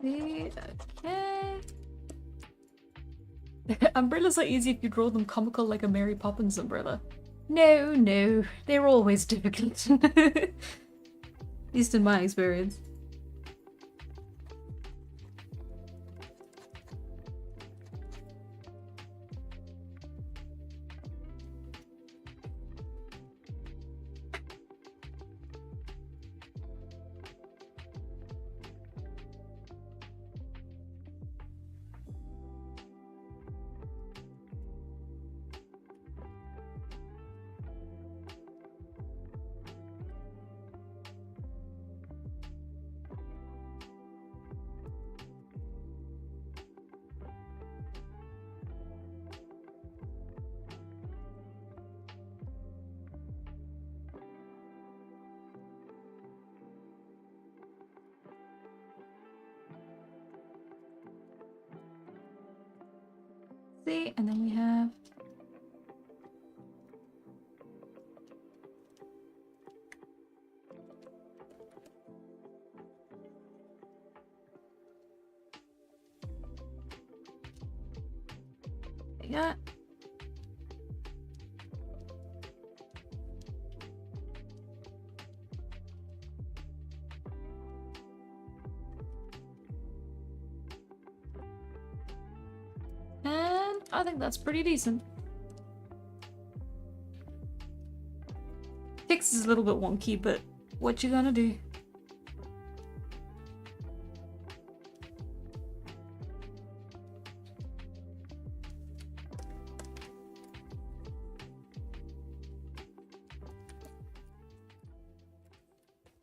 Okay. Umbrellas are easy if you draw them comical like a Mary Poppins umbrella. No, no, they're always difficult. At least in my experience. See, and then we have... Yeah. And I think that's pretty decent. Text is a little bit wonky, but what you gonna do?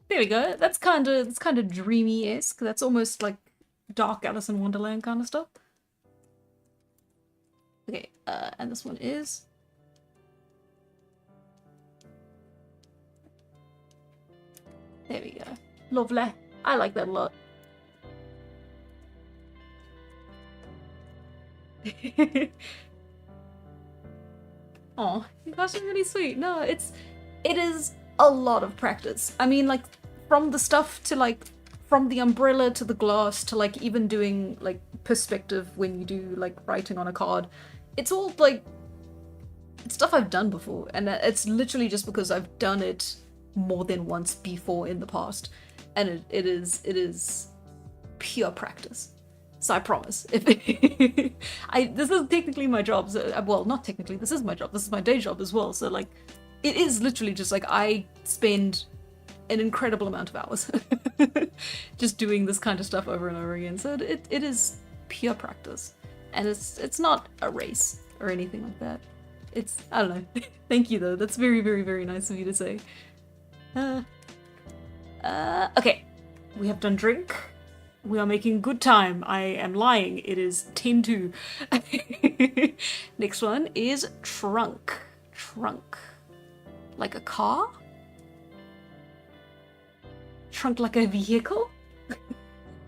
There we go. That's kind of dreamy-esque. That's almost like dark Alice in Wonderland kind of stuff. Okay, and this one is... There we go. Lovely. I like that a lot. Oh, you guys are really sweet. No, it is a lot of practice. I mean, like, from the stuff to, like, from the umbrella to the glass to, like, even doing, like, perspective when you do, like, writing on a card. It's all, like, it's stuff I've done before, and it's literally just because I've done it more than once before in the past, and it is pure practice. So I promise, if this is technically my job, so, well, not technically, this is my job, this is my day job as well, so like, it is literally just like, I spend an incredible amount of hours just doing this kind of stuff over and over again, so it is pure practice, and it's not a race or anything like that. It's, I don't know. Thank you though, that's very, very, very nice of you to say. Okay, we have done drink. We are making good time. I am lying. It is 10-2. Next one is trunk. Trunk. Like a car? Trunk like a vehicle?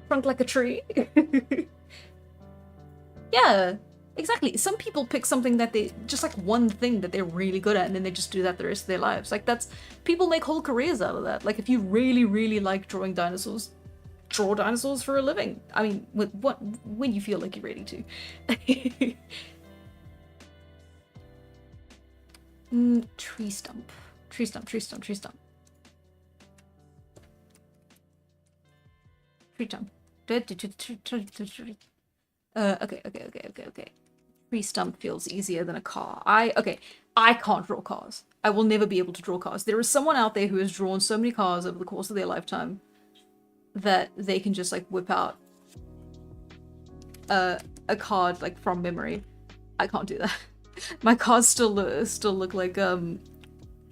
Trunk like a tree? Yeah, Exactly. Some people pick something that they just like one thing that they're really good at, and then they just do that the rest of their lives. Like that's people make whole careers out of that. Like if you really, really like drawing dinosaurs, draw dinosaurs for a living. I mean, when you feel like you're ready to. Tree stump, tree stump, tree stump, tree stump, tree stump. Okay. Tree stump feels easier than a car. I can't draw cars. I will never be able to draw cars. There is someone out there who has drawn so many cars over the course of their lifetime that they can just like whip out a card like from memory. I can't do that. My cars still look like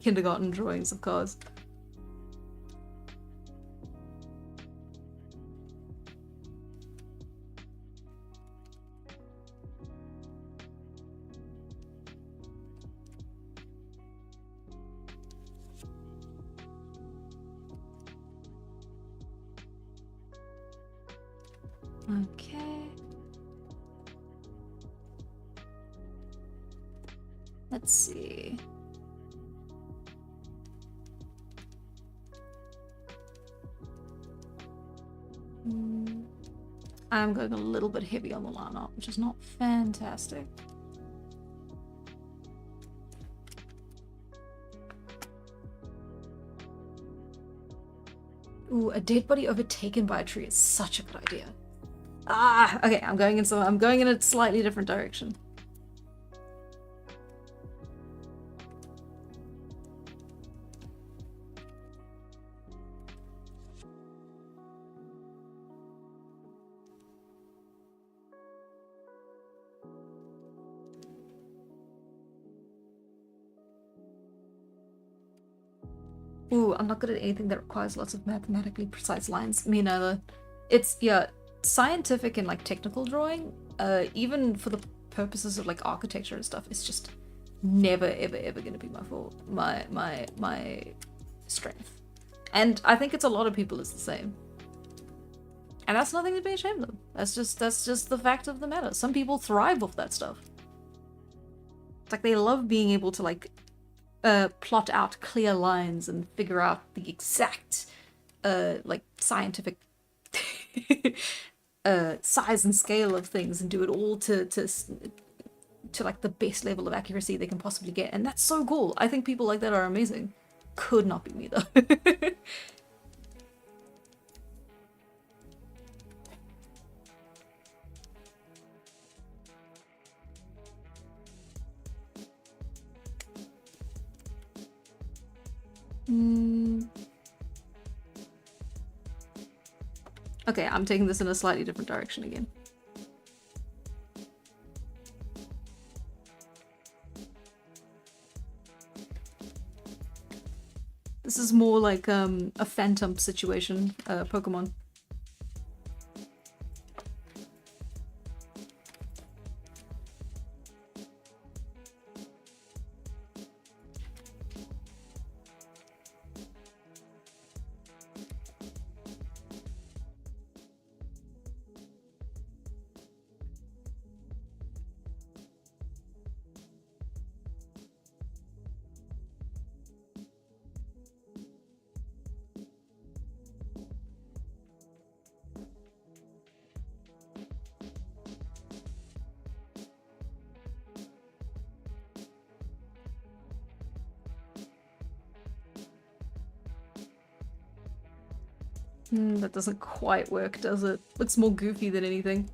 kindergarten drawings of cars. Okay. Let's see. I'm going a little bit heavy on the line art, which is not fantastic. Ooh, a dead body overtaken by a tree is such a good idea. Okay, I'm going in a slightly different direction. Ooh, I'm not good at anything that requires lots of mathematically precise lines. Me neither. It's, yeah, scientific and like technical drawing, even for the purposes of like architecture and stuff, it's just never ever gonna be my fault. My strength. And I think it's a lot of people is the same. And that's nothing to be ashamed of. That's just the fact of the matter. Some people thrive off that stuff. It's like they love being able to like plot out clear lines and figure out the exact like scientific size and scale of things and do it all to like the best level of accuracy they can possibly get. And that's so cool. I think people like that are amazing. Could not be me though. Okay, I'm taking this in a slightly different direction again. This is more like a phantom situation, Pokemon. That doesn't quite work, does it? Looks more goofy than anything.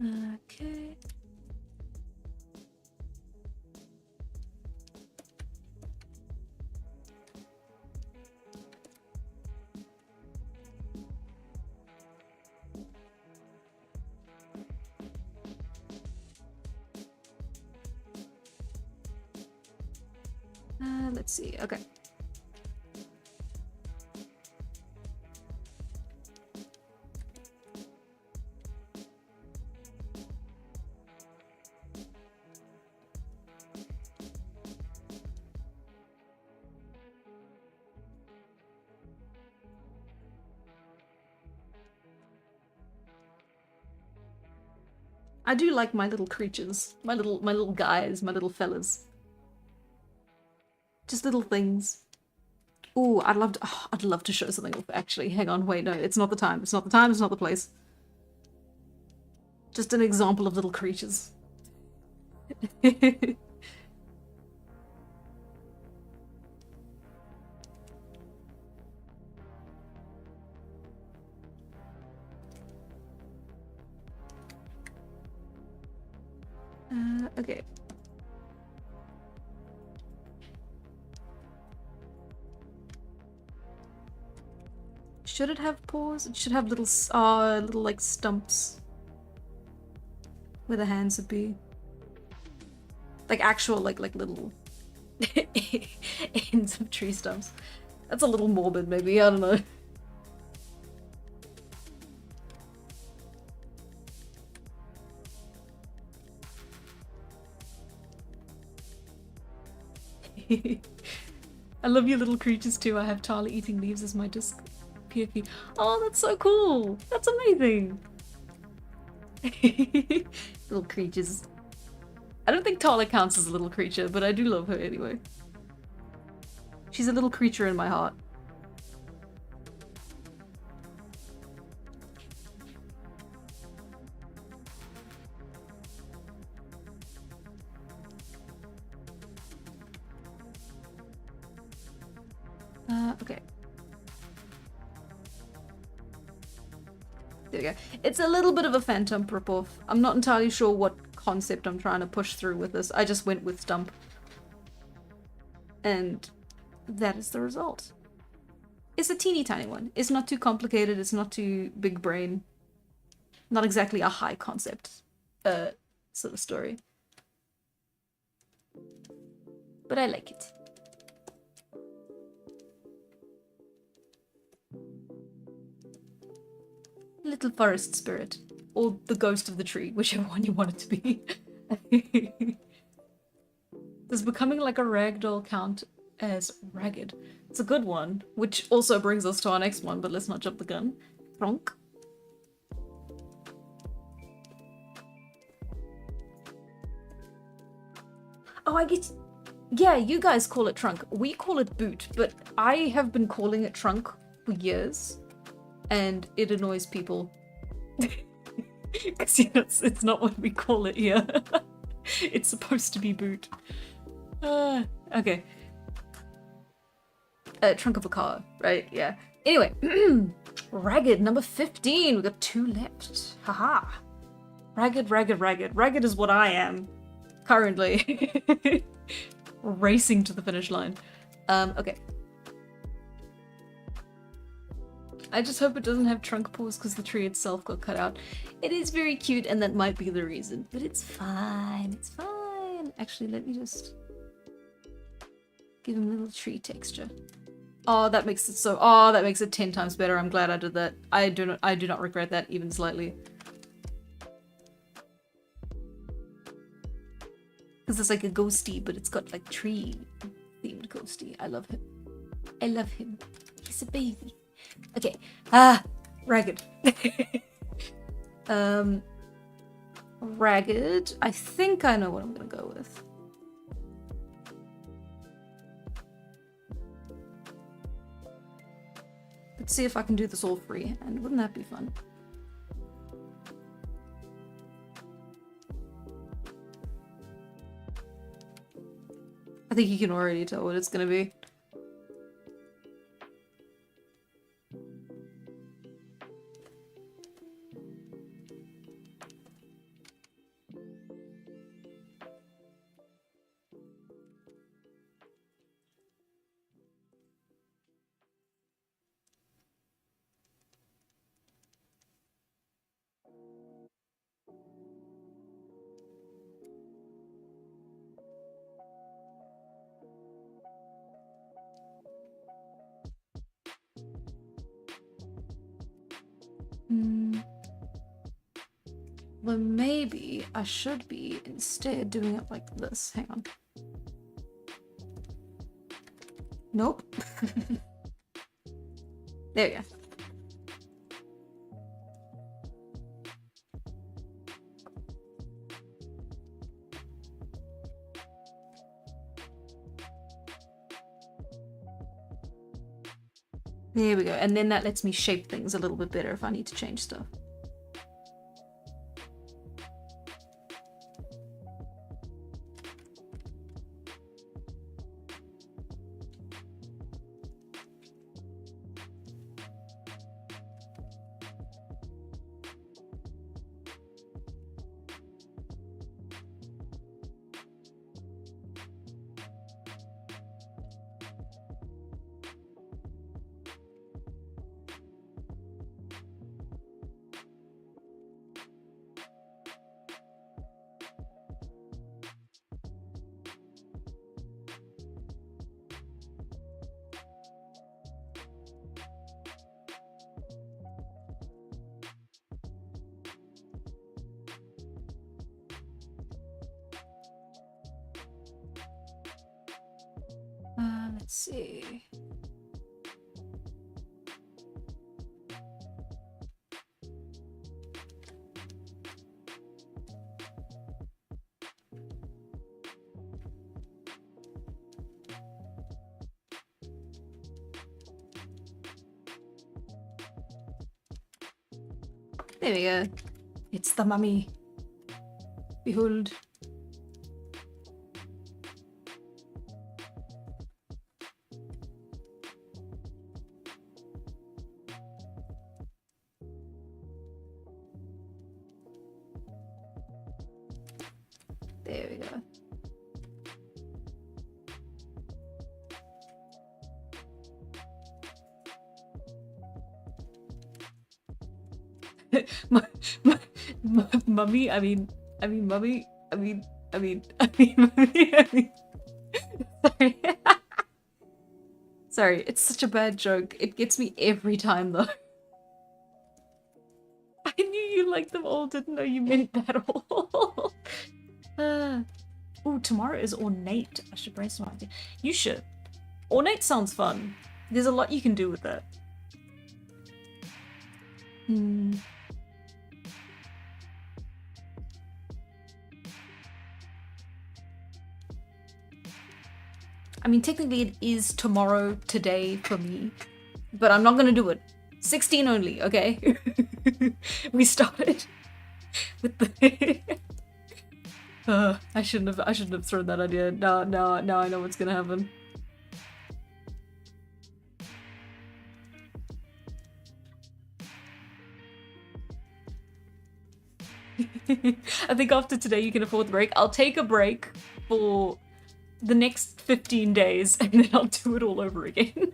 Okay. Let's see. Okay. I do like my little creatures, my little guys, my little fellas. Just little things. Ooh, I'd love to show something off, actually. Hang on, wait, no, it's not the time. It's not the time, it's not the place. Just an example of little creatures. Okay. Should it have paws? It should have little like stumps where the hands would be. Like actual like little ends of tree stumps. That's a little morbid, maybe. I don't know. I love your little creatures too. I have Tala eating leaves as my disc. PFP. Oh, that's so cool. That's amazing. Little creatures. I don't think Tala counts as a little creature, but I do love her anyway. She's a little creature in my heart. Okay. There we go. It's a little bit of a Phantom ripoff. I'm not entirely sure what concept I'm trying to push through with this. I just went with Stump. And that is the result. It's a teeny tiny one. It's not too complicated. It's not too big brain. Not exactly a high concept sort of story. But I like it. Little forest spirit. Or the ghost of the tree, whichever one you want it to be. Does becoming like a ragdoll count as ragged? It's a good one, which also brings us to our next one, but let's not jump the gun. Pronk. Oh, I get... Yeah, you guys call it trunk. We call it boot, but I have been calling it trunk for years, and it annoys people. Because it's not what we call it here. It's supposed to be boot. Okay. Trunk of a car, right? Yeah. Anyway, ragged, number 15. We got 2 left. Haha. Ragged, ragged, ragged. Ragged is what I am currently. Racing to the finish line. Okay. I just hope it doesn't have trunk paws because the tree itself got cut out. It is very cute and that might be the reason, but it's fine. It's fine. Actually, let me just give him a little tree texture. Oh, that makes it so... Oh, that makes it 10 times better. I'm glad I did that. I do not regret that even slightly. Because it's like a ghosty, but it's got like tree-themed ghosty. I love him. I love him. He's a baby. Okay. Ragged. Ragged. I think I know what I'm gonna go with. Let's see if I can do this all freehand. Wouldn't that be fun? I think you can already tell what it's gonna be. Well, maybe I should be instead doing it like this. Hang on. Nope. There we go. There we go. And then that lets me shape things a little bit better if I need to change stuff. Let's see. There we go. It's the mummy. Behold. There we go. Mummy, mummy, mummy. Sorry. Sorry, it's such a bad joke. It gets me every time though. I knew you liked them all, didn't know you meant that all. Oh, tomorrow is ornate. I should brainstorm idea. You should. Ornate sounds fun. There's a lot you can do with that. I mean, technically it is tomorrow, today for me, but I'm not gonna do it. 16 only, okay? We started with the... I shouldn't have thrown that idea. Now I know what's gonna happen. I think after today you can afford the break. I'll take a break for the next 15 days and then I'll do it all over again.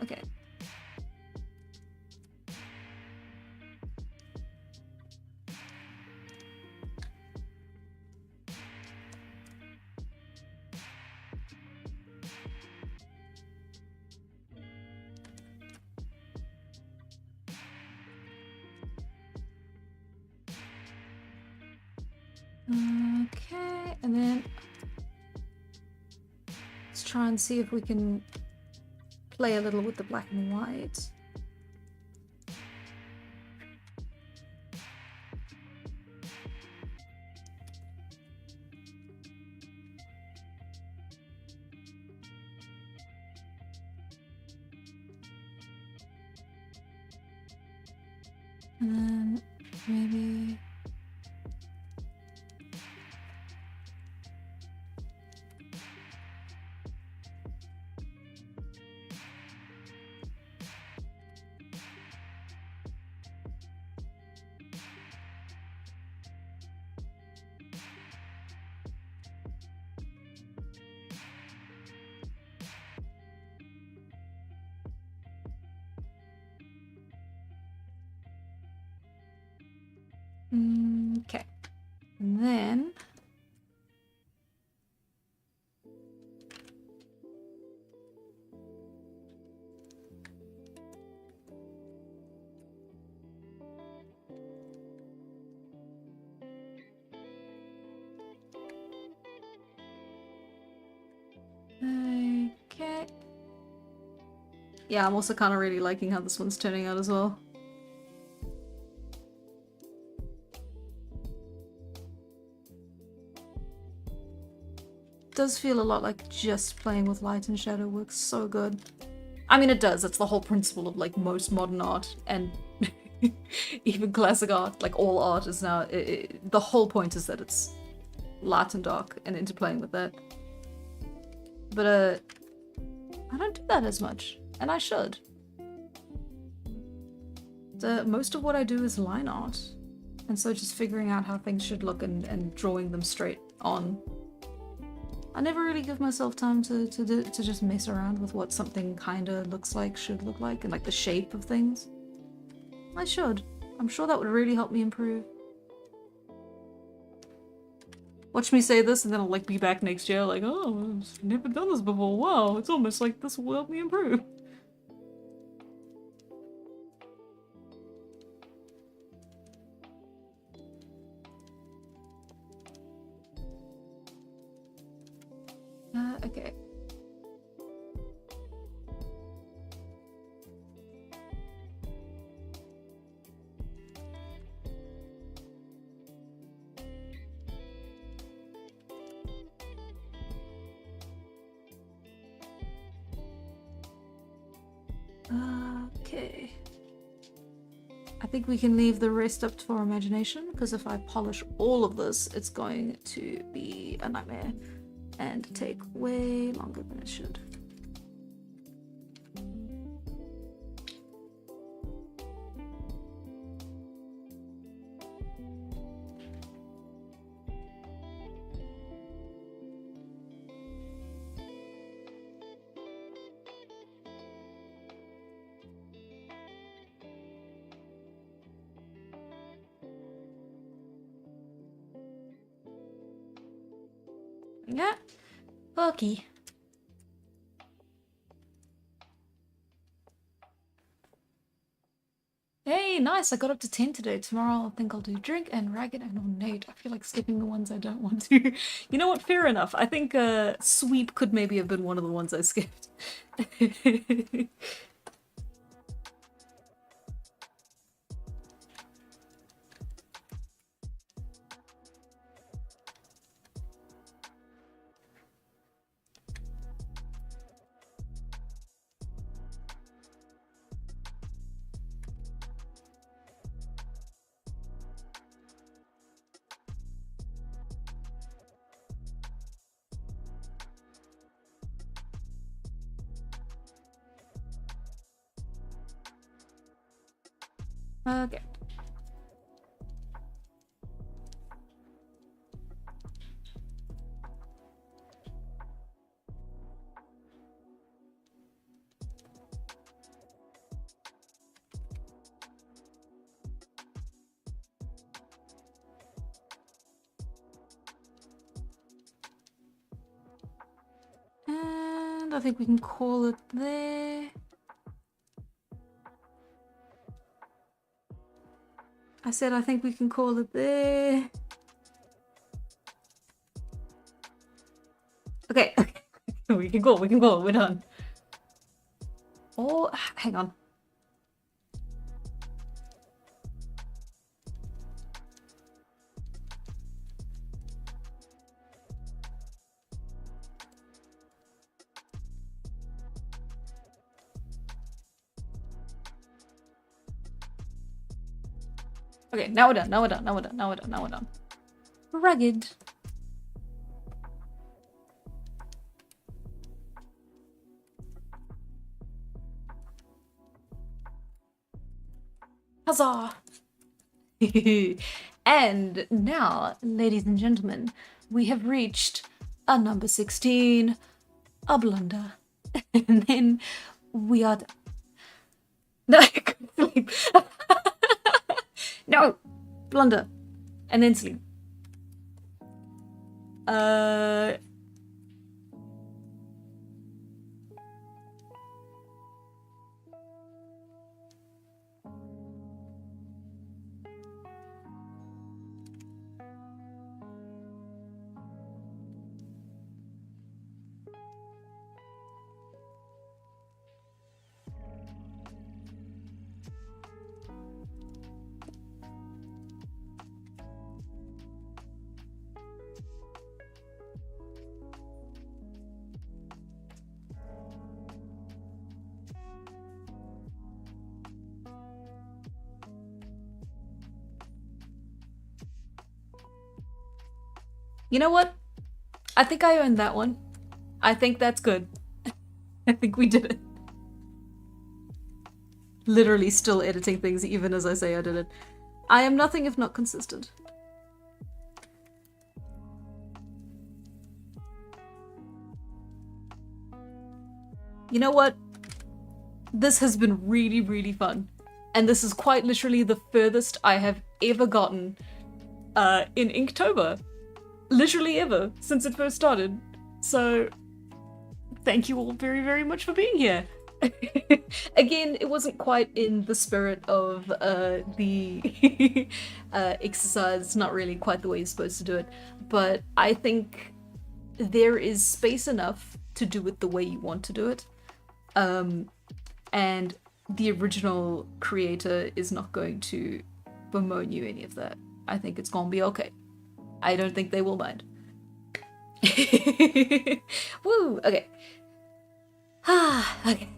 Okay. Okay, and then let's try and see if we can play a little with the black and white. And then maybe... Okay. And then... Okay. Yeah, I'm also kind of really liking how this one's turning out as well. Does feel a lot like just playing with light and shadow works so good. I mean, it does. It's the whole principle of like most modern art and even classic art. Like all art is now. The whole point is that it's light and dark and interplaying with that. But I don't do that as much, and I should. Most of what I do is line art, and so just figuring out how things should look and drawing them straight on. I never really give myself time to just mess around with what something kinda looks like, should look like, and like the shape of things. I should. I'm sure that would really help me improve. Watch me say this and then I'll like be back next year like, oh, I've never done this before. Wow, it's almost like this will help me improve. Okay. Okay. I think we can leave the rest up to our imagination, because if I polish all of this, it's going to be a nightmare and take way longer than it should. Yeah, Bucky. Hey, nice. I got up to 10 today. Tomorrow I think I'll do drink and ragged and ornate. I feel like skipping the ones I don't want to. You know what? Fair enough. I think sweep could maybe have been one of the ones I skipped. Okay. And I think we can call it there. I said I think we can call it there. Okay, we can go, we're done. Oh, hang on. Okay, now we're done, now we're done, now we're done, now we're done, now we're done. Rugged. Huzzah! And now, ladies and gentlemen, we have reached a number 16, a blunder. And then we are no, I couldn't sleep. No, blunder. And then sleep. You know what? I think I earned that one. I think that's good. I think we did it. Literally still editing things even as I say I did it. I am nothing if not consistent. You know what? This has been really, really fun. And this is quite literally the furthest I have ever gotten in Inktober. Literally ever, since it first started. So, thank you all very, very much for being here. Again, it wasn't quite in the spirit of the exercise, not really quite the way you're supposed to do it, but I think there is space enough to do it the way you want to do it. And the original creator is not going to bemoan you any of that. I think it's gonna be okay. I don't think they will mind. Woo! Okay. Okay.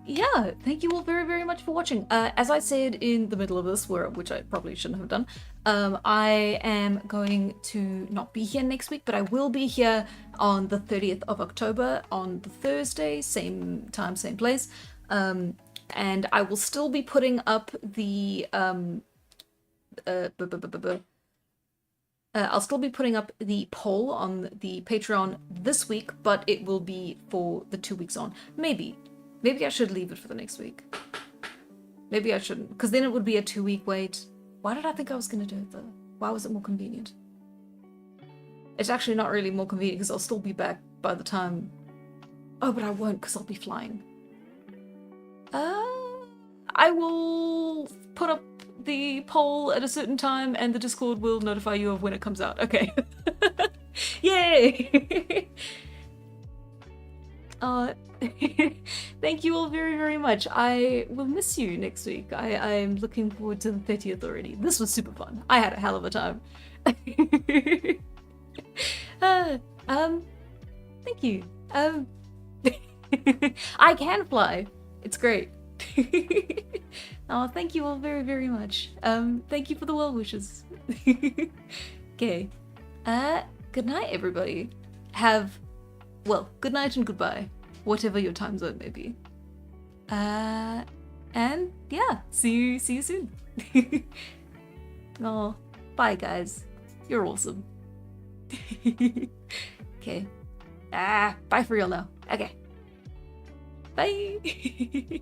Yeah, thank you all very, very much for watching. As I said in the middle of this, which I probably shouldn't have done, I am going to not be here next week, but I will be here on the 30th of October on the Thursday, same time, same place. And I will still be putting up the I'll still be putting up the poll on the Patreon this week, but it will be for the 2 weeks on. Maybe I should leave it for the next week. Maybe I shouldn't, because then it would be a 2-week wait. Why did I think I was going to do it though? Why was it more convenient? It's actually not really more convenient because I'll still be back by the time... Oh, but I won't because I'll be flying. I will put up the poll at a certain time and the Discord will notify you of when it comes out. Okay. Yay! Thank you all very, very much. I will miss you next week. I'm looking forward to the 30th already. This was super fun. I had a hell of a time. Thank you. I can fly. It's great. Oh, thank you all very, very much. Thank you for the well wishes. Okay. Good night, everybody. Well, good night and goodbye, whatever your time zone may be. And yeah, see you soon. Oh, bye guys. You're awesome. Okay. Bye for real now. Okay. Bye.